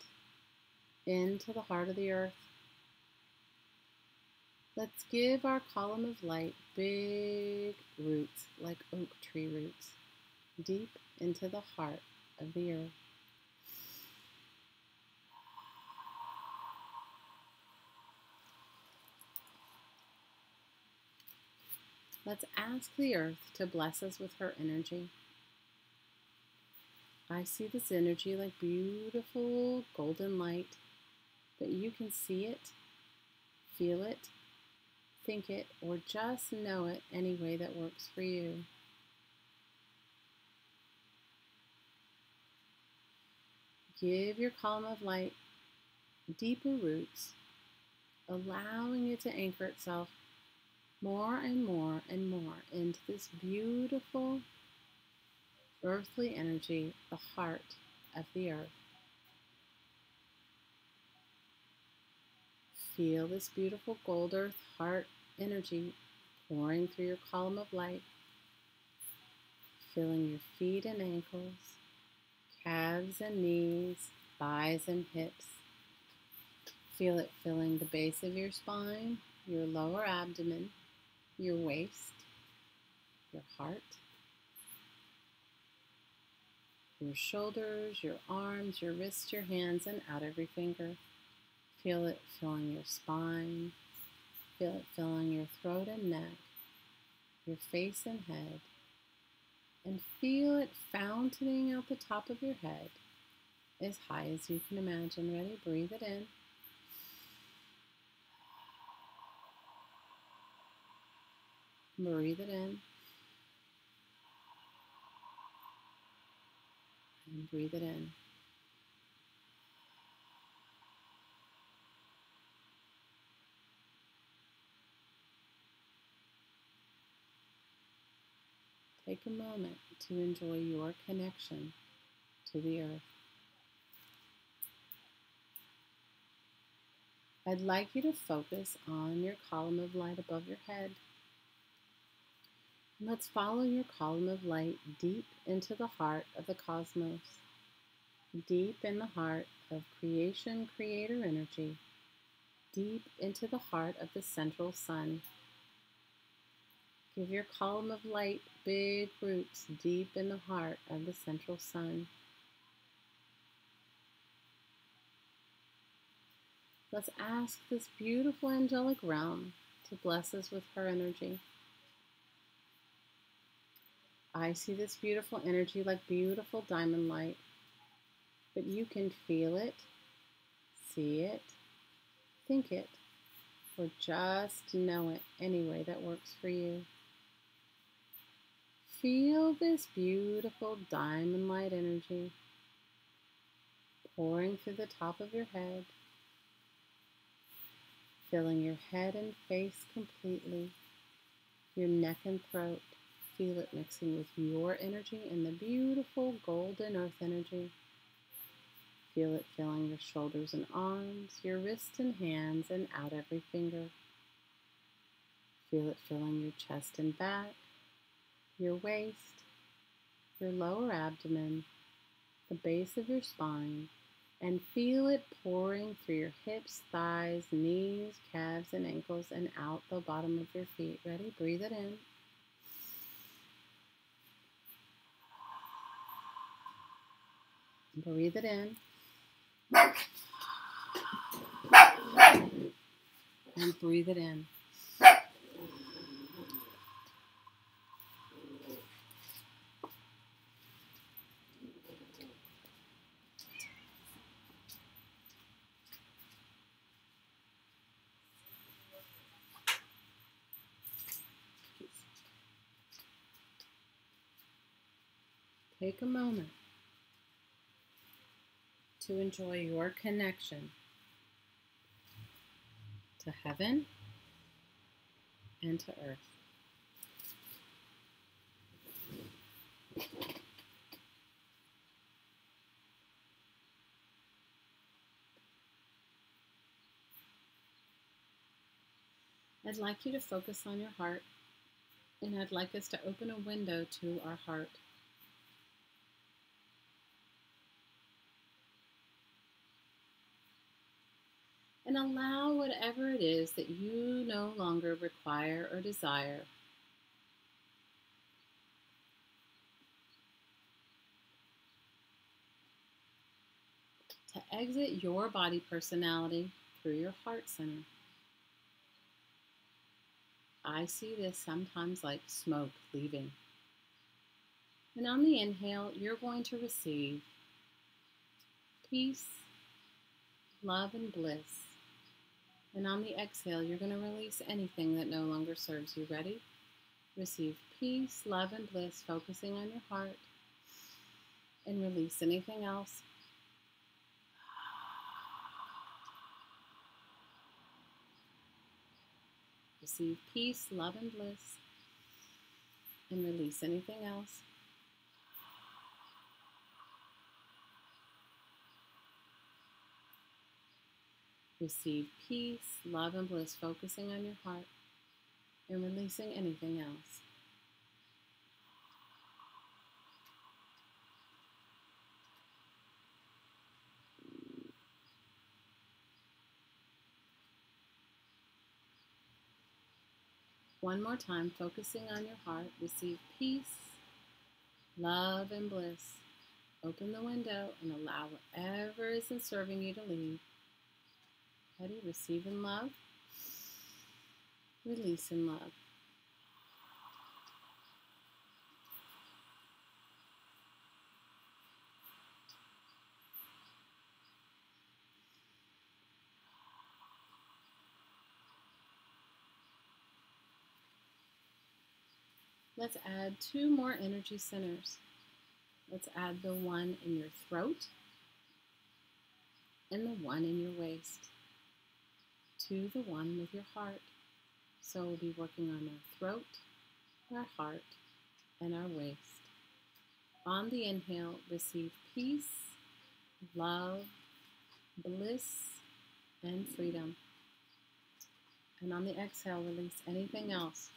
into the heart of the earth. Let's give our column of light big roots like oak tree roots, deep into the heart of the earth. Let's ask the earth to bless us with her energy. I see this energy like beautiful golden light, but you can see it, feel it, think it, or just know it any way that works for you. Give your column of light deeper roots, allowing it to anchor itself more and more and more into this beautiful earthly energy, the heart of the earth. Feel this beautiful gold earth heart energy pouring through your column of light, filling your feet and ankles, calves and knees, thighs and hips. Feel it filling the base of your spine, your lower abdomen, your waist, your heart, your shoulders, your arms, your wrists, your hands, and out every finger. Feel it filling your spine. Feel it filling your throat and neck, your face and head. And feel it fountaining out the top of your head as high as you can imagine. Ready? Breathe it in. Breathe it in. And breathe it in. Take a moment to enjoy your connection to the earth. I'd like you to focus on your column of light above your head. Let's follow your column of light deep into the heart of the cosmos, deep in the heart of creation, creator energy, deep into the heart of the central sun. Give your column of light big roots deep in the heart of the central sun. Let's ask this beautiful angelic realm to bless us with her energy. I see this beautiful energy like beautiful diamond light, but you can feel it, see it, think it, or just know it any way that works for you. Feel this beautiful diamond light energy pouring through the top of your head, filling your head and face completely, your neck and throat. Feel it mixing with your energy and the beautiful golden earth energy. Feel it filling your shoulders and arms, your wrists and hands, and out every finger. Feel it filling your chest and back, your waist, your lower abdomen, the base of your spine, and feel it pouring through your hips, thighs, knees, calves, and ankles, and out the bottom of your feet. Ready? Breathe it in. Breathe it in. And breathe it in. Take a moment to enjoy your connection to heaven and to earth. I'd like you to focus on your heart, and I'd like us to open a window to our heart. And allow whatever it is that you no longer require or desire to exit your body personality through your heart center. I see this sometimes like smoke leaving. And on the inhale, you're going to receive peace, love, and bliss. And on the exhale, you're going to release anything that no longer serves you. Ready? Receive peace, love, and bliss, focusing on your heart. And release anything else. Receive peace, love, and bliss. And release anything else. Receive peace, love, and bliss, focusing on your heart. And releasing anything else. One more time, focusing on your heart. Receive peace, love, and bliss. Open the window and allow whatever isn't serving you to leave. Ready? Receive in love. Release in love. Let's add 2 more energy centers. Let's add the one in your throat and the one in your waist to the one with your heart. So we'll be working on our throat, our heart, and our waist. On the inhale, receive peace, love, bliss, and freedom. And on the exhale, release anything else.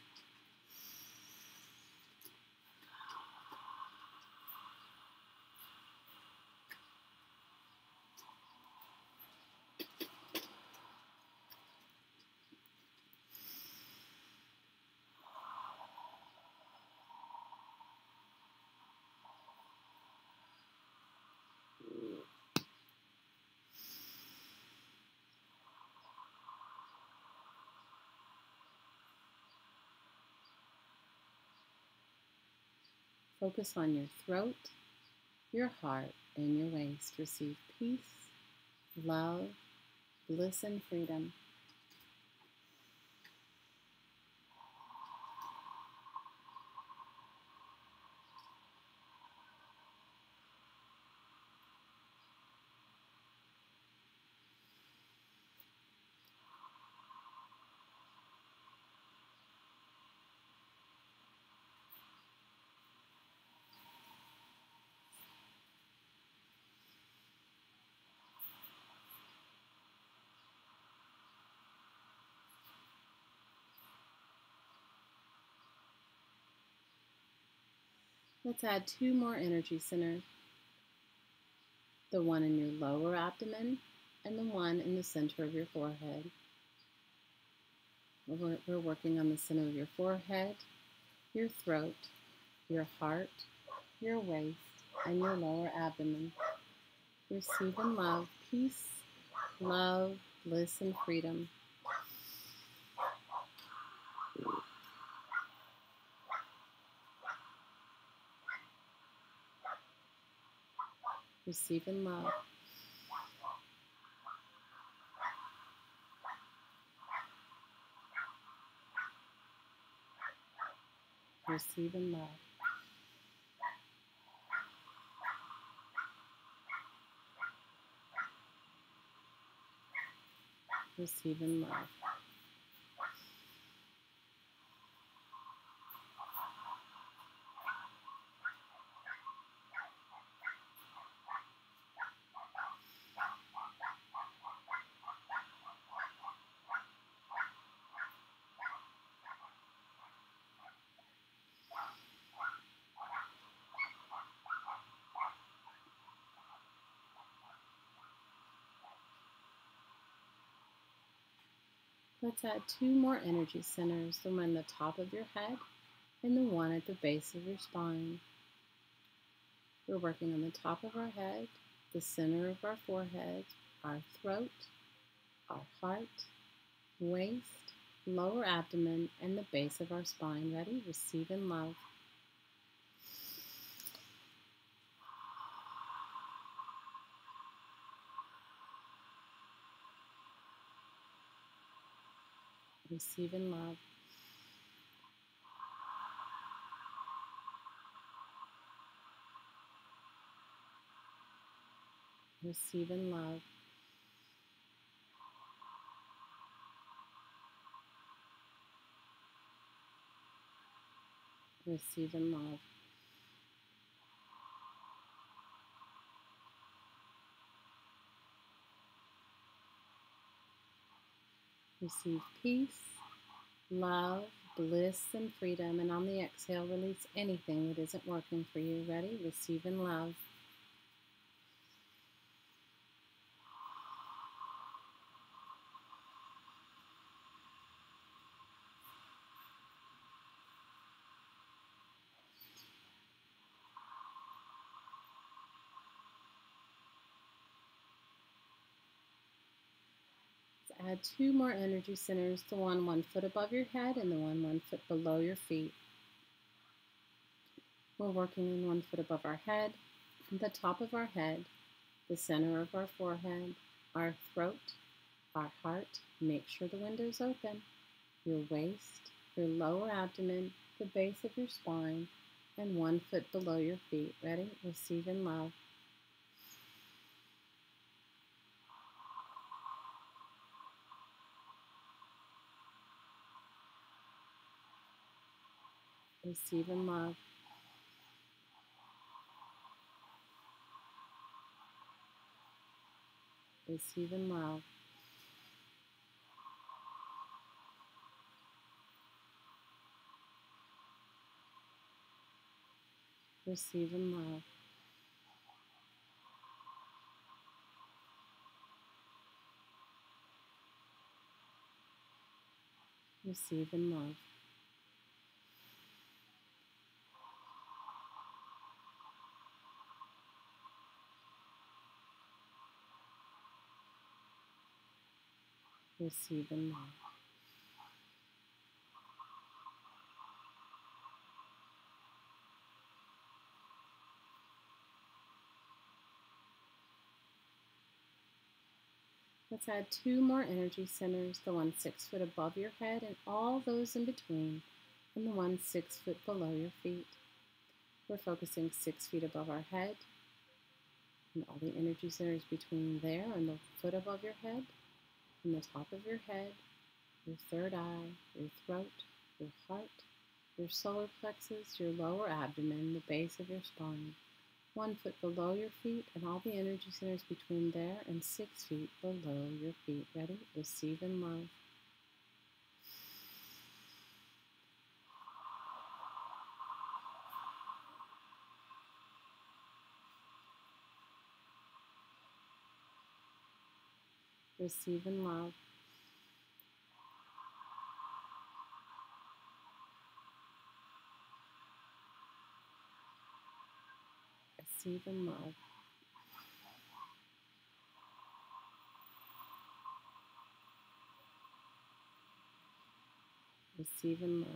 Focus on your throat, your heart, and your waist. Receive peace, love, bliss, and freedom. Let's add 2 more energy centers. The one in your lower abdomen and the one in the center of your forehead. We're working on the center of your forehead, your throat, your heart, your waist, and your lower abdomen. Receive and love peace, love, bliss, and freedom. Receive and love. Receive and love. Receive and love. Let's add 2 more energy centers, the one at the top of your head and the one at the base of your spine. We're working on the top of our head, the center of our forehead, our throat, our heart, waist, lower abdomen, and the base of our spine. Ready? Receive and love. Receive and love. Receive and love. Receive and love. Receive peace, love, bliss, and freedom. And on the exhale, release anything that isn't working for you. Ready? Receive and love. Add 2 more energy centers, the one 1 foot above your head and the one 1 foot below your feet. We're working on 1 foot above our head, the top of our head, the center of our forehead, our throat, our heart. Make sure the window's open. Your waist, your lower abdomen, the base of your spine, and 1 foot below your feet. Ready? Receive and love. Receive and love. Receive in love. Receive in love. Receive in love. Receive in love. Let's add 2 more energy centers, the one 6 foot above your head and all those in between, and the one 6 foot below your feet. We're focusing 6 feet above our head, and all the energy centers between there and the foot above your head, and the top of your head, your third eye, your throat, your heart, your solar plexus, your lower abdomen, the base of your spine. 1 foot below your feet and all the energy centers between there and 6 feet below your feet. Ready? Receive in love. Receive in love. Receive in love. Receive in love.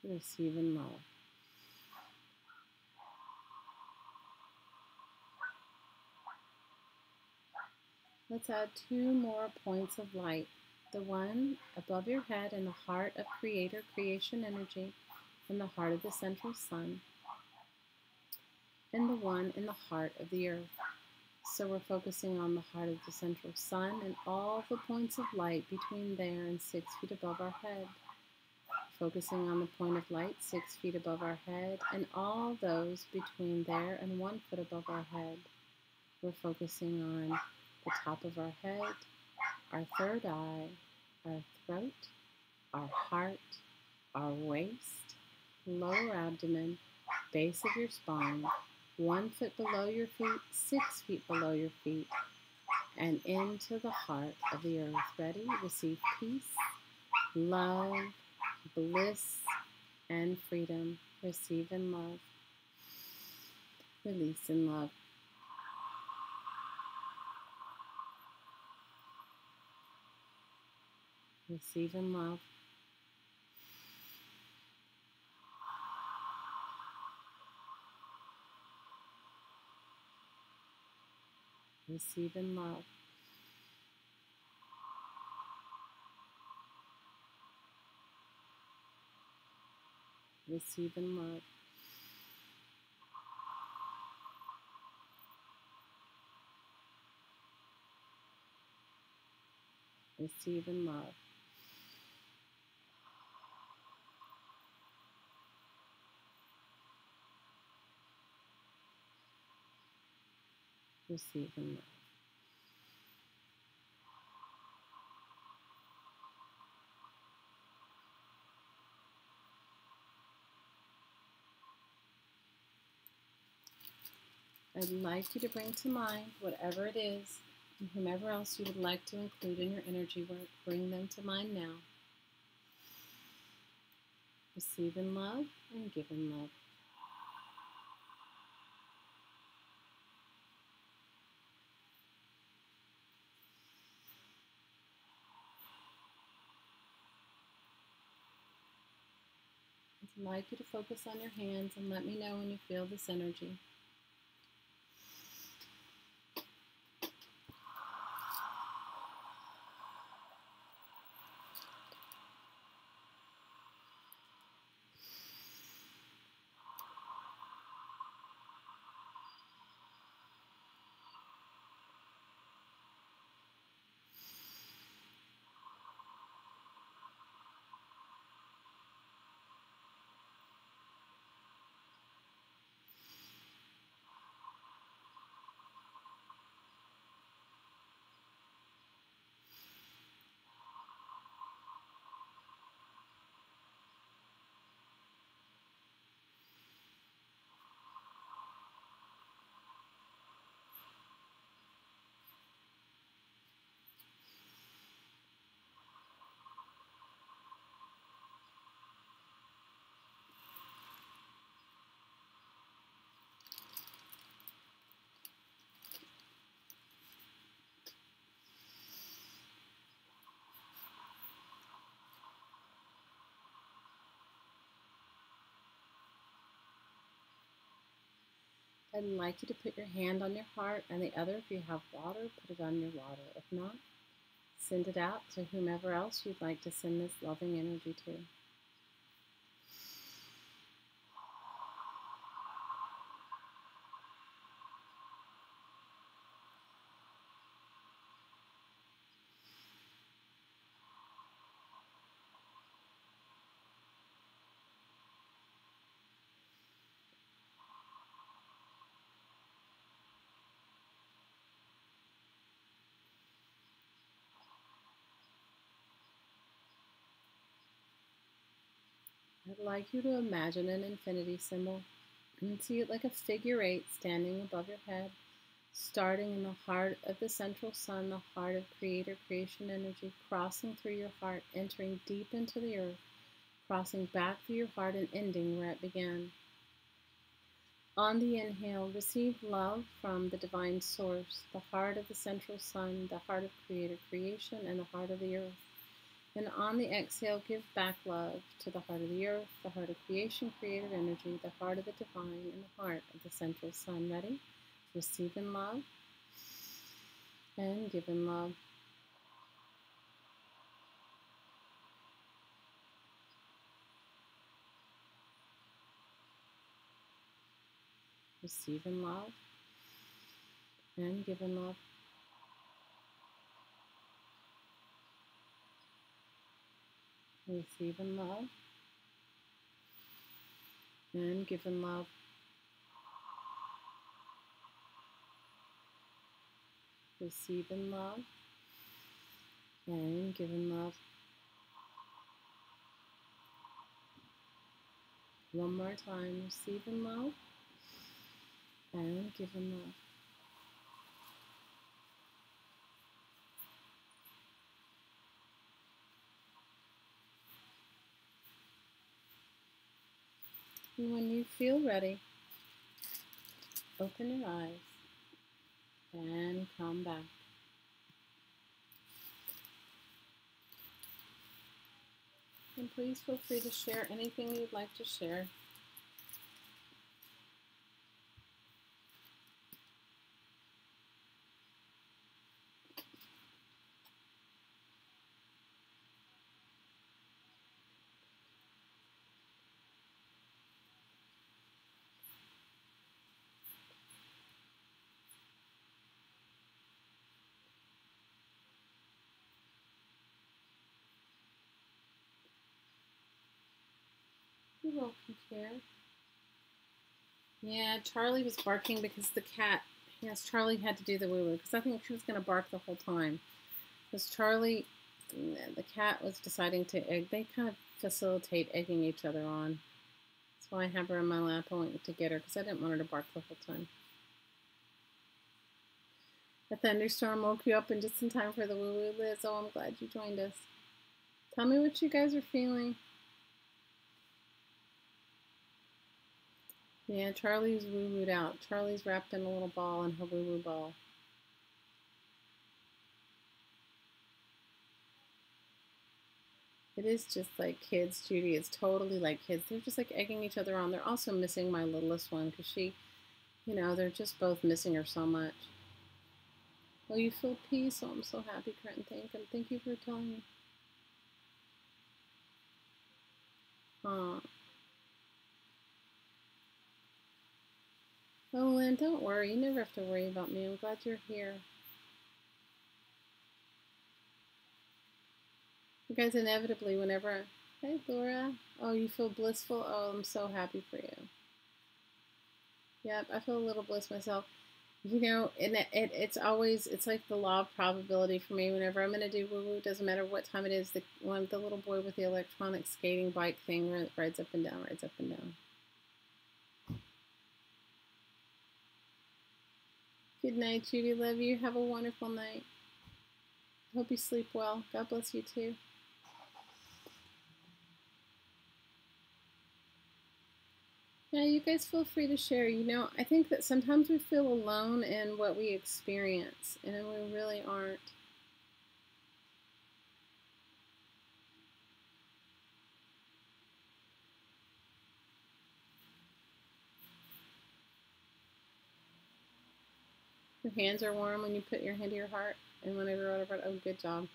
Receive in love. Let's add 2 more points of light. The one above your head in the heart of Creator, creation energy, in the heart of the central sun, and the one in the heart of the earth. So we're focusing on the heart of the central sun and all the points of light between there and 6 feet above our head. Focusing on the point of light 6 feet above our head and all those between there and 1 foot above our head. We're focusing on the top of our head, our third eye, our throat, our heart, our waist, lower abdomen, base of your spine, 1 foot below your feet, 6 feet below your feet, and into the heart of the earth. Ready? Receive peace, love, bliss, and freedom. Receive in love. Release in love. Receive in love. Receive in love. Receive in love. Receive in love. Receive in love. I'd like you to bring to mind whatever it is and whomever else you would like to include in your energy work. Bring them to mind now. Receive in love and give in love. I'd like you to focus on your hands and let me know when you feel this energy. I'd like you to put your hand on your heart and the other, if you have water, put it on your water. If not, send it out to whomever else you'd like to send this loving energy to. I'd like you to imagine an infinity symbol and see it like a figure 8 standing above your head, starting in the heart of the central sun, the heart of creator creation energy, crossing through your heart, entering deep into the earth, crossing back through your heart and ending where it began. On the inhale, receive love from the divine source, the heart of the central sun, the heart of creator creation, and the heart of the earth. And on the exhale, give back love to the heart of the earth, the heart of creation, creator energy, the heart of the divine, and the heart of the central sun. Ready? Receive in love and give in love. Receive in love and give in love. Receive in love and give in love. Receive in love and give in love. One more time. Receive in love and give in love. And when you feel ready, open your eyes and come back. And please feel free to share anything you'd like to share. You're welcome, Care. Yeah, Charlie was barking because the cat, yes, Charlie had to do the woo-woo because I think she was going to bark the whole time. Because Charlie, the cat was deciding to egg. They kind of facilitate egging each other on. That's why I have her in my lap. I went to get her because I didn't want her to bark the whole time. A thunderstorm woke you up in just in time for the woo-woo, Liz. Oh, I'm glad you joined us. Tell me what you guys are feeling. Yeah, Charlie's woo-wooed out. Charlie's wrapped in a little ball in her woo-woo ball. It is just like kids, Judy. It's totally like kids. They're just like egging each other on. They're also missing my littlest one because she, they're just both missing her so much. Oh, you feel peace? Oh, I'm so happy, Quentin. Thank you for telling me. Aw. Oh, Lynn, don't worry. You never have to worry about me. I'm glad you're here. You guys inevitably, whenever... Hey, Laura. Oh, you feel blissful? Oh, I'm so happy for you. Yep, I feel a little bliss myself. And it's always, it's like the law of probability for me. Whenever I'm going to do woo-woo, doesn't matter what time it is, the little boy with the electronic skating bike thing rides up and down, rides up and down. Good night, Judy. Love you. Have a wonderful night. Hope you sleep well. God bless you too. Yeah, you guys feel free to share. I think that sometimes we feel alone in what we experience, and we really aren't. Your hands are warm when you put your hand to your heart. And when I wrote about it, oh, good job.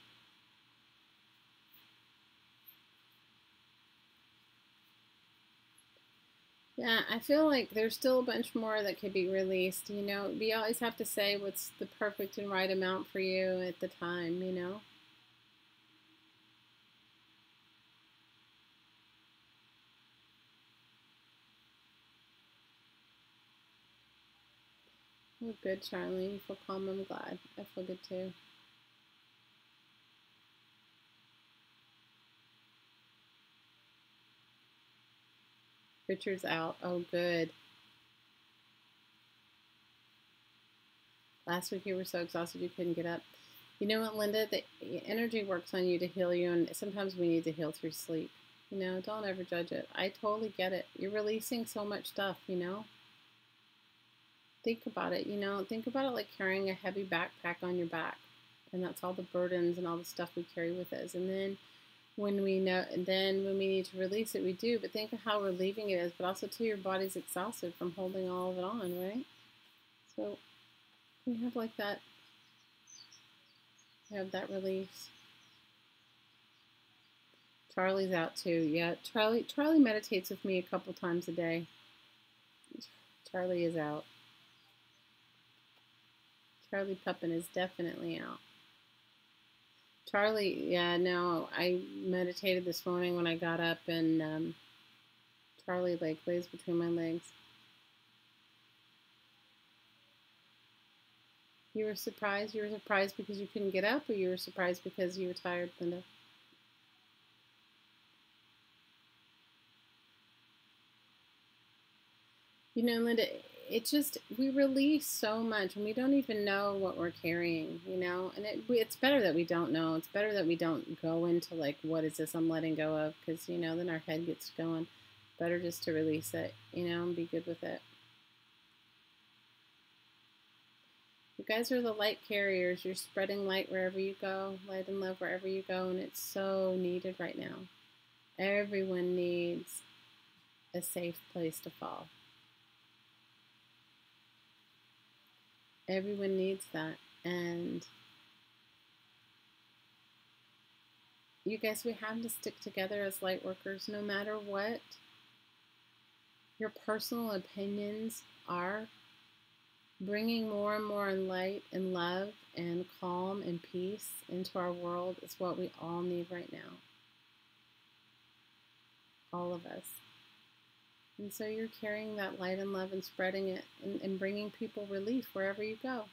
Yeah, I feel like there's still a bunch more that could be released. You know, we always have to say what's the perfect and right amount for you at the time, you know? Oh, good, Charlie. You feel calm. I'm glad. I feel good too. Richard's out. Oh, good. Last week you were so exhausted you couldn't get up. You know what, Linda? The energy works on you to heal you, and sometimes we need to heal through sleep. You know, don't ever judge it. I totally get it. You're releasing so much stuff, you know? Think about it, you know? Think about it like carrying a heavy backpack on your back. And that's all the burdens and all the stuff we carry with us. And then when we know, and then when we need to release it, we do. But think of how relieving it is, but also too, your body's exhausted from holding all of it on, right? So we have like that, we have that release. Charlie's out too. Yeah, Charlie meditates with me a couple times a day. Charlie is out. Charlie Puppin is definitely out. Charlie, yeah, no, I meditated this morning when I got up, and Charlie like lays between my legs. You were surprised? You were surprised because you couldn't get up, or you were surprised because you were tired, Linda? You know, Linda, it just, we release so much and we don't even know what we're carrying, you know? And it's better that we don't know. It's better that we don't go into like, what is this I'm letting go of? Because, you know, then our head gets going. Better just to release it, you know, and be good with it. You guys are the light carriers. You're spreading light wherever you go, light and love wherever you go, and it's so needed right now. Everyone needs a safe place to fall. Everyone needs that. And you guys, we have to stick together as light workers no matter what your personal opinions are. Bringing more and more light and love and calm and peace into our world is what we all need right now. All of us. And so you're carrying that light and love and spreading it and bringing people relief wherever you go.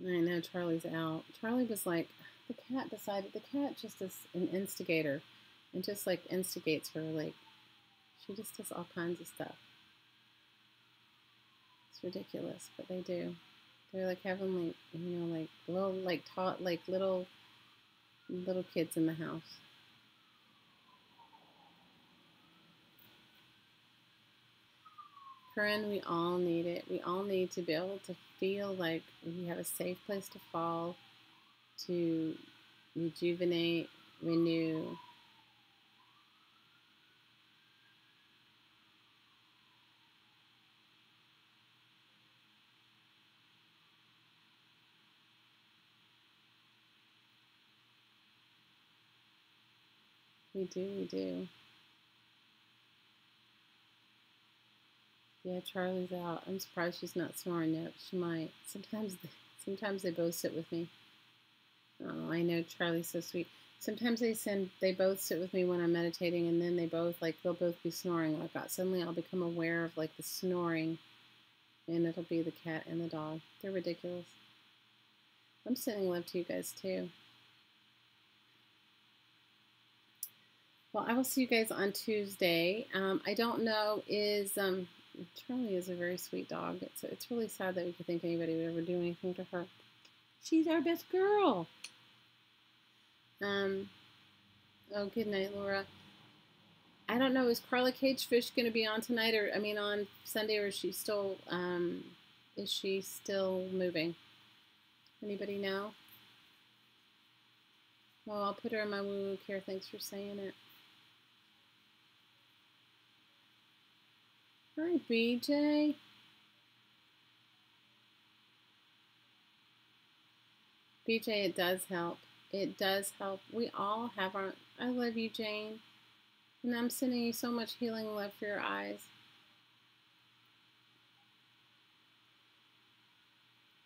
I know Charlie's out. Charlie was like, the cat just is an instigator and just like instigates her. Like, she just does all kinds of stuff. It's ridiculous, but they do. They're like heavenly, you know, like little, like taught, like little kids in the house. Corinne, we all need it. We all need to be able to feel like we have a safe place to fall, to rejuvenate, renew. We do, we do. Yeah, Charlie's out. I'm surprised she's not snoring yet. She might. Sometimes they both sit with me. Oh, I know Charlie's so sweet. Sometimes they both sit with me when I'm meditating, and then they'll both be snoring. Suddenly I'll become aware of like the snoring, and it'll be the cat and the dog. They're ridiculous. I'm sending love to you guys too. Well, I will see you guys on Tuesday. I don't know, Charlie is a very sweet dog. It's really sad that we could think anybody would ever do anything to her. She's our best girl. Oh, good night, Laura. I don't know, is Carla Cagefish going to be on tonight, on Sunday, or is she still moving? Anybody know? Well, I'll put her in my woo-woo care. Thanks for saying it. Hi, BJ. BJ, it does help. It does help. We all have our... I love you, Jane. And I'm sending you so much healing love for your eyes.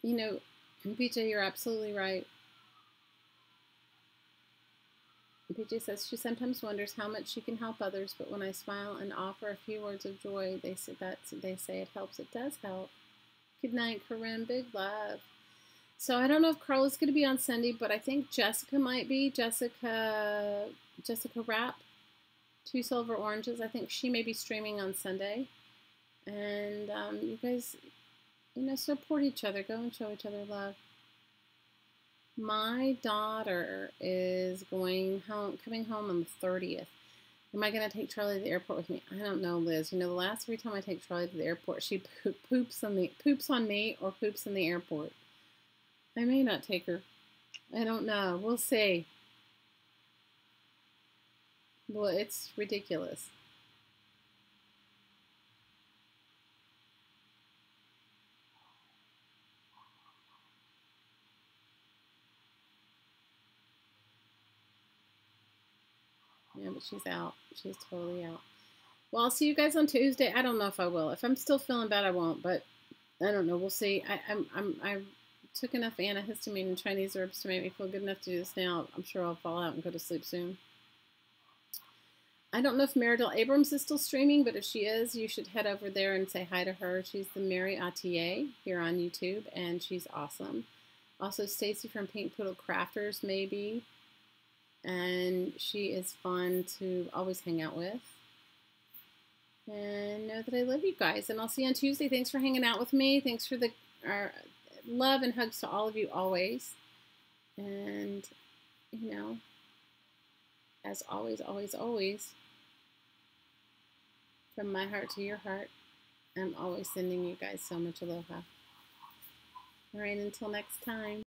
You know, BJ, you're absolutely right. BJ says she sometimes wonders how much she can help others, but when I smile and offer a few words of joy, they say it helps. It does help. Good night, Corinne. Big love. So I don't know if Carla's going to be on Sunday, but I think Jessica might be. Jessica Rapp, Two Silver Oranges. I think she may be streaming on Sunday. And you guys, support each other. Go and show each other love. My daughter is coming home on the 30th. Am I going to take Charlie to the airport with me? I don't know, Liz. The last every time I take Charlie to the airport, she poops on me or poops in the airport. I may not take her. I don't know. We'll see. Well, it's ridiculous. Yeah, but she's out. She's totally out. Well, I'll see you guys on Tuesday. I don't know if I will. If I'm still feeling bad, I won't. But I don't know. We'll see. I took enough antihistamine and Chinese herbs to make me feel good enough to do this now. I'm sure I'll fall out and go to sleep soon. I don't know if Meridel Abrams is still streaming, but if she is, you should head over there and say hi to her. She's the Mary Attier here on YouTube, and she's awesome. Also, Stacy from Pink Poodle Crafters, maybe. And she is fun to always hang out with. And know that I love you guys. And I'll see you on Tuesday. Thanks for hanging out with me. Thanks for the love and hugs to all of you always. And, as always, always, always, from my heart to your heart, I'm always sending you guys so much aloha. All right, until next time.